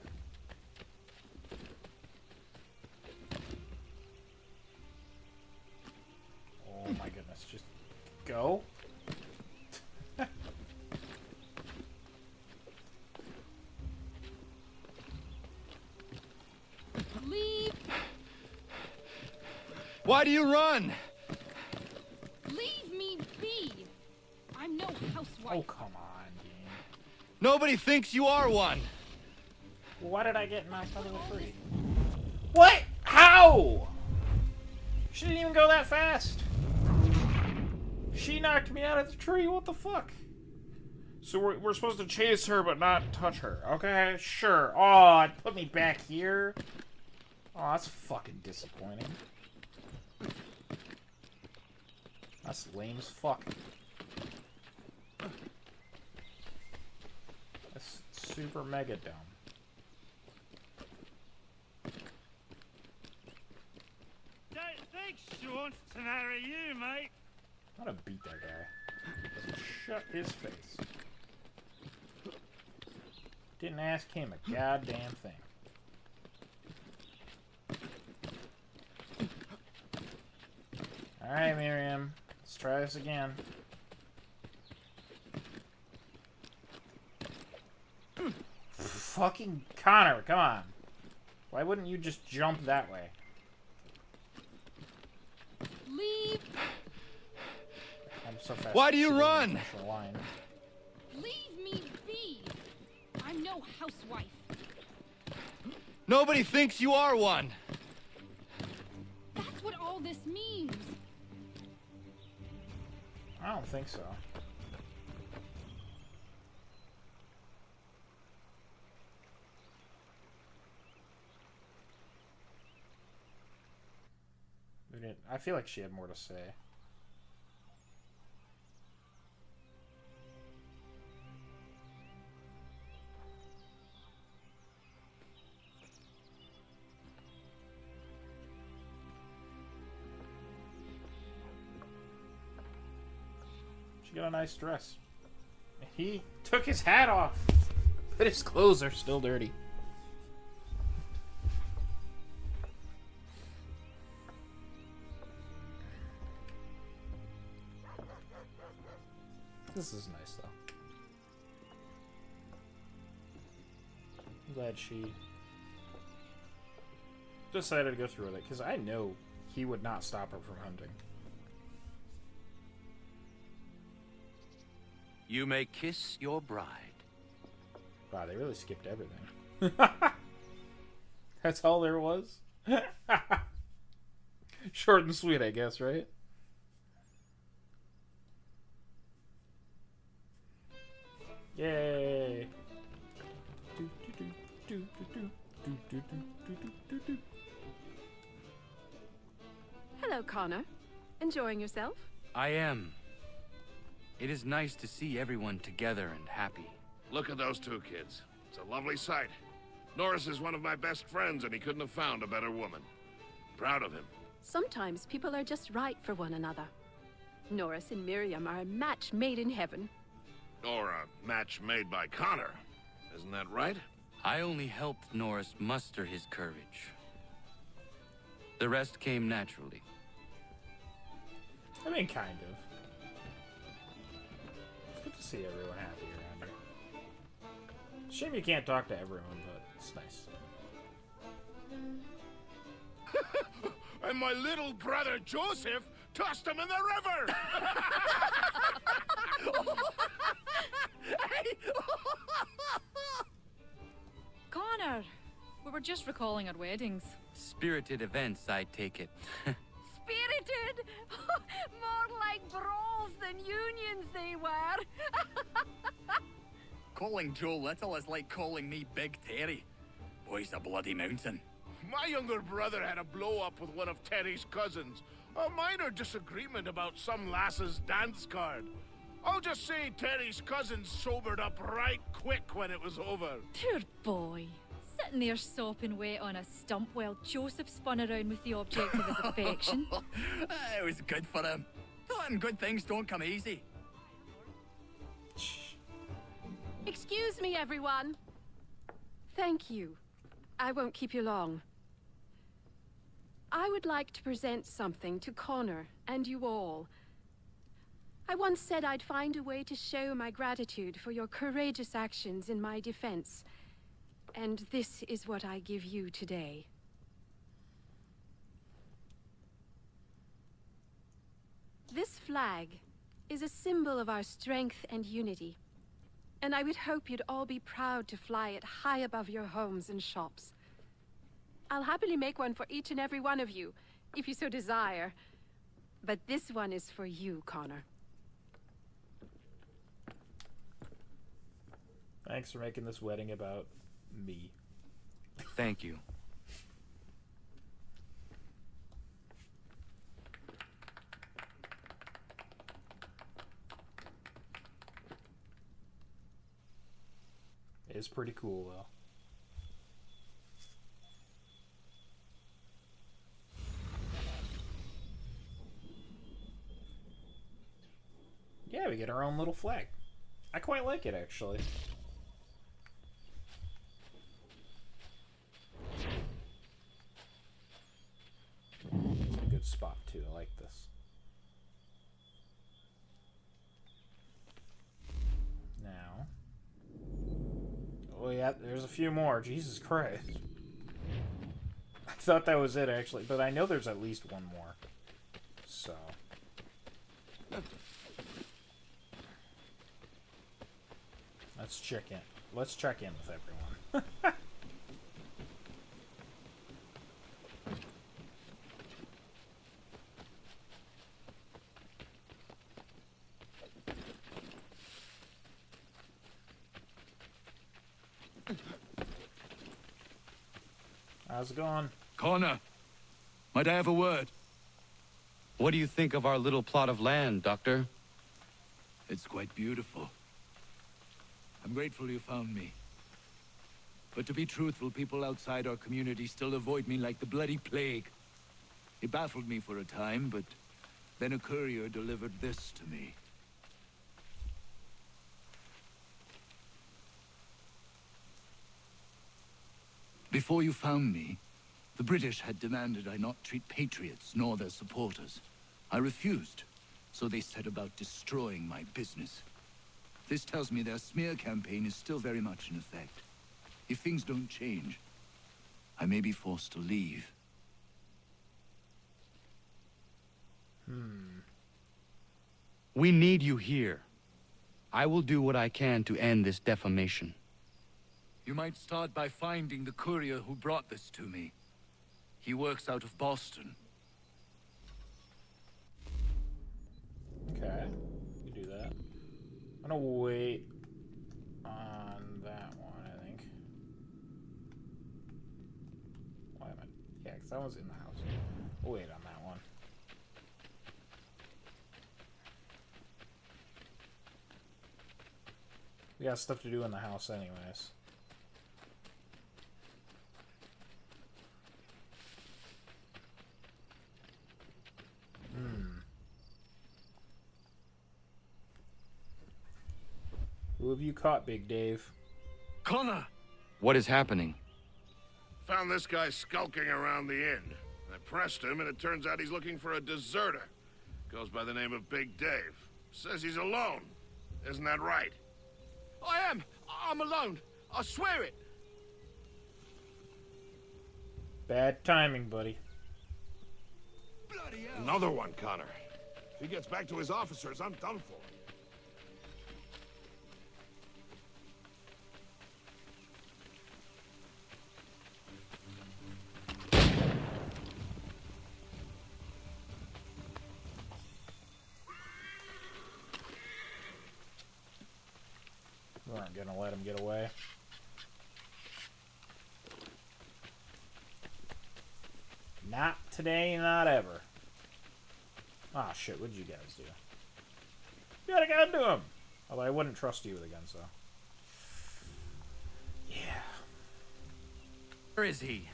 Oh my goodness, just go? Leave! Why do you run? Leave me be! I'm no housewife. Oh, come on. Nobody thinks you are one. Well, why did I get knocked out of the tree? What? How? She didn't even go that fast. She knocked me out of the tree. What the fuck? So we're supposed to chase her but not touch her. Okay, sure. Oh, it put me back here. Oh, that's fucking disappointing. That's lame as fuck. That's super mega dumb. Don't think she wants to marry you, mate. I'm gonna beat that guy. Shut his face. Didn't ask him a goddamn thing. Alright, Miriam. Let's try this again. Fucking Connor, come on. Why wouldn't you just jump that way? Leave! I'm so fast. Why do you she didn't run? finish the line. Leave me be! I'm no housewife. Nobody thinks you are one. That's what all this means. I don't think so. I feel like she had more to say. She got a nice dress. He took his hat off, but his clothes are still dirty. This is nice, though. I'm glad she decided to go through with it, because I know he would not stop her from hunting. You may kiss your bride. Wow, they really skipped everything. That's all there was? Short and sweet, I guess, right? Yay! Hello, Connor. Enjoying yourself? I am. It is nice to see everyone together and happy. Look at those two kids. It's a lovely sight. Norris is one of my best friends, and he couldn't have found a better woman. Proud of him. Sometimes people are just right for one another. Norris and Miriam are a match made in heaven. Or a match made by Connor. Isn't that right? I only helped Norris muster his courage. The rest came naturally. I mean, kind of. It's good to see everyone happy around here. Shame you can't talk to everyone, but it's nice. And my little brother Joseph tossed him in the river! Connor, we were just recalling our weddings. Spirited events, I take it. Spirited! More like brawls than unions they were. Calling Joe Little is like calling me Big Terry. Boy's a bloody mountain. My younger brother had a blow-up with one of Terry's cousins. A minor disagreement about some lass's dance card. I'll just say Terry's cousins sobered up right quick when it was over. Poor boy. Sitting there sopping wet on a stump while Joseph spun around with the object of his affection. It was good for him. And good things don't come easy. Excuse me, everyone. Thank you. I won't keep you long. I would like to present something to Connor and you all. I once said I'd find a way to show my gratitude for your courageous actions in my defense. And this is what I give you today. This flag is a symbol of our strength and unity. And I would hope you'd all be proud to fly it high above your homes and shops. I'll happily make one for each and every one of you, if you so desire. But this one is for you, Connor. Thanks for making this wedding about me. Thank you. It's pretty cool, though. Yeah, we get our own little flag. I quite like it, actually. It's a good spot, too. I like this. Now. Oh, yeah, there's a few more. Jesus Christ. I thought that was it, actually. But I know there's at least one more. So. Let's check in. Let's check in with everyone. How's it going? Connor, might I have a word? What do you think of our little plot of land, Doctor? It's quite beautiful. I'm grateful you found me. But to be truthful, people outside our community still avoid me like the bloody plague. It baffled me for a time, but then a courier delivered this to me. Before you found me, the British had demanded I not treat patriots nor their supporters. I refused, so they set about destroying my business. This tells me their smear campaign is still very much in effect. If things don't change, I may be forced to leave. We need you here. I will do what I can to end this defamation. You might start by finding the courier who brought this to me. He works out of Boston. Okay, we can do that. I'm gonna wait on that one, I think. Why am I? Yeah, because that one's in the house. We'll wait on that one. We got stuff to do in the house anyways. Who have you caught, Big Dave? Connor! What is happening? Found this guy skulking around the inn. I pressed him, and it turns out he's looking for a deserter. Goes by the name of Big Dave. Says he's alone. Isn't that right? I am! I'm alone! I swear it! Bad timing, buddy. Another one, Connor. If he gets back to his officers, I'm done for. We aren't gonna let him get away. Not today, not ever. Ah, shit, what'd you guys do? You got a gun to him! Although I wouldn't trust you with a gun, so. Yeah. Where is he?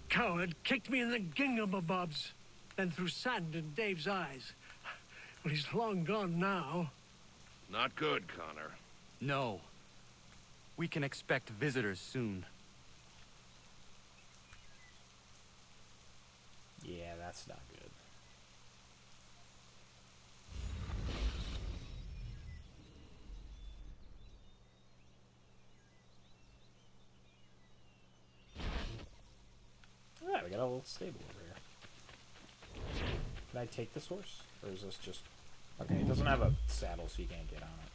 Coward kicked me in the gingamabobs, then threw sand in Dave's eyes. Well, he's long gone now. Not good, Connor. No. We can expect visitors soon. Yeah, that's not good. Alright, we got a little stable over here. Can I take this horse? Or is this just... Okay, it doesn't have a saddle, so you can't get on it.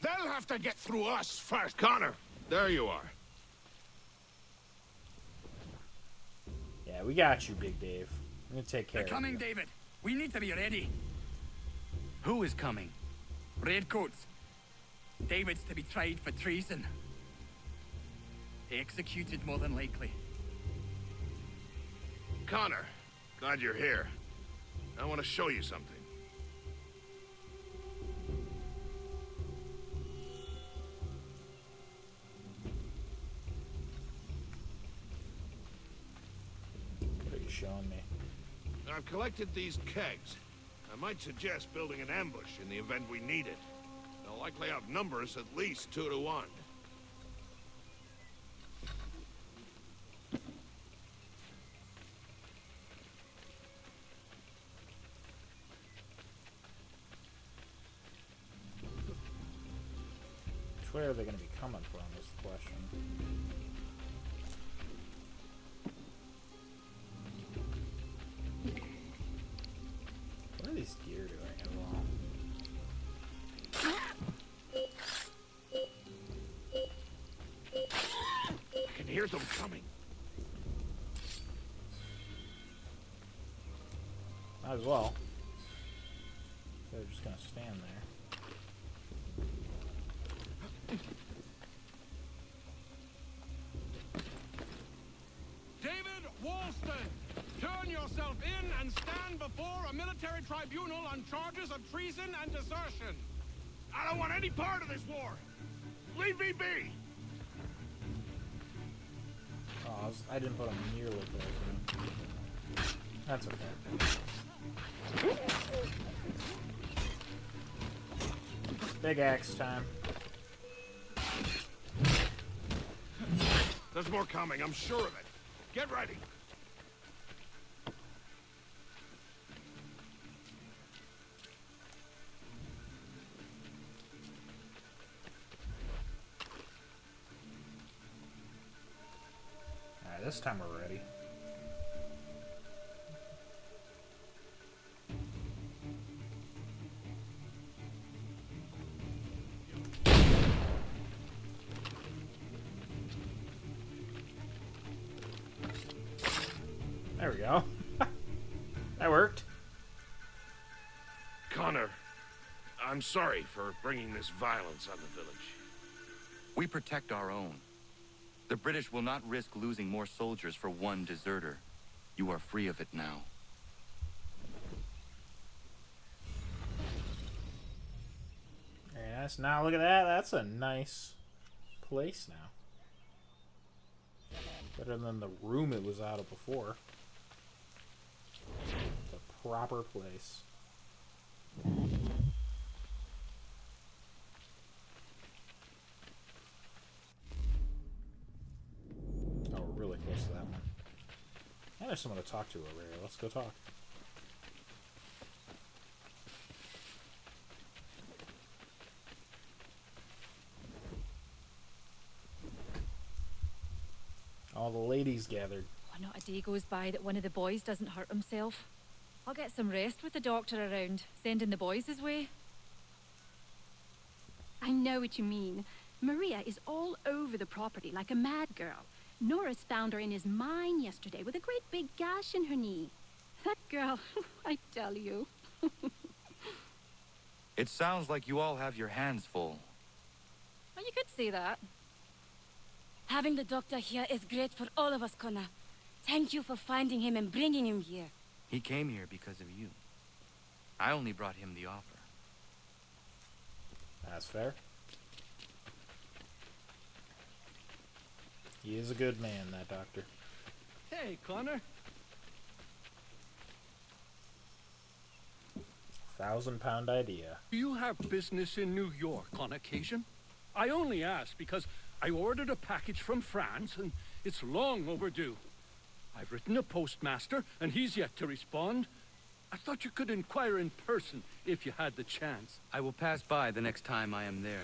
They'll have to get through us first. Connor, there you are. Yeah, we got you, Big Dave. I'm gonna take care They're coming, of you. David. We need to be ready. Who is coming? Redcoats. David's to be tried for treason. Executed, more than likely. Connor, glad you're here. I want to show you something. What are you showing me? I've collected these kegs. I might suggest building an ambush in the event we need it. They'll likely outnumber us at least 2 to 1. Where are they going to be coming from is the question. What are these deer doing as well? them coming. Might as well. They're just gonna stand there. David Walston, turn yourself in and stand before a military tribunal on charges of treason and desertion. I don't want any part of this war. Leave me be. Oh, I didn't put them nearly close. That's okay. Big axe time. There's more coming, I'm sure of it. Get ready. Alright, this time we're ready. There we go. That worked. Connor, I'm sorry for bringing this violence on the village. We protect our own. The British will not risk losing more soldiers for one deserter. You are free of it now. Very nice. Now look at that. That's a nice place now. Better than the room it was out of before. It's a proper place. Oh, we're really close to that one. And there's someone to talk to over here. Let's go talk. All the ladies gathered. Oh, not a day goes by that one of the boys doesn't hurt himself. I'll get some rest with the doctor around, sending the boys his way. I know what you mean. Maria is all over the property like a mad girl. Norris found her in his mine yesterday with a great big gash in her knee. That girl, I tell you. It sounds like you all have your hands full. Well, you could say that. Having the doctor here is great for all of us, Connor. Thank you for finding him and bringing him here. He came here because of you. I only brought him the offer. That's fair. He is a good man, that doctor. Hey, Connor. 1,000-pound idea. Do you have business in New York on occasion? I only ask because I ordered a package from France and it's long overdue. I've written a postmaster and he's yet to respond. I thought you could inquire in person if you had the chance. I will pass by the next time I am there.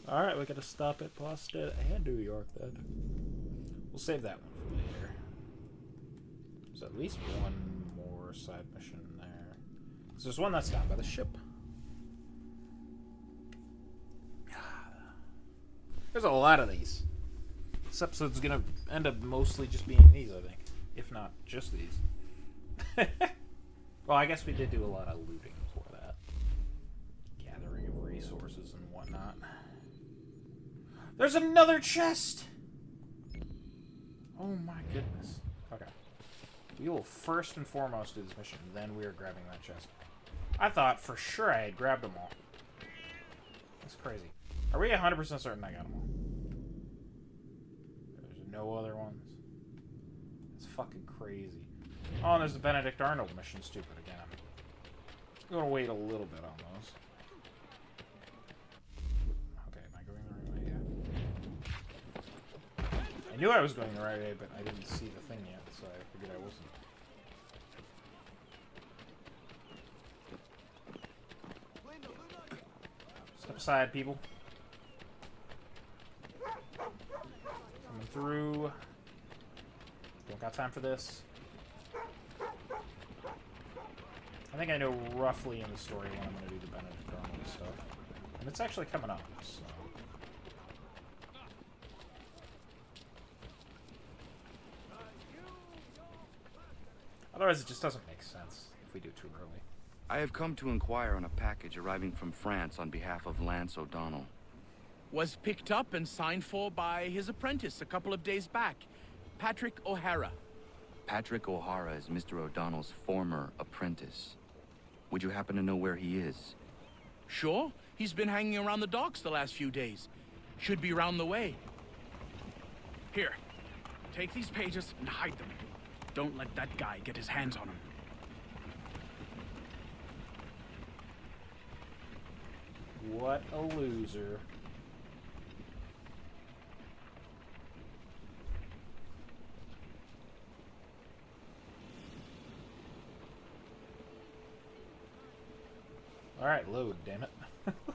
Alright, we gotta stop at Boston and New York then. We'll save that one for later. There's at least one more side mission there. So there's one that's down by the ship. There's a lot of these. This episode's gonna end up mostly just being these, I think. If not just these. Well, I guess we did do a lot of looting before that. Gathering of resources and whatnot. There's another chest! Oh my goodness. Okay. We will first and foremost do this mission, then we are grabbing that chest. I thought for sure I had grabbed them all. That's crazy. Are we 100% certain I got them all? There's no other ones. It's fucking crazy. Oh, and there's the Benedict Arnold mission, stupid again. I'm gonna wait a little bit on those. Okay, am I going the right way? Yeah. I knew I was going the right way, but I didn't see the thing yet, so I figured I wasn't. Step aside, people. Coming through. Don't got time for this. I think I know roughly in the story when I'm going to do the Benedict Arnold stuff. And it's actually coming up, so... Otherwise, it just doesn't make sense if we do too early. I have come to inquire on a package arriving from France on behalf of Lance O'Donnell. Was picked up and signed for by his apprentice a couple of days back, Patrick O'Hara. Patrick O'Hara is Mr. O'Donnell's former apprentice. Would you happen to know where he is? Sure, he's been hanging around the docks the last few days. Should be round the way. Here, take these pages and hide them. Don't let that guy get his hands on them. What a loser. Alright, load, damn it.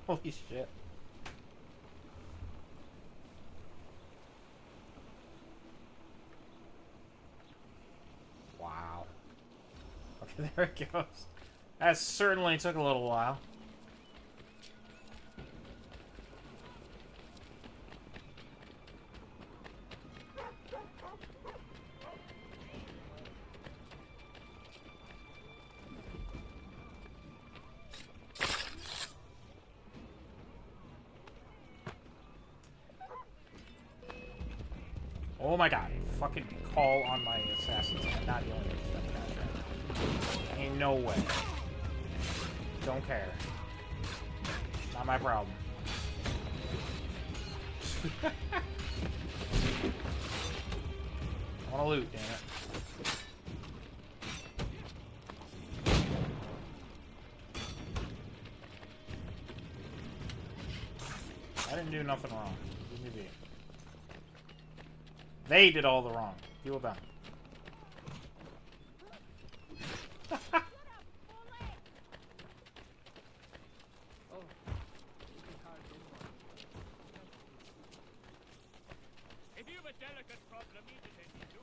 Holy shit. Wow. Okay, there it goes. That certainly took a little while. Oh my god, fucking call on my assassins. I'm not the only one. Ain't no way. Don't care. Not my problem. I wanna loot, damn it. I didn't do nothing wrong. Leave me be. They did all the wrong. People down. If you have a delicate problem, you just need to.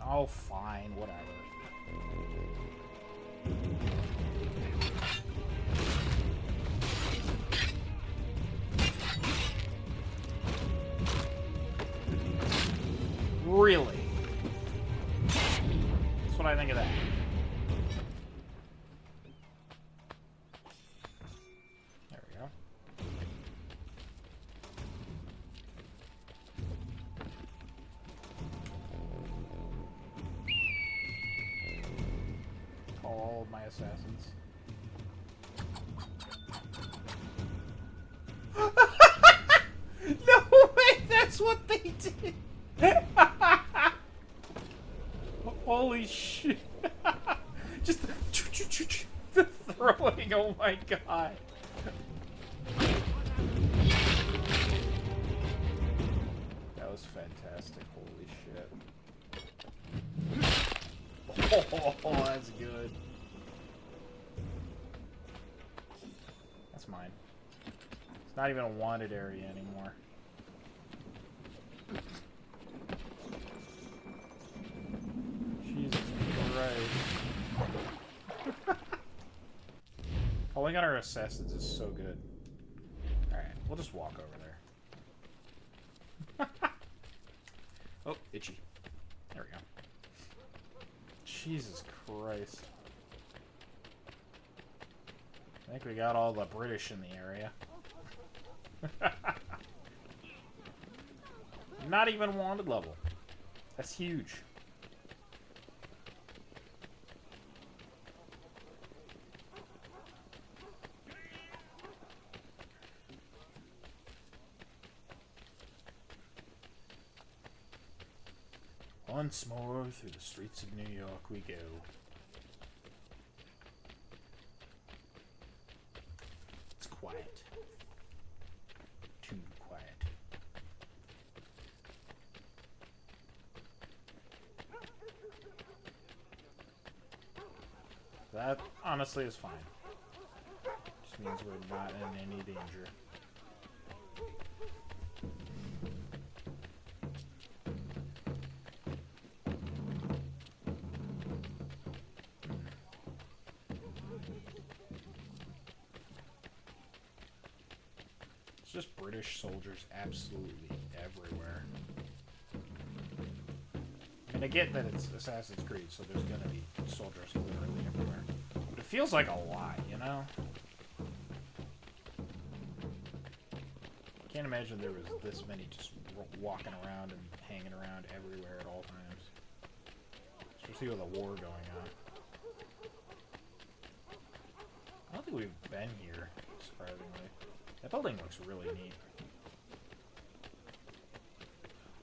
Oh, fine, whatever. Really? That's what I think of that. There we go. Call all of my assassins. No way! That's what they did! Holy shit. Just the throwing, oh my god. That was fantastic, holy shit. Oh, that's good. That's mine. It's not even a wanted area anymore. Jesus Christ. Calling on our assassins is so good. Alright, we'll just walk over there. Oh, itchy. There we go. Jesus Christ. I think we got all the British in the area. Not even wanted level. That's huge. Once more through the streets of New York we go. It's quiet. Too quiet. That honestly is fine. Just means we're not in any danger. It's just British soldiers absolutely everywhere. And I get that it's Assassin's Creed, so there's gonna be soldiers literally everywhere. But it feels like a lot, you know? Can't imagine there was this many just walking around and hanging around everywhere at all times. Especially with a war going on. I don't think we've been here, surprisingly. That building looks really neat.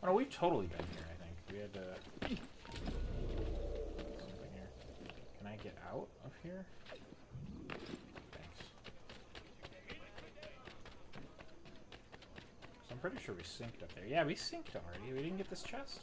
Oh no, we've totally been here, I think. We had something here. Can I get out of here? Thanks. So I'm pretty sure we synced up there. Yeah, we synced already. We didn't get this chest.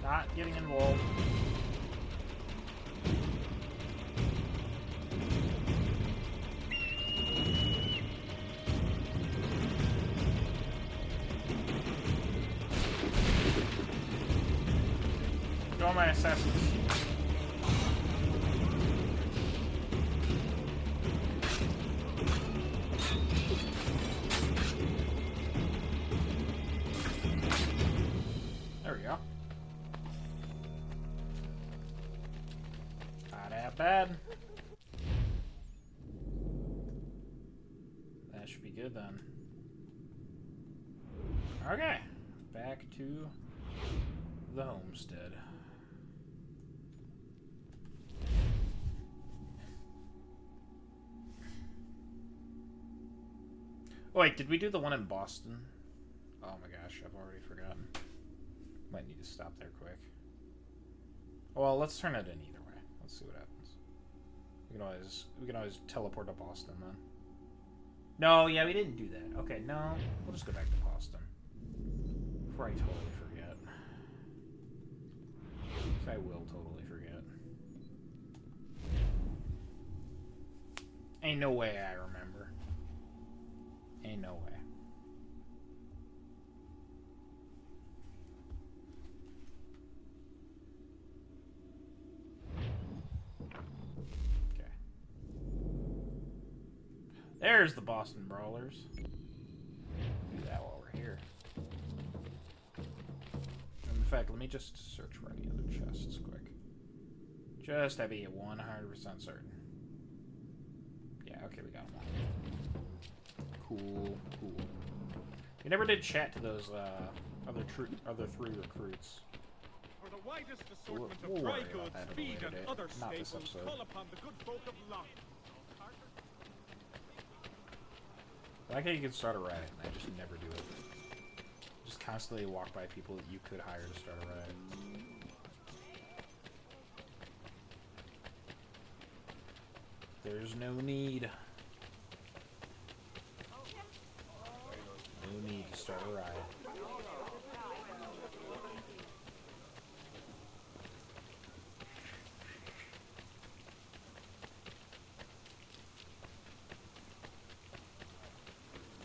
Not getting involved. Go my assassins. There we go. Not that bad. That should be good then. Okay, back to the homestead. Oh, wait, did we do the one in Boston? Oh my gosh, I've already forgotten. Might need to stop there quick. Well, let's turn it in either way. Let's see what happens. We can always teleport to Boston then. No, yeah, we didn't do that. Okay, no, we'll just go back to Boston before I totally forget. 'Cause I will totally forget. Ain't no way I remember. Ain't no way. Okay. There's the Boston Brawlers. Do that while we're here. In fact, let me just search for any other chests quick. Just to be 100% certain. Yeah, okay, we got them all. Cool, cool. We never did chat to those other three recruits. For the widest We'll assortment of worry dry about goods, that at a feed, later and date. other Not this staples, episode. call upon the good folk of London. I like how you can start a riot, and I just never do it. Just constantly walk by people that you could hire to start a riot. There's no need. No need to start a riot.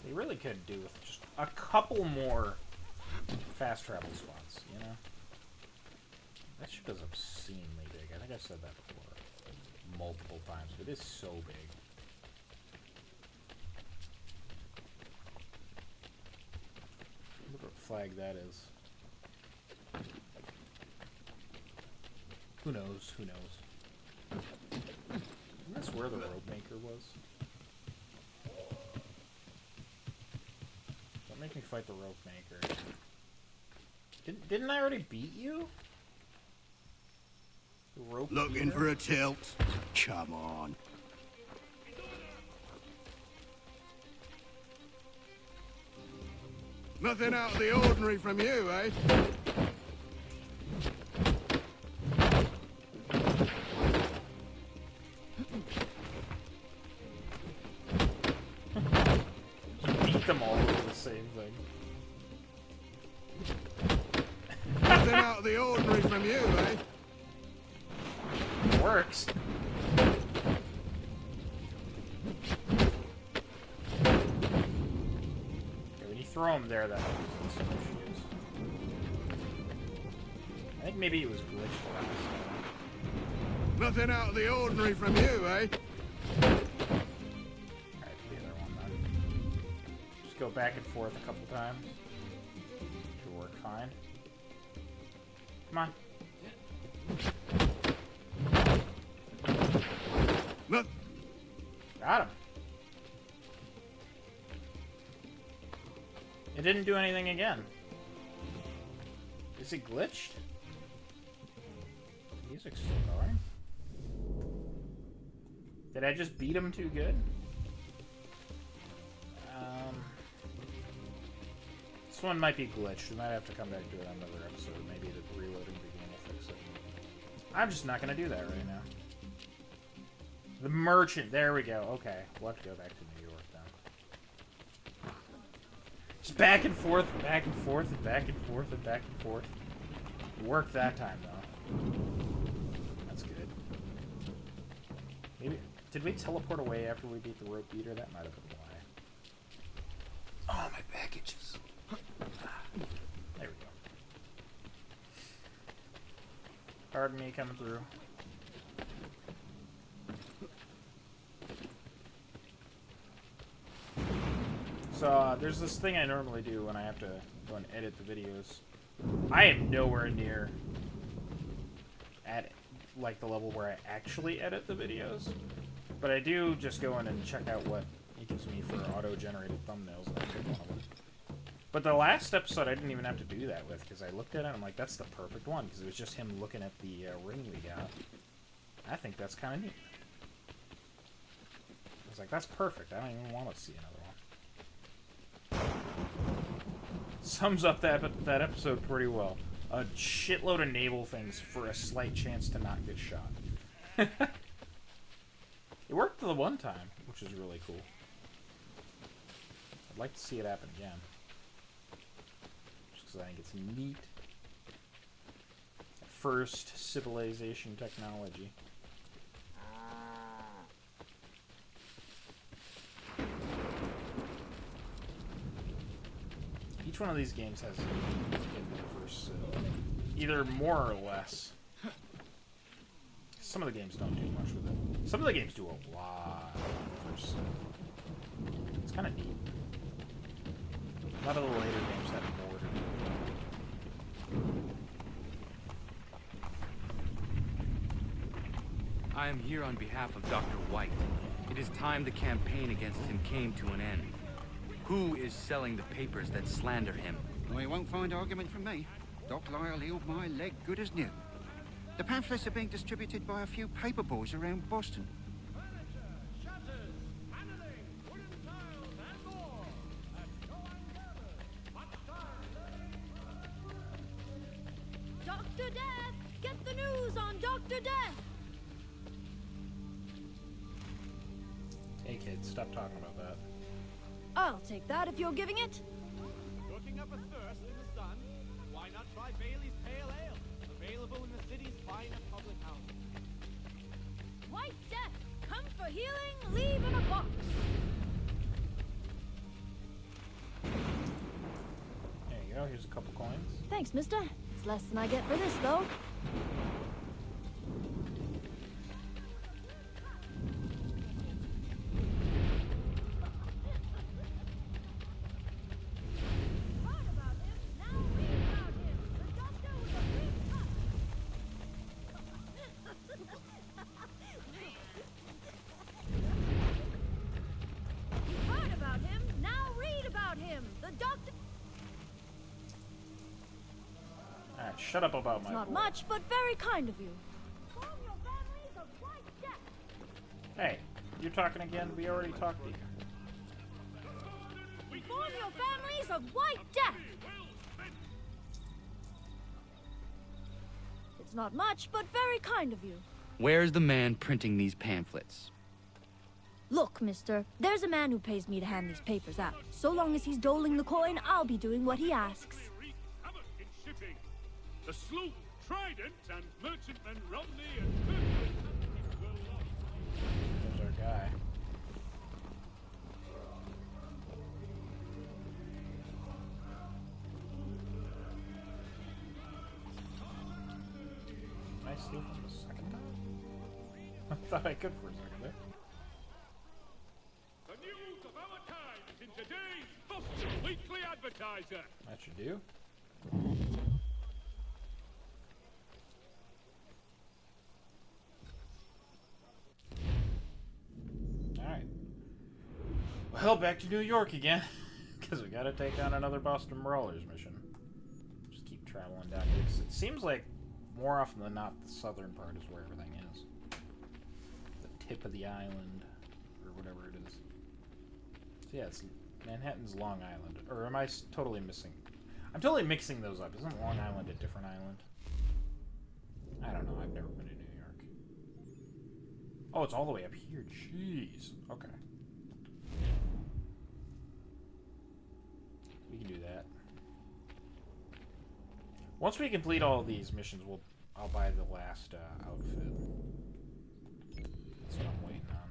They really could do with just a couple more fast travel spots, you know? That ship is obscenely big. I think I've said that before multiple times, but it is so big. Look what flag that is. Who knows? Who knows? Isn't this where the rope maker was? Don't make me fight the rope maker. Didn't I already beat you? The rope Looking beater? for a tilt? Come on. Nothing out of the ordinary from you, eh? Beat them all with the same thing. Nothing out of the ordinary from you, eh? works. Okay, when you throw him there, that helps. Let's see where she is. I think maybe it was glitched last time. Nothing out of the ordinary from you, eh? Alright, the other one then. Just go back and forth a couple times. Should work fine. Come on. Look. Got him. It didn't do anything again. Is it glitched? Music's still going. Did I just beat him too good? This one might be glitched. We might have to come back to it on another episode. Maybe the reloading the game will fix it. I'm just not going to do that right now. The merchant. There we go. Okay. We'll have to go back to New York then. Just back and forth, and back and forth, and back and forth, and back and forth. It worked that time, though. That's good. Maybe... Did we teleport away after we beat the rope beater? That might have been why. Oh, my packages. There we go. Pardon me coming through. So, there's this thing I normally do when I have to go and edit the videos. I am nowhere near at, like, the level where I actually edit the videos. But I do just go in and check out what it gives me for auto-generated thumbnails, and I pick one of them. But the last episode I didn't even have to do that with, because I looked at it and I'm like, that's the perfect one, because it was just him looking at the ring we got. I think that's kind of neat. I was like, that's perfect. I don't even want to see another one. Sums up that episode pretty well. A shitload of naval things for a slight chance to not get shot. It worked the one time, which is really cool. I'd like to see it happen again. Just because I think it's neat. First civilization technology. Each one of these games has a first either more or less. Some of the games don't do much with it. Some of the games do a lot of first. It's kind of neat. A lot of the later games have more to do. I am here on behalf of Dr. White. It is time the campaign against him came to an end. Who is selling the papers that slander him? Well, you won't find argument from me. Doc Lyle healed my leg good as new. The pamphlets are being distributed by a few paper boys around Boston. Dr. Death! Get the news on Dr. Death! Hey kids, stop talking about that. I'll take that if you're giving it. Cooking up a thirst in the sun? Why not try Bailey's Pale Ale? Available in the city's finest public houses. White Death! Come for healing, leave in a box! There you go, here's a couple coins. Thanks, mister. It's less than I get for this, though. Shut up about my Not boy. much, but very kind of you. Hey, you're talking again? We already talked to you. Inform your families of White Death! It's not much, but very kind of you. Where's the man printing these pamphlets? Look, mister, there's a man who pays me to hand these papers out. So long as he's doling the coin, I'll be doing what he asks. The sloop Trident and merchantmen Romney and Perkins steal from the second time? I thought I could for a second there. The news of our time is in today's Boston Weekly Advertiser. That should do. Alright. Well, back to New York again. Because we gotta take on another Boston Brawlers mission. Just keep traveling down here. 'Cause it seems like, more often than not, the southern part is where everything is. The tip of the island, or whatever it is. So yeah, it's Manhattan's Long Island. Or am I totally missing? I'm totally mixing those up. Isn't Long Island a different island? I don't know. I've never been to New York. Oh, it's all the way up here. Jeez. Okay. We can do that. Once we complete all of these missions, I'll buy the last outfit. That's what I'm waiting on.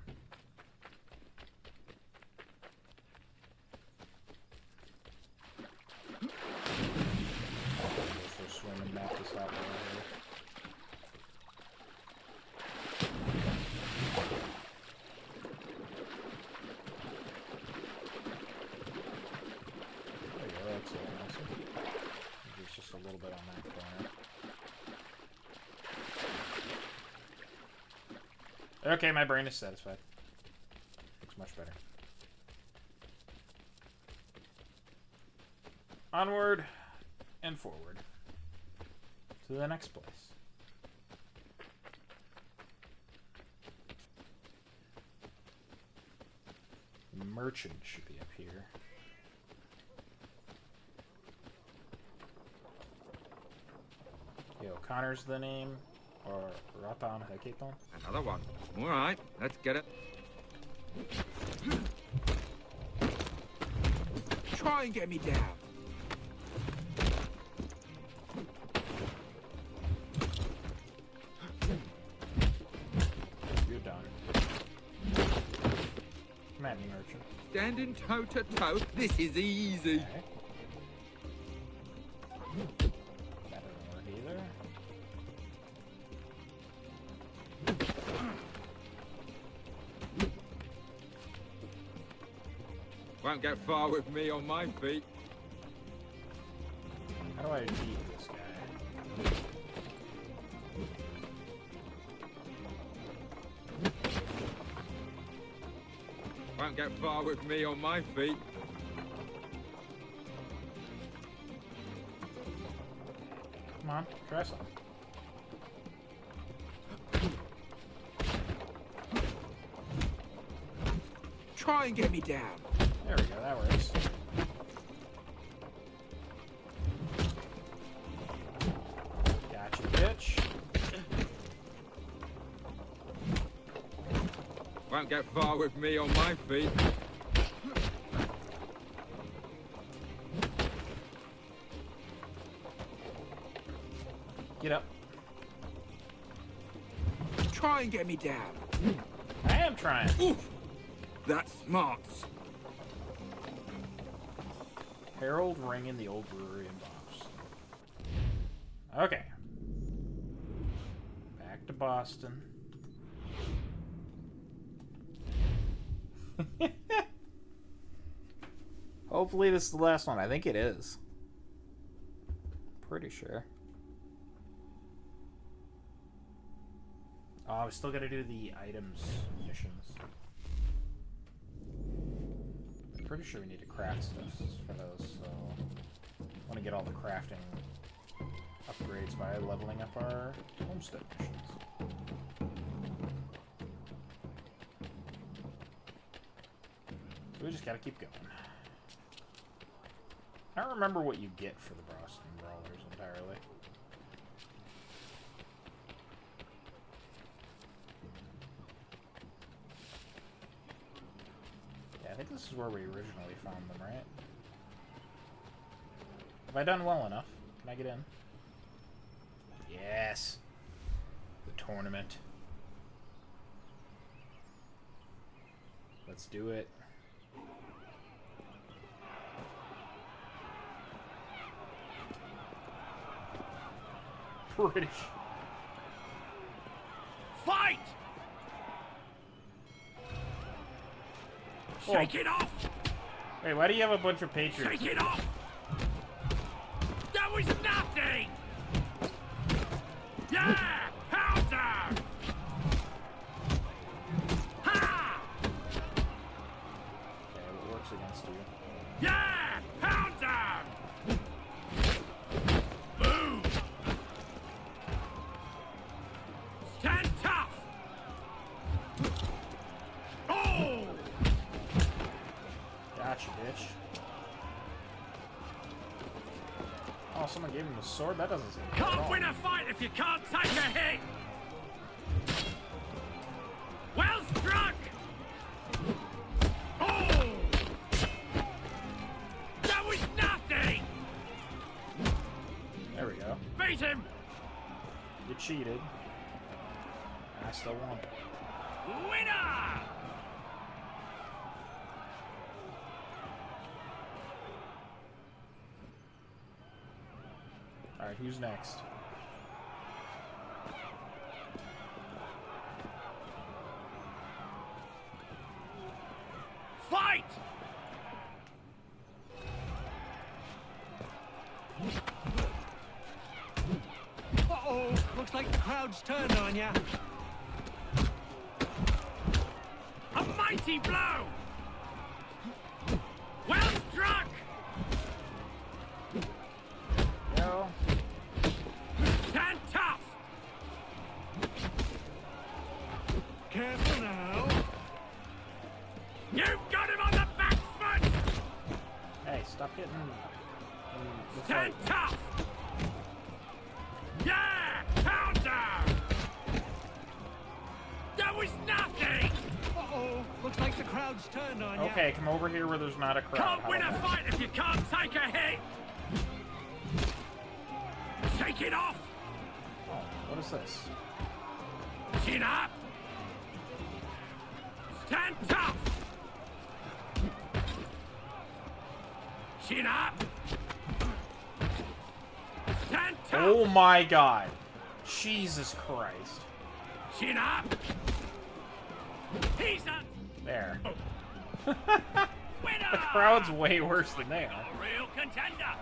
Go for a swim and map this out right here. There you go, that's awesome. There's just a little bit on that corner. Okay, my brain is satisfied. Looks much better. Onward and forward to the next place. The merchant should be up here. Okay, O'Connor's the name, or Ratan Haketon. Another one. All right, let's get it. Try and get me down. You're done. Come at me, merchant. Standing toe to toe. This is easy. Okay. That doesn't work either. Won't get far with me on my feet. How do I beat this guy? Won't get far with me on my feet. Come on, try something. Try and get me down. There we go, that works. Gotcha, bitch. Won't get far with me on my feet. Get up. Try and get me down. I am trying. Oof. That's smart. Harold ringing the old brewery in Boston. Okay. Back to Boston. Hopefully this is the last one. I think it is. Pretty sure. Oh, we still gotta do the items missions. I'm pretty sure we need to craft stuff for those, so I want to get all the crafting upgrades by leveling up our homestead missions. So we just gotta keep going. I don't remember what you get for the Boston Brawlers entirely. Yeah, I think this is where we originally found them, right? Have I done well enough? Can I get in? Yes! The tournament. Let's do it. British. Shake it off! Wait, why do you have a bunch of patriots? Shake it off! That was nothing! Yeah! Powder! Ha! Okay, what works against you? Yeah! Pounder! Boom! Stand tough! Oh! Gotcha, bitch. Oh, someone gave him a sword? That doesn't seem good at Can't all. win a fight if you can't take a hit! Well struck! Oh! That was nothing! There we go. Beat him! You cheated. I still won. Winner! Alright, who's next? Fight! Uh-oh, looks like the crowd's turned on ya. A mighty blow! Well struck! Go. Stand tough! Careful now. You've got him on the back foot! Hey, stop getting in the Stand fight. tough! Yeah! Pounder! That was nothing! Uh-oh, looks like the crowd's turned on ya. Okay, come over here where there's not a crowd. Can't win a fight if you can't take a hit! Shake it off! Oh, what is this? Chin up! Stand tough! Chin up! Stand tough! Oh my god. Jesus Christ. Chin up! He's up! There. Winner! The crowd's way worse than they are. A real contender!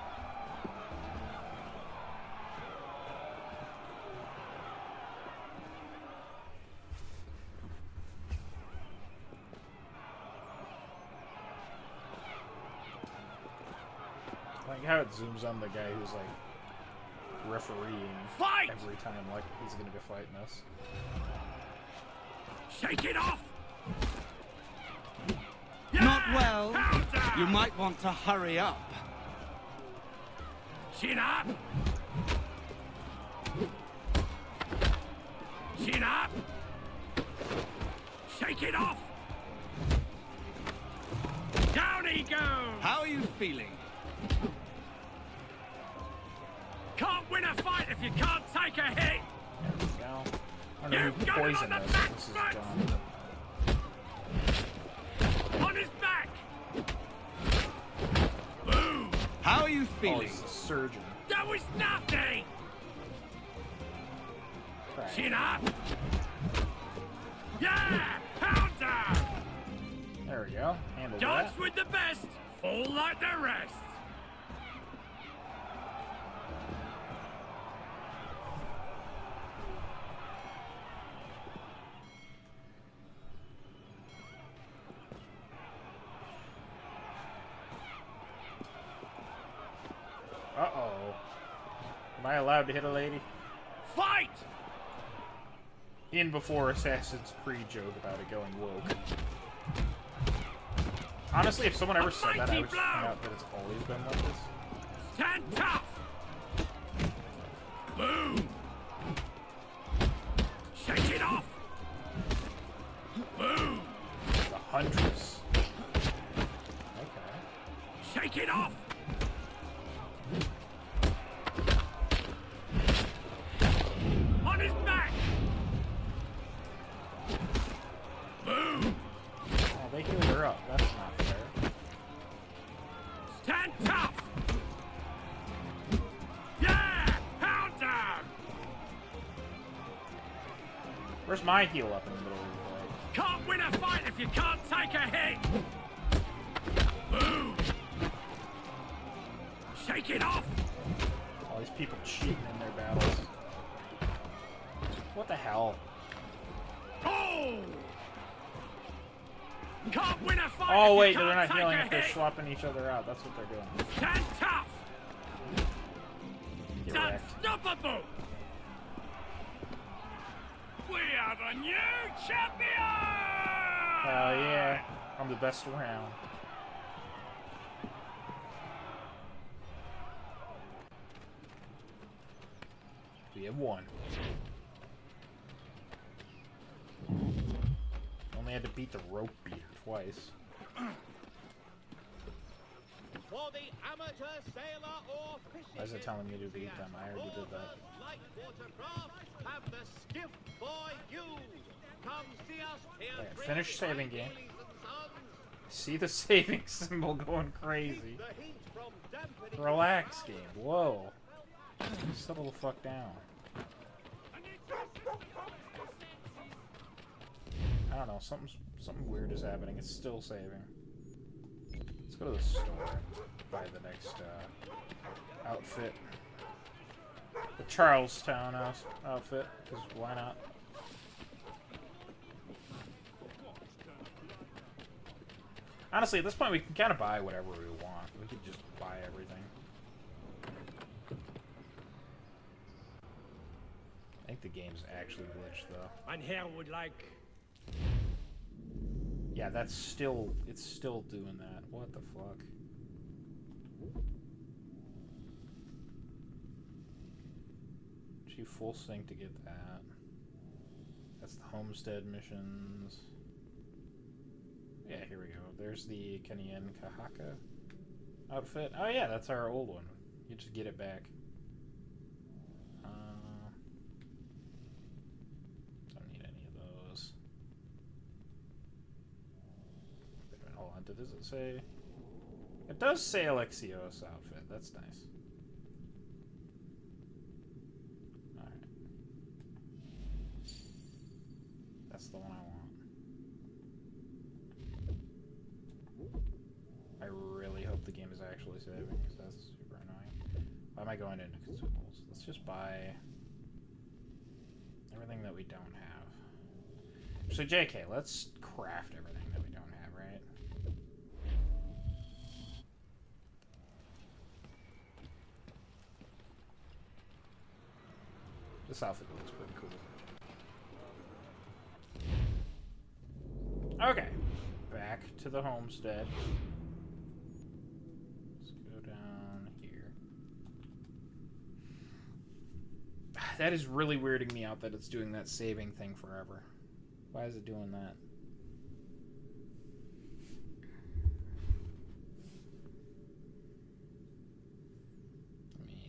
Like how it zooms on the guy who's like refereeing Fight! every time like he's gonna be fighting us. Shake it off! Not well. Pounder! You might want to hurry up. Chin up! Chin up! Shake it off! Down he goes! How are you feeling? Can't win a fight if you can't take a hit! There we go. I don't know You've who got him on poisoned the us. back This is foot! dumb. On his back! Boom! How are you Oh, feeling? he's a surgeon. That was nothing! Crap. Chin up! Yeah! Pounder! There we go. Handle Dance that. with the best, fall like the rest! Uh-oh. Am I allowed to hit a lady? Fight! In before Assassin's Creed joke about it going woke. Honestly, if someone ever said that, I would just point out that it's always been like this. Stand tough! Boom! Shake it off! Boom! The Huntress. Okay. Shake it off! On his back! Boom! Oh, they healed her up. That's not fair. Stand tough! Yeah! Pounder! Where's my heal up in the middle of the fight? Can't win a fight if you can't take a hit! people cheating in their battles. What the hell? Oh! Can't win a fight. Oh if wait, you they're not can't healing take if a they're hit. swapping each other out. That's what they're doing. Stand tough. Get wrecked. Unstoppable. We are the new champion. Hell yeah. I'm the best around. We have one. Only had to beat the rope beater twice. For the amateur sailor or fishing. Why is it telling me to beat them? I already did that. Light watercraft have the skiff for you. Come see us here. Okay, finish saving game. See the saving symbol going crazy. Relax, game. Whoa. Settle the fuck down. I don't know. Something weird is happening. It's still saving. Let's go to the store. Buy the next outfit. The Charlestown outfit. Because why not? Honestly, at this point, we can kind of buy whatever we want. We could just buy everything. I think the game's actually glitched, though. And here would like. Yeah, that's still... It's still doing that. What the fuck? She full sync to get that. That's the homestead missions. Yeah, here we go. There's the Kenyan Kahaka outfit. Oh yeah, that's our old one. You just get it back. Don't need any of those. Wait a minute, hold on. Does it say? It does say Alexios outfit. That's nice. Alright. That's the one I want. I really hope the game is actually saving, because that's super annoying. Why am I going into consumables? Let's just buy everything that we don't have. So JK, let's craft everything that we don't have, right? This outfit looks pretty cool. Okay, back to the homestead. That is really weirding me out that it's doing that saving thing forever. Why is it doing that?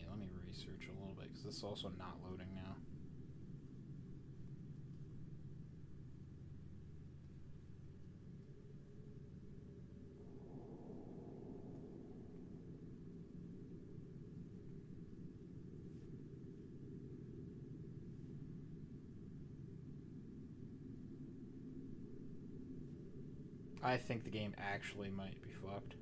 Let me research a little bit, because this is also not loading now. I think the game actually might be fucked.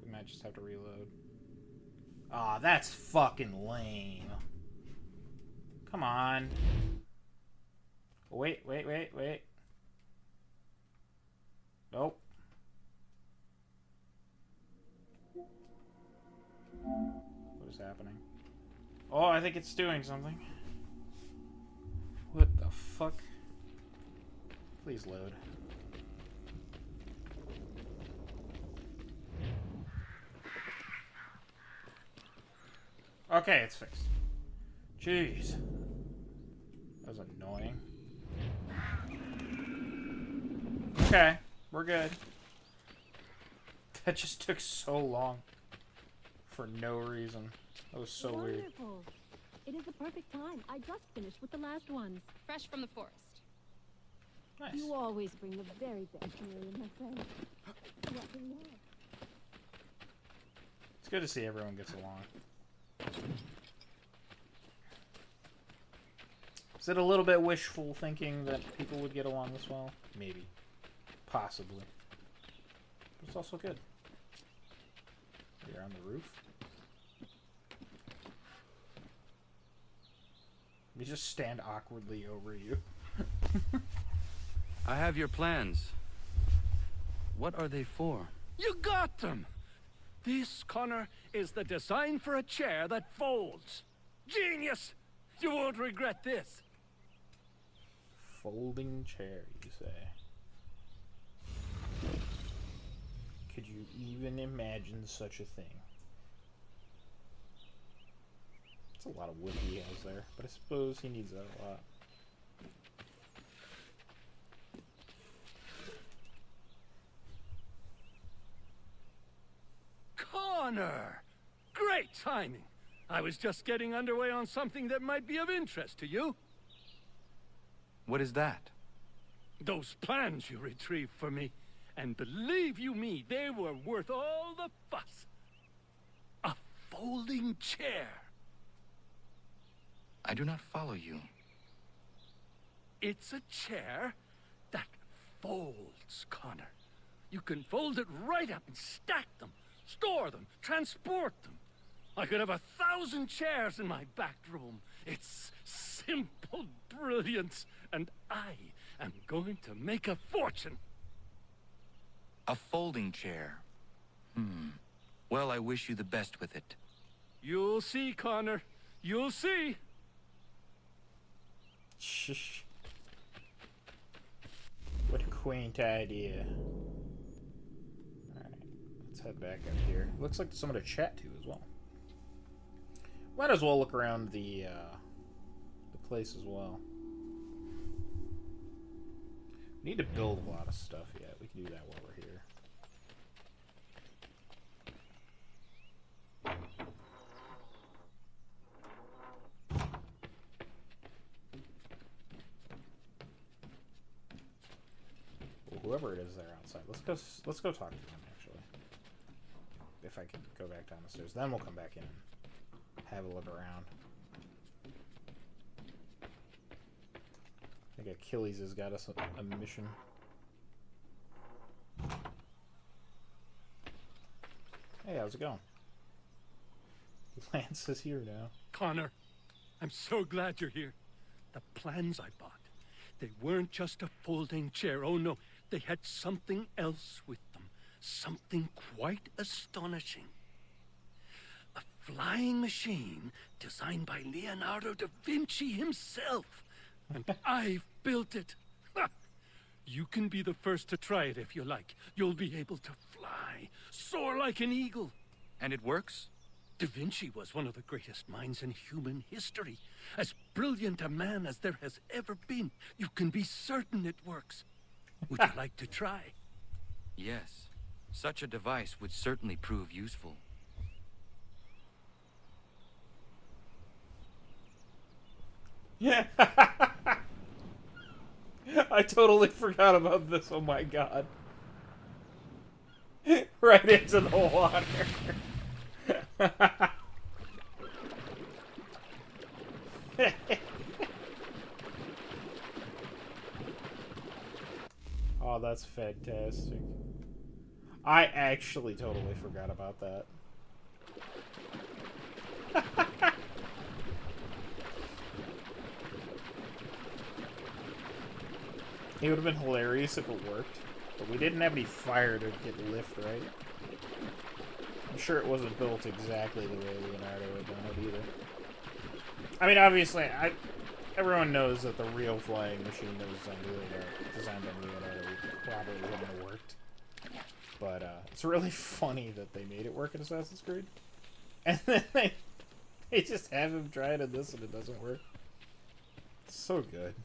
We might just have to reload. Aw, that's fucking lame. Come on. Wait. Nope. What is happening? Oh, I think it's doing something. What the fuck? Please load. Okay, it's fixed. Jeez. That was annoying. Okay, we're good. That just took so long. For no reason. That was so weird. Wonderful. It is the perfect time. I just finished with the last ones. Fresh from the forest. Nice. You always bring the very best, Miriam, my friend. What do you have? It's good to see everyone gets along. Is it a little bit wishful thinking that people would get along this well? Maybe. Possibly. But it's also good. You're on the roof. We just stand awkwardly over you. I have your plans. What are they for? You got them! This, Connor, is the design for a chair that folds. Genius! You won't regret this. Folding chair, you say? Could you even imagine such a thing? It's a lot of wood he has there, but I suppose he needs that a lot. Connor! Great timing! I was just getting underway on something that might be of interest to you. What is that? Those plans you retrieved for me. And believe you me, they were worth all the fuss. A folding chair. I do not follow you. It's a chair that folds, Connor. You can fold it right up and stack them, store them, transport them. I could have 1,000 chairs in my back room. It's simple brilliance, and I am going to make a fortune. A folding chair. Well, I wish you the best with it. You'll see, Connor. You'll see. Shh. What a quaint idea. Alright, let's head back up here. Looks like someone to chat to as well. Might as well look around the place as well. We need to build a lot of stuff yet. We can do that while we're here. Well, whoever it is there outside, let's go talk to them actually. If I can go back down the stairs, then we'll come back in and have a look around. I think Achilles has got us a mission. Hey, how's it going? Lance is here now. Connor, I'm so glad you're here. The plans I bought, they weren't just a folding chair. Oh no, they had something else with them. Something quite astonishing. A flying machine designed by Leonardo da Vinci himself. And I've built it. Ha! You can be the first to try it if you like. You'll be able to fly, soar like an eagle. And it works? Da Vinci was one of the greatest minds in human history. As brilliant a man as there has ever been. You can be certain it works. Would you like to try? Yes. Such a device would certainly prove useful. Yeah. I totally forgot about this. Oh my god. Right into the water. Oh, that's fantastic. I actually totally forgot about that. It would have been hilarious if it worked, but we didn't have any fire to get lift right. I'm sure it wasn't built exactly the way Leonardo had done it either. I mean, obviously, everyone knows that the real flying machine that was designed by Leonardo probably wouldn't have worked. But it's really funny that they made it work in Assassin's Creed. And then they just have him try it in this and it doesn't work. It's so good.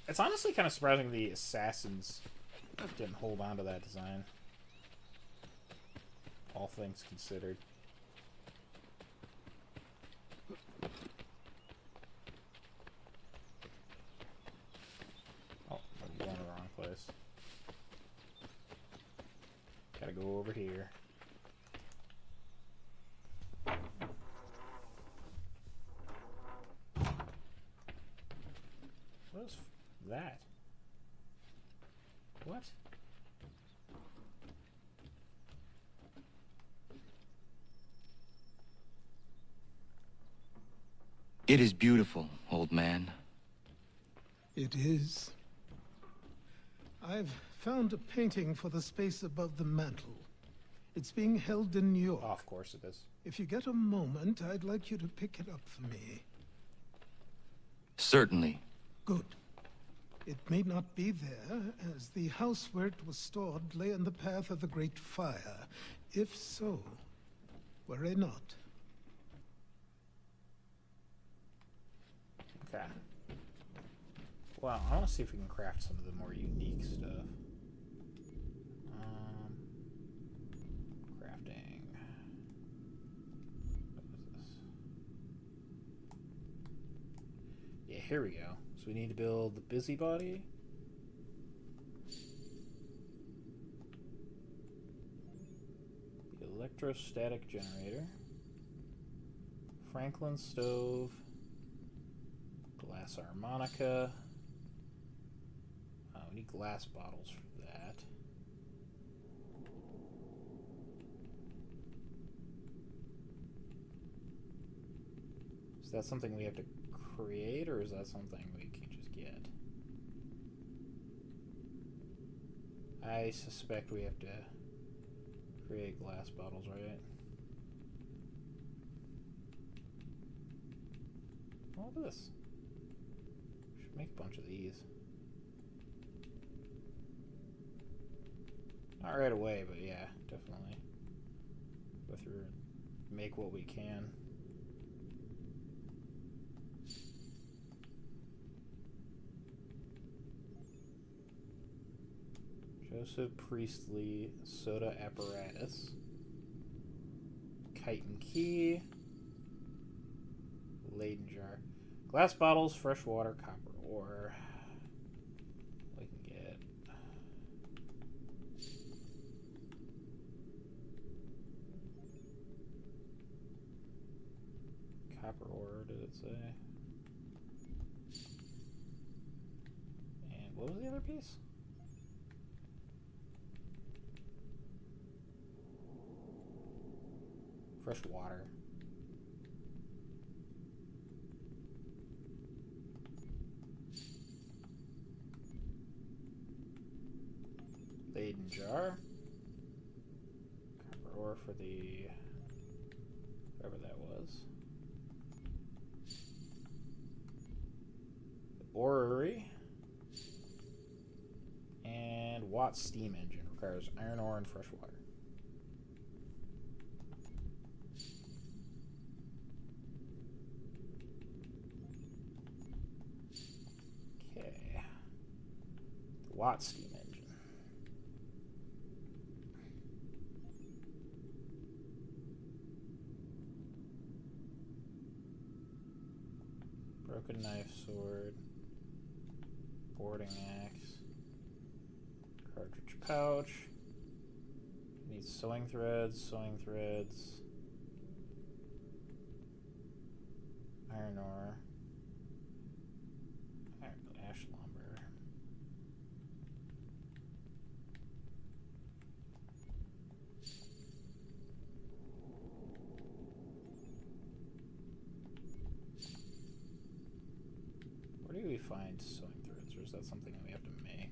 It's honestly kind of surprising the Assassins didn't hold on to that design. All things considered. Oh, I'm going the wrong place. Gotta go over here. What? It is beautiful, old man. It is. I've found a painting for the space above the mantle. It's being held in New York. Oh, of course it is. If you get a moment, I'd like you to pick it up for me. Certainly. Good. It may not be there, as the house where it was stored lay in the path of the Great Fire. If so, worry not. Okay. Well, I want to see if we can craft some of the more unique stuff. Crafting. What is this? Yeah, here we go. So we need to build the busybody. The electrostatic generator. Franklin stove. Glass harmonica. We need glass bottles for that. Is that something we have to create, or is that something we can just get? I suspect we have to create glass bottles, right? What is this? Should make a bunch of these. Not right away, but yeah, definitely. Go through and make what we can. Joseph Priestley soda apparatus. Kite and key. Leyden jar. Glass bottles, fresh water, copper ore. We can get copper ore, did it say? And what was the other piece? Fresh water. Leyden jar. Copper ore for the whatever that was. The orrery. And Watt steam engine requires iron ore and fresh water. Okay. The Watt steam engine. Broken knife, sword, boarding axe, cartridge pouch. Needs sewing threads, iron ore, ash lumber. Where do we find sewing threads, or is that something that we have to make?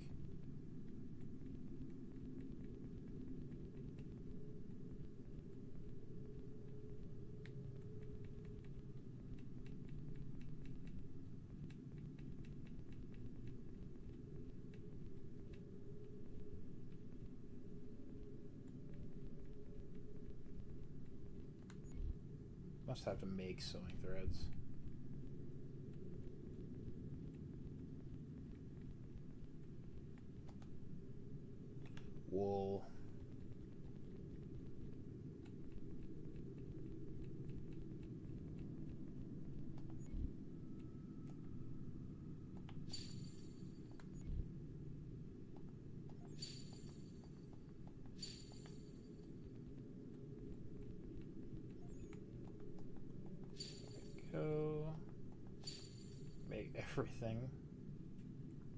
Must have to make sewing threads. Wool. Go. Make everything.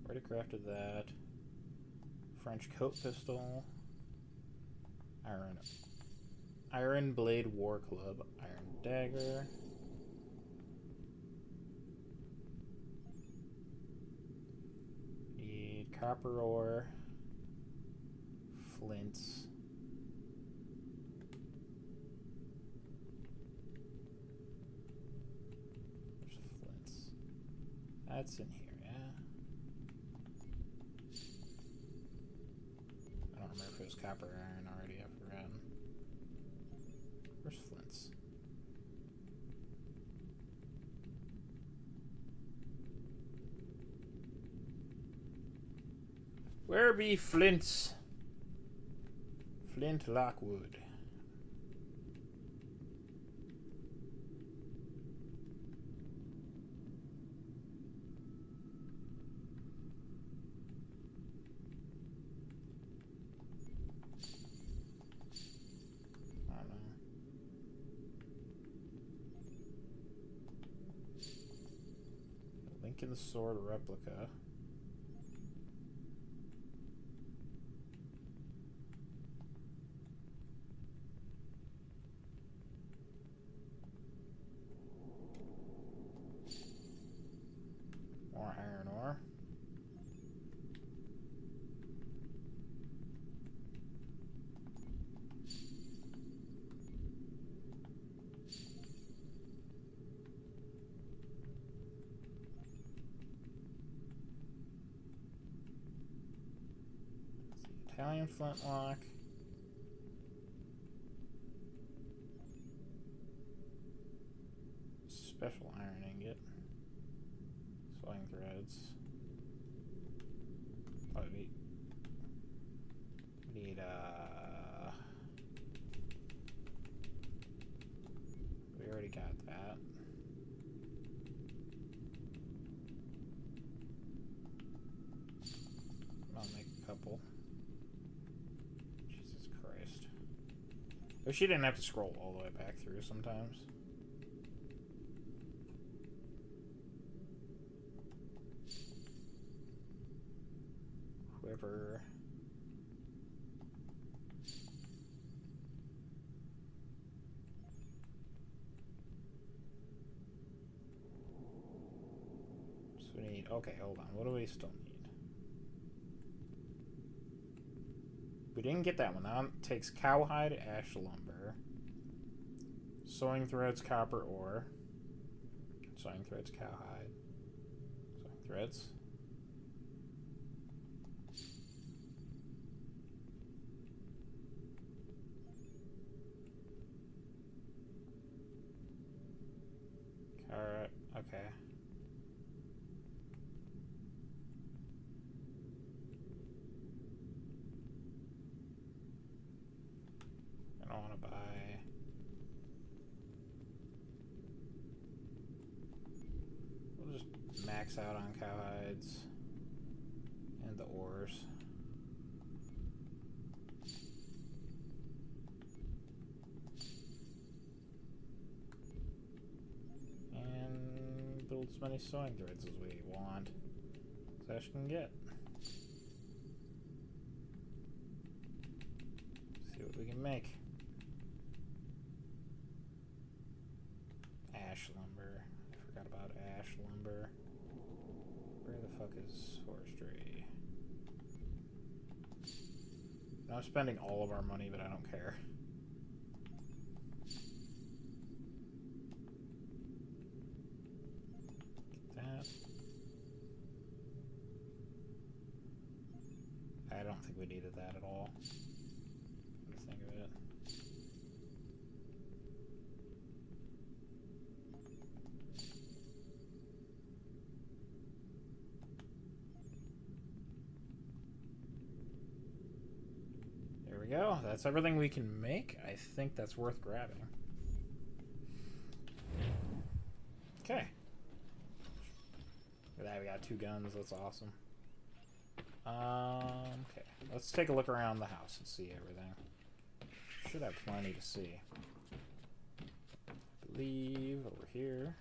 Already crafted that. French coat pistol. Iron blade war club. Iron dagger. Need copper ore. Flints. There's flints. That's in here, yeah. I don't remember if it was copper or iron already. I've forgotten. Where's flints? Where be flints? Flint Lockwood. I don't know. Lincoln Sword replica. More iron ore. Italian flintlock. Special iron ingot. Sewing threads. Oh, we need we already got that. I'll make a couple. Jesus Christ. Wish you didn't have to scroll all the way back through sometimes. Quiver. So we need, okay, hold on. What do we still need? We didn't get that one. That one takes cowhide, ash lumber, sewing threads, copper ore, sewing threads, cowhide, sewing threads. Carrot, okay. I don't want to buy. We'll just max out on cowhides and the ores. And build as many sewing threads as we want. As Ash can get. See what we can make. Ash lumber. I forgot about ash lumber. Where the fuck is forestry? Now I'm spending all of our money, but I don't care. Get that. I don't think we needed that at all. Come to think of it. There we go. That's everything we can make. I think that's worth grabbing. Okay. Look at that, we got 2 guns. That's awesome. Okay. Let's take a look around the house and see everything. Should have plenty to see. I believe over here.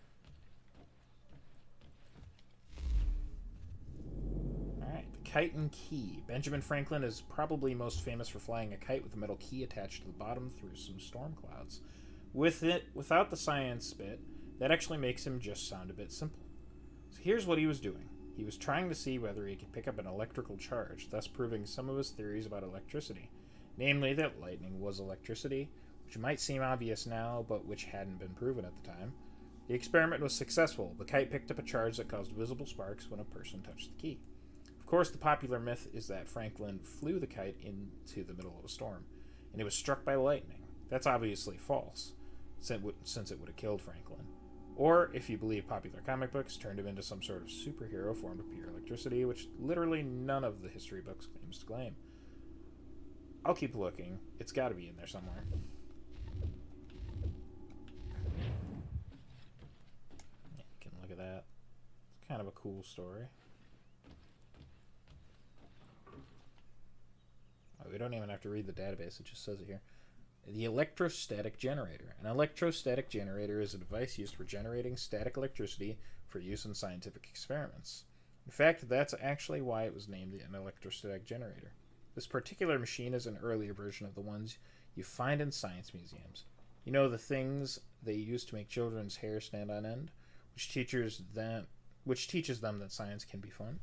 Alright, the kite and key. Benjamin Franklin is probably most famous for flying a kite with a metal key attached to the bottom through some storm clouds. Without the science bit, that actually makes him just sound a bit simple. So here's what he was doing. He was trying to see whether he could pick up an electrical charge, thus proving some of his theories about electricity. Namely, that lightning was electricity, which might seem obvious now, but which hadn't been proven at the time. The experiment was successful. The kite picked up a charge that caused visible sparks when a person touched the key. Of course, the popular myth is that Franklin flew the kite into the middle of a storm, and it was struck by lightning. That's obviously false, since it would have killed Franklin. Or, if you believe popular comic books, turned him into some sort of superhero formed of pure electricity, which literally none of the history books claims to claim. I'll keep looking. It's got to be in there somewhere. Yeah, you can look at that. It's kind of a cool story. Oh, we don't even have to read the database. It just says it here. The electrostatic generator. An electrostatic generator is a device used for generating static electricity for use in scientific experiments. In fact, that's actually why it was named an electrostatic generator. This particular machine is an earlier version of the ones you find in science museums. You know, the things they use to make children's hair stand on end, which teaches them that science can be fun.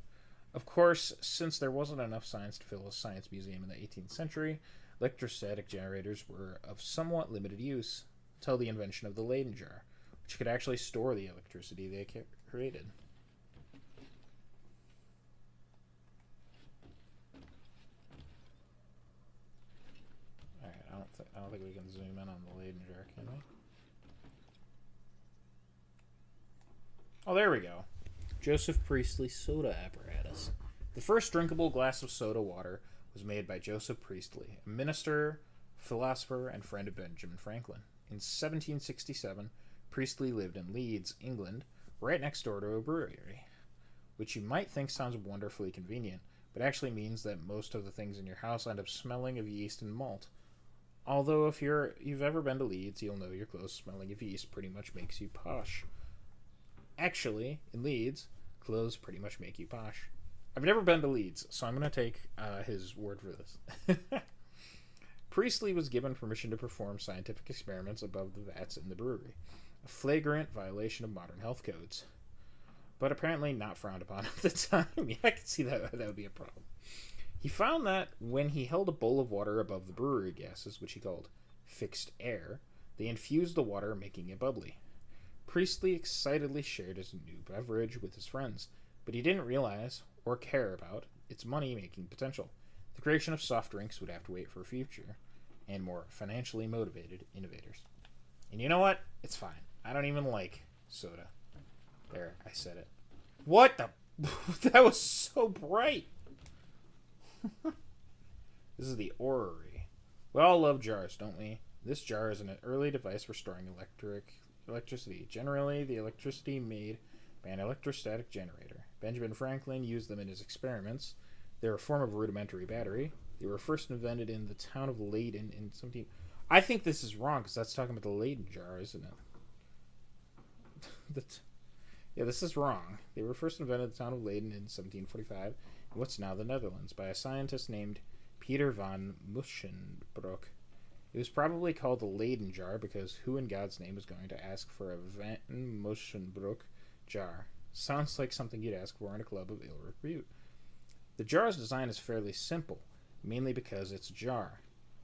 Of course, since there wasn't enough science to fill a science museum in the 18th century, electrostatic generators were of somewhat limited use until the invention of the Leyden jar, which could actually store the electricity they created. Alright, I don't think we can zoom in on the Leyden jar, can we? Oh, there we go. Joseph Priestley soda apparatus. The first drinkable glass of soda water was made by Joseph Priestley, a minister, philosopher, and friend of Benjamin Franklin. In 1767, Priestley lived in Leeds, England, right next door to a brewery, which you might think sounds wonderfully convenient, but actually means that most of the things in your house end up smelling of yeast and malt. Although if you've ever been to Leeds, you'll know your clothes smelling of yeast pretty much makes you posh. Actually, in Leeds, clothes pretty much make you posh. I've never been to Leeds, so I'm going to take his word for this. Priestley was given permission to perform scientific experiments above the vats in the brewery, a flagrant violation of modern health codes, but apparently not frowned upon at the time. Yeah, I can see that would be a problem. He found that when he held a bowl of water above the brewery gases, which he called fixed air, they infused the water, making it bubbly. Priestley excitedly shared his new beverage with his friends, but he didn't realize or care about its money-making potential. The creation of soft drinks would have to wait for a future and more financially motivated innovators. And you know what? It's fine. I don't even like soda. There, I said it. What the? That was so bright. This is the orrery. We all love jars, don't we? This jar is an early device for storing electricity. Generally, the electricity made by an electrostatic generator. Benjamin Franklin used them in his experiments. They're a form of rudimentary battery. They were first invented in the town of Leyden in 17... I think this is wrong, because that's talking about the Leyden jar, isn't it? Yeah, this is wrong. They were first invented in the town of Leyden in 1745, in what's now the Netherlands, by a scientist named Peter van Musschenbroek. It was probably called the Leyden jar, because who in God's name is going to ask for a Van Musschenbroek jar? Sounds like something you'd ask for in a club of ill repute. The jar's design is fairly simple, mainly because it's a jar.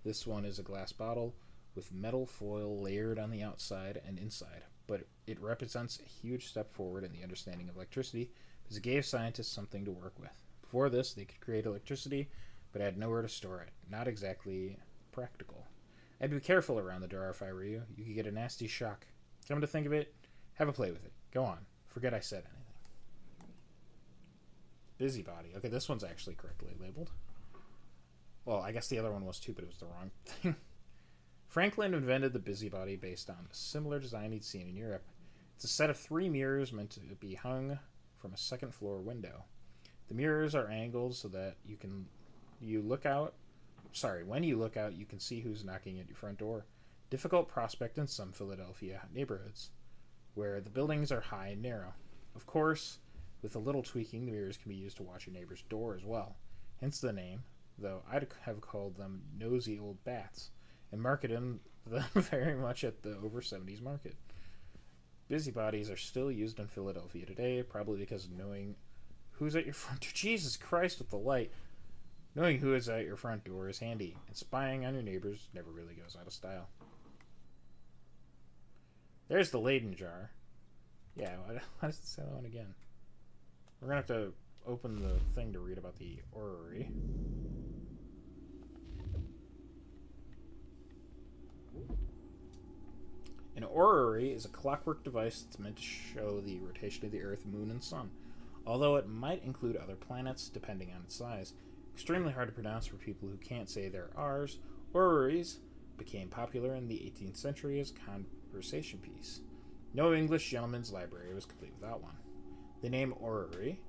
This one is a glass bottle with metal foil layered on the outside and inside, but it represents a huge step forward in the understanding of electricity because it gave scientists something to work with. Before this, they could create electricity, but had nowhere to store it. Not exactly practical. I'd be careful around the jar if I were you. You could get a nasty shock. Come to think of it, have a play with it. Go on. Forget I said anything. Busybody. Okay, this one's actually correctly labeled. Well, I guess the other one was too, but it was the wrong thing. Franklin invented the busybody based on a similar design he'd seen in Europe. It's a set of 3 mirrors meant to be hung from a second-floor window. The mirrors are angled so that when you look out, you can see who's knocking at your front door. Difficult prospect in some Philadelphia neighborhoods, where the buildings are high and narrow. Of course, With a little tweaking, the mirrors can be used to watch your neighbor's door as well. Hence the name, though I'd have called them nosy old bats, and marketed them very much at the over 70s market. Busybodies are still used in Philadelphia today, probably because knowing who's at your front door. Jesus Christ with the light! Knowing who is at your front door is handy, and spying on your neighbors never really goes out of style. There's the Leyden jar. Yeah, why does it say that one again? We're gonna have to open the thing to read about the orrery. An orrery is a clockwork device that's meant to show the rotation of the Earth, Moon, and Sun, although it might include other planets depending on its size. Extremely hard to pronounce for people who can't say their R's. Orreries became popular in the 18th century as conversation piece. No English gentleman's library was complete without one. The name orrery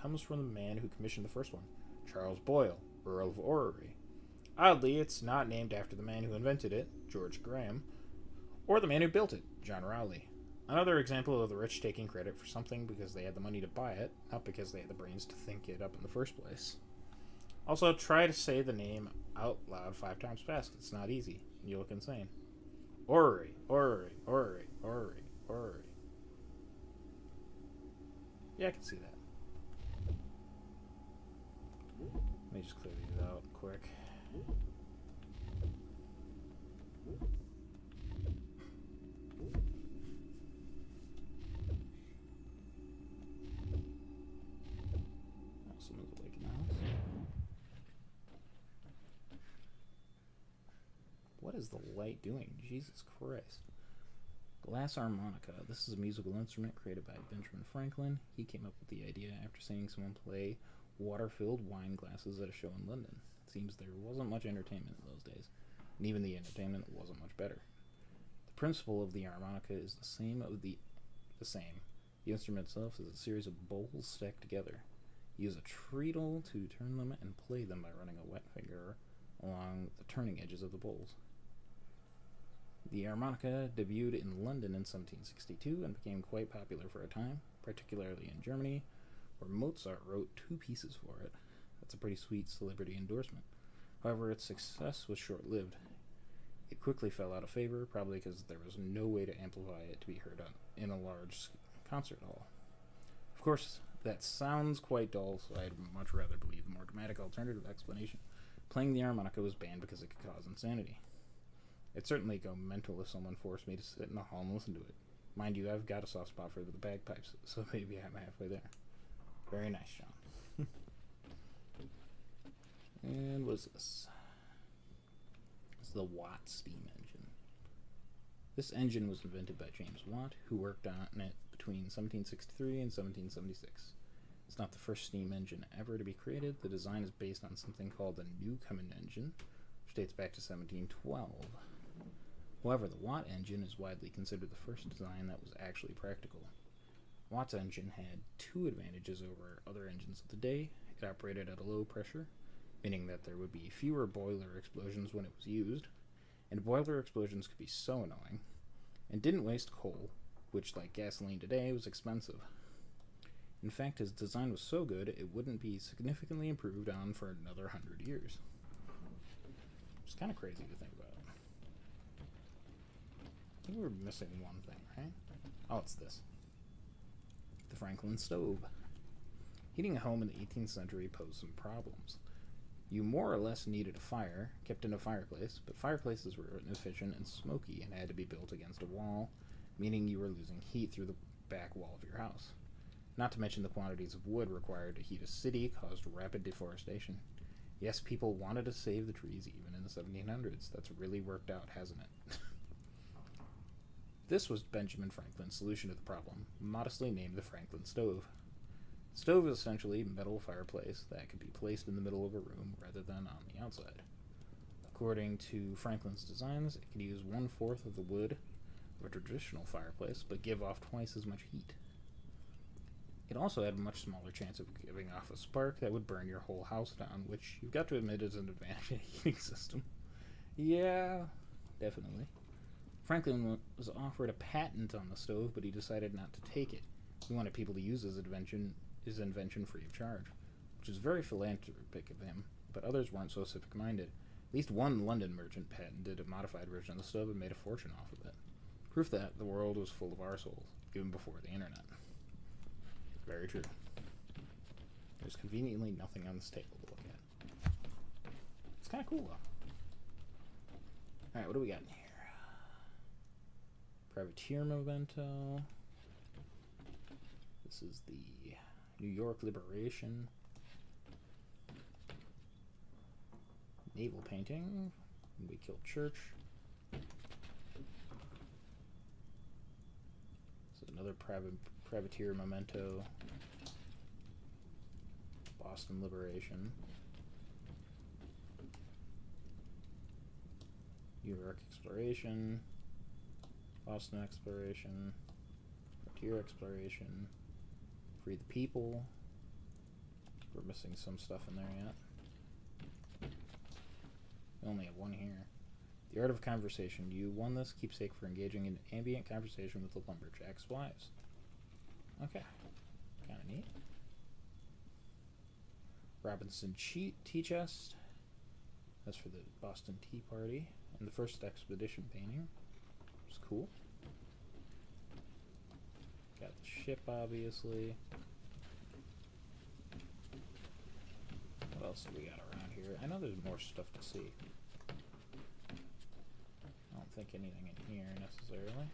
comes from the man who commissioned the first one, Charles Boyle, Earl of Orrery. Oddly, it's not named after the man who invented it, George Graham, or the man who built it, John Rowley. Another example of the rich taking credit for something because they had the money to buy it, not because they had the brains to think it up in the first place. Also, try to say the name out loud 5 times fast. It's not easy. You look insane. Orrery, orrery, orrery, orrery, orrery. Yeah, I can see that. Let me just clear these out quick. Also move the Lake now. What is the light doing? Jesus Christ. Glass harmonica. This is a musical instrument created by Benjamin Franklin. He came up with the idea after seeing someone play water-filled wine glasses at a show in London. It seems there wasn't much entertainment in those days, and even the entertainment wasn't much better. The principle of the harmonica is the same. The instrument itself is a series of bowls stacked together. Use a treadle to turn them and play them by running a wet finger along the turning edges of the bowls. The harmonica debuted in London in 1762 and became quite popular for a time, particularly in Germany, where Mozart wrote 2 pieces for it. That's a pretty sweet celebrity endorsement. However, its success was short-lived. It quickly fell out of favor, probably because there was no way to amplify it to be heard in a large concert hall. Of course, that sounds quite dull, so I'd much rather believe the more dramatic alternative explanation. Playing the harmonica was banned because it could cause insanity. I'd certainly go mental if someone forced me to sit in a hall and listen to it. Mind you, I've got a soft spot for the bagpipes, so maybe I'm halfway there. Very nice, Sean. And what is this? It's the Watt steam engine. This engine was invented by James Watt, who worked on it between 1763 and 1776. It's not the first steam engine ever to be created. The design is based on something called the Newcomen engine, which dates back to 1712. However, the Watt engine is widely considered the first design that was actually practical. Watt's engine had 2 advantages over other engines of the day. It operated at a low pressure, meaning that there would be fewer boiler explosions when it was used, and boiler explosions could be so annoying, and didn't waste coal, which, like gasoline today, was expensive. In fact, his design was so good, it wouldn't be significantly improved on for another 100 years. It's kind of crazy to think about. I think we're missing one thing, right? Oh, it's this. The Franklin stove. Heating a home in the 18th century posed some problems. You more or less needed a fire, kept in a fireplace, but fireplaces were inefficient and smoky and had to be built against a wall, meaning you were losing heat through the back wall of your house. Not to mention the quantities of wood required to heat a city caused rapid deforestation. Yes, people wanted to save the trees even in the 1700s. That's really worked out, hasn't it? This was Benjamin Franklin's solution to the problem, modestly named the Franklin stove. The stove is essentially a metal fireplace that could be placed in the middle of a room rather than on the outside. According to Franklin's designs, it could use 1/4 of the wood of a traditional fireplace, but give off twice as much heat. It also had a much smaller chance of giving off a spark that would burn your whole house down, which you've got to admit is an advantage in a heating system. Yeah, definitely. Franklin was offered a patent on the stove, but he decided not to take it. He wanted people to use his invention free of charge, which is very philanthropic of him, but others weren't so civic-minded. At least one London merchant patented a modified version of the stove and made a fortune off of it. Proof that the world was full of arseholes, even before the internet. Very true. There's conveniently nothing on this table to look at. It's kind of cool, though. Alright, what do we got in here? Privateer memento. This is the New York Liberation. Naval painting. We killed Church. This is another privateer memento. Boston Liberation. New York Exploration. Boston Exploration. Frontier Exploration. Free the People. We're missing some stuff in there yet. We only have one here. The Art of Conversation. You won this keepsake for engaging in ambient conversation with the lumberjack's wives. Okay. Kind of neat. Robinson Tea Chest. That's for the Boston Tea Party. And the first expedition painting. Which is cool. Got the ship, obviously. What else do we got around here? I know there's more stuff to see. I don't think anything in here necessarily.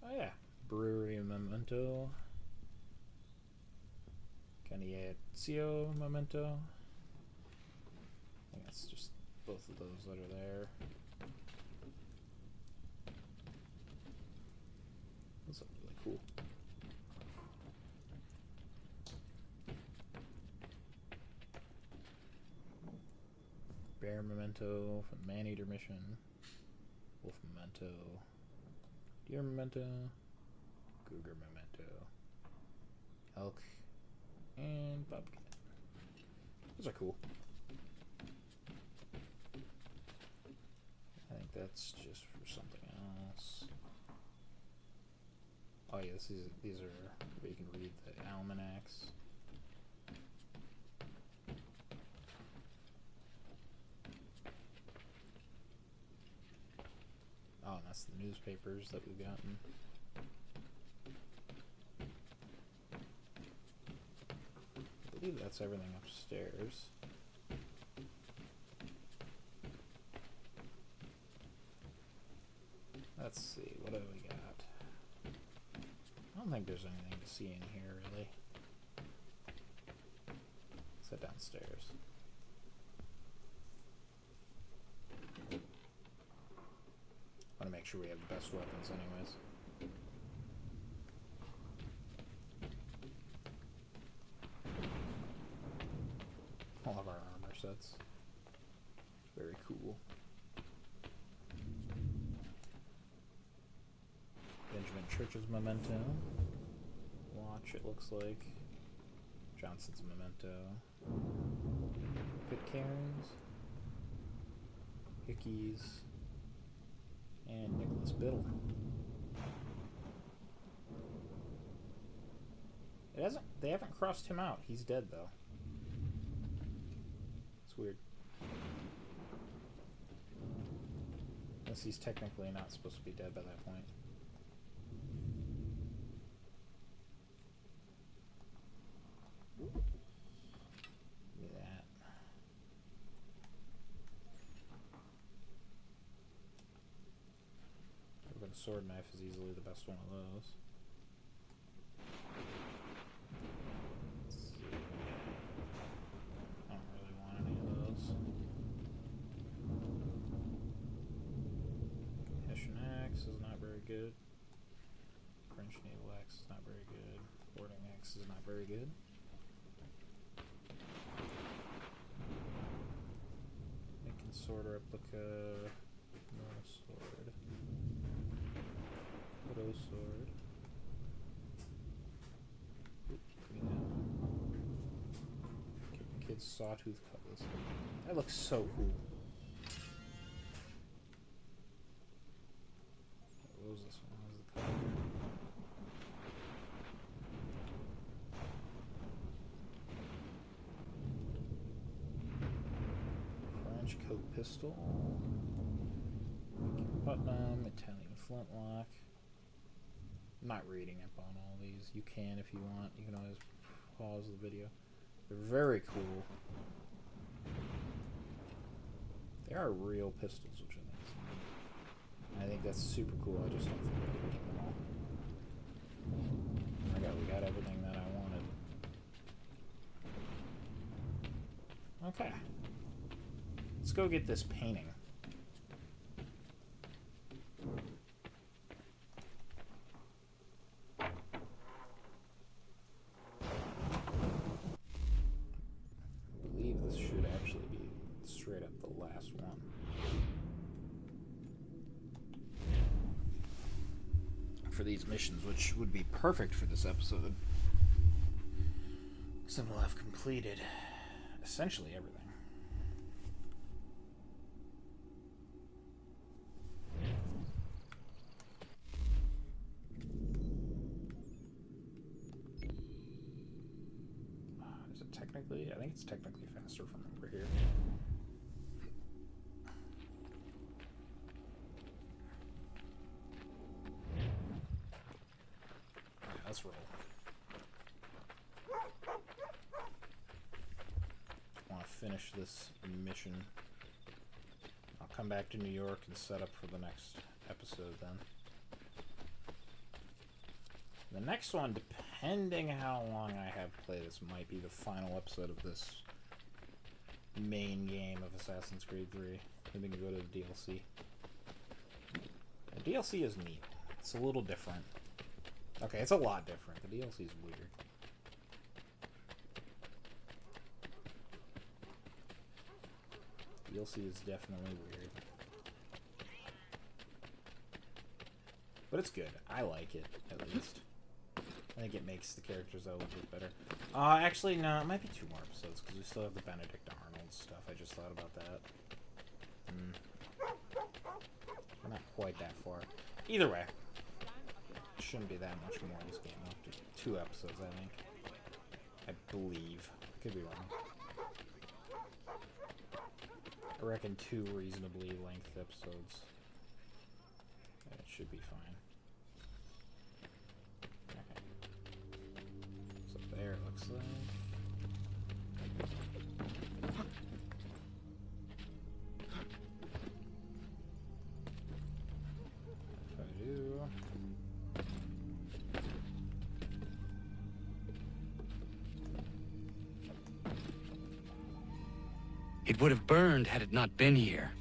Oh yeah, Brewery memento. Candiazio memento. I think it's just both of those that are there. Those look really cool. Bear memento from Maneater Mission. Wolf memento. Deer memento. Cougar memento. Elk. And bobcat. Those are cool. I think that's just for something else. Oh yeah, these are where you can read the almanacs. Oh, and that's the newspapers that we've gotten. I believe that's everything upstairs. Let's see, what do we got? I don't think there's anything to see in here, really. Let's head downstairs. I want to make sure we have the best weapons anyways. All of our armor sets. Very cool. Benjamin Church's memento. Watch, it looks like. Johnson's memento. Pitcairns. Hickey's. And Nicholas Biddle. They haven't crossed him out. He's dead though. It's weird. Unless he's technically not supposed to be dead by that point. Give me that. But a sword knife is easily the best one of those. Let's see. I don't really want any of those. Hessian axe is not very good. French naval axe is not very good. Boarding axe is not very good. Lincoln sword replica. North sword. Widow sword. Oop, give me that. Kid's sawtooth cutlass. That looks so cool. trench coat pistol. Putnam, Italian flintlock. I'm not reading up on all these. You can if you want. You can always pause the video. They're very cool. They are real pistols, which I think that's super cool. I just don't think I can get them all. We got everything that I wanted. Okay. Let's go get this painting. I believe this should actually be straight up the last one. For these missions, which would be perfect for this episode. So we'll have completed essentially everything. Is it technically? I think it's technically faster from over here. Let's roll. I want to finish this mission. I'll come back to New York and set up for the next episode then. The next one, depending how long I have to play this, might be the final episode of this main game of Assassin's Creed 3. Then we can go to the DLC. The DLC is neat. It's a little different. Okay, it's a lot different. The DLC is weird. DLC is definitely weird. But it's good. I like it, at least. I think it makes the characters a little bit better. Actually, no, it might be 2 more episodes, because we still have the Benedict Arnold stuff. I just thought about that. We're not quite that far. Either way. Shouldn't be that much more in this game. After 2 episodes, I think. I believe. Could be wrong. I reckon 2 reasonably length episodes. That should be fine. Okay. So there it looks like. If I do... It would have burned had it not been here.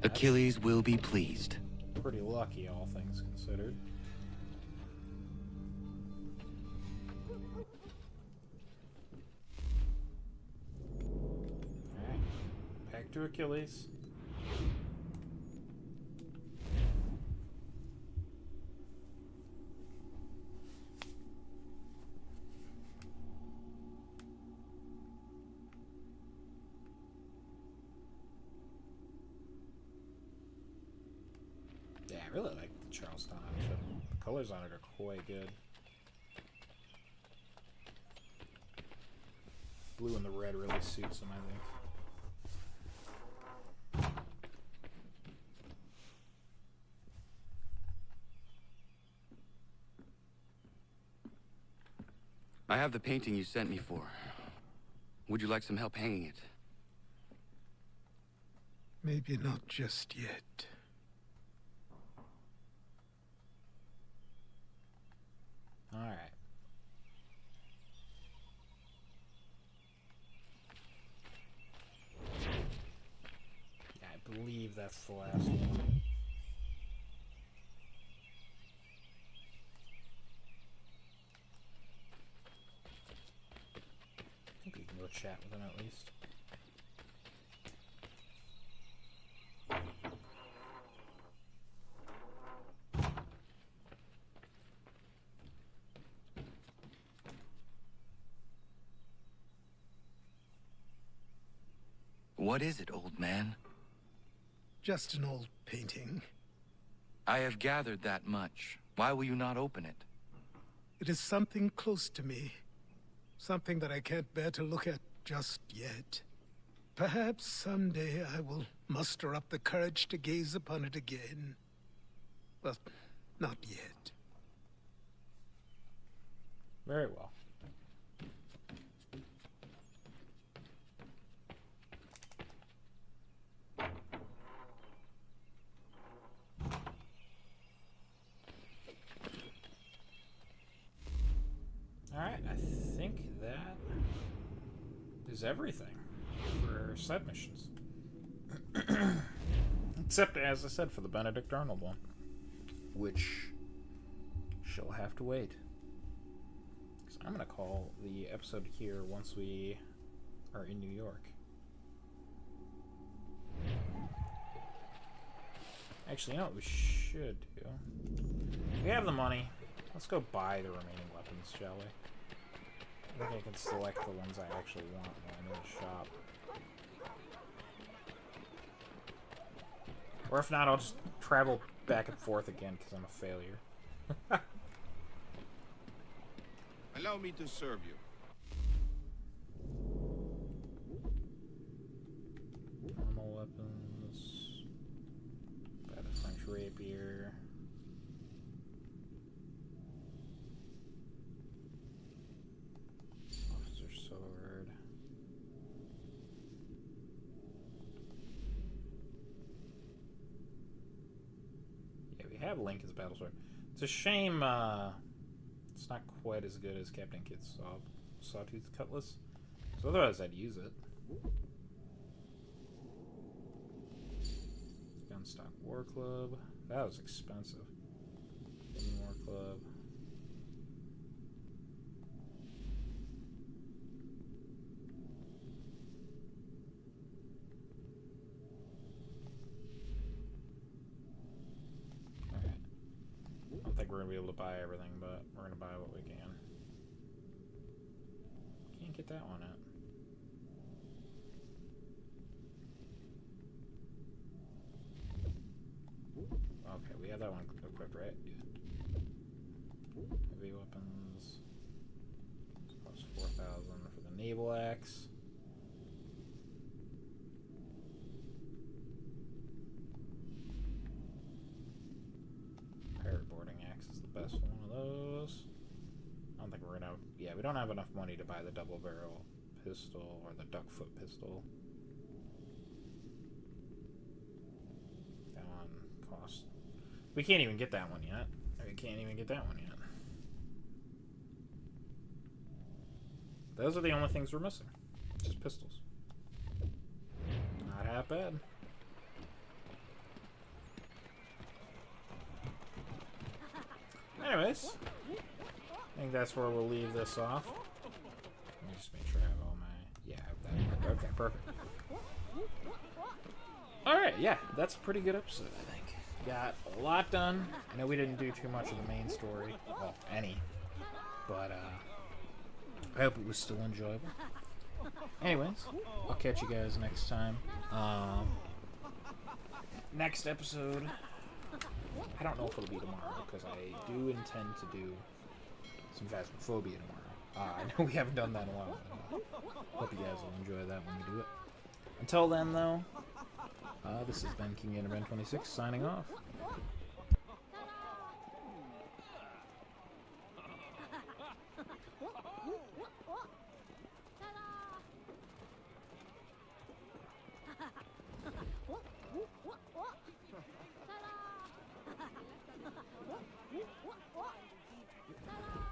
Achilles will be pleased. Pretty lucky, all things considered. Alright, back to Achilles. Yeah, I really like the Charleston outfit. The colors on it are quite good. Blue and the red really suits them, I think. I have the painting you sent me for. Would you like some help hanging it? Maybe not just yet. Alright. Yeah, I believe that's the last one. I think we can go chat with him at least. What is it, old man? Just an old painting. I have gathered that much. Why will you not open it? It is something close to me. Something that I can't bear to look at just yet. Perhaps someday I will muster up the courage to gaze upon it again. But not yet. Very well. Alright, I think that is everything for side missions. Except, as I said, for the Benedict Arnold one. Which she'll have to wait. So I'm going to call the episode here once we are in New York. Actually, you know what we should do? We have the money. Let's go buy the remaining weapons, shall we? I think I can select the ones I actually want when I'm in the shop. Or if not, I'll just travel back and forth again because I'm a failure. Allow me to serve you. Normal weapons. Got a French rapier. Officer sword. Yeah, we have Lincoln's battle sword. It's a shame, it's not quite as good as Captain Kidd's Sawtooth Cutlass. So otherwise I'd use it. Gunstock War Club. That was expensive. War Club. Alright. I don't think we're going to be able to buy everything, but we're going to buy what we can. Can't get that one out. Okay, we have that one equipped, right? Yeah. Heavy weapons. This costs 4,000 for the naval axe. Pirate boarding axe is the best one of those. I don't think we're gonna. Yeah, we don't have enough money to buy the double barrel pistol or the duckfoot pistol. That one costs. We can't even get that one yet. We can't even get that one yet. Those are the only things we're missing. Just pistols. Not half bad. Anyways, I think that's where we'll leave this off. Let me just make sure I have all my... Yeah, I have that. Okay, perfect. Alright, yeah, that's a pretty good episode, I think. Got a lot done. I know we didn't do too much of the main story. Well, any. But, I hope it was still enjoyable. Anyways, I'll catch you guys next time. Next episode... I don't know if it'll be tomorrow, because I do intend to do some Phasmophobia tomorrow. I know we haven't done that in a while. Hope you guys will enjoy that when we do it. Until then, though, this has been King Gator Ben 26 signing off. Ta-da!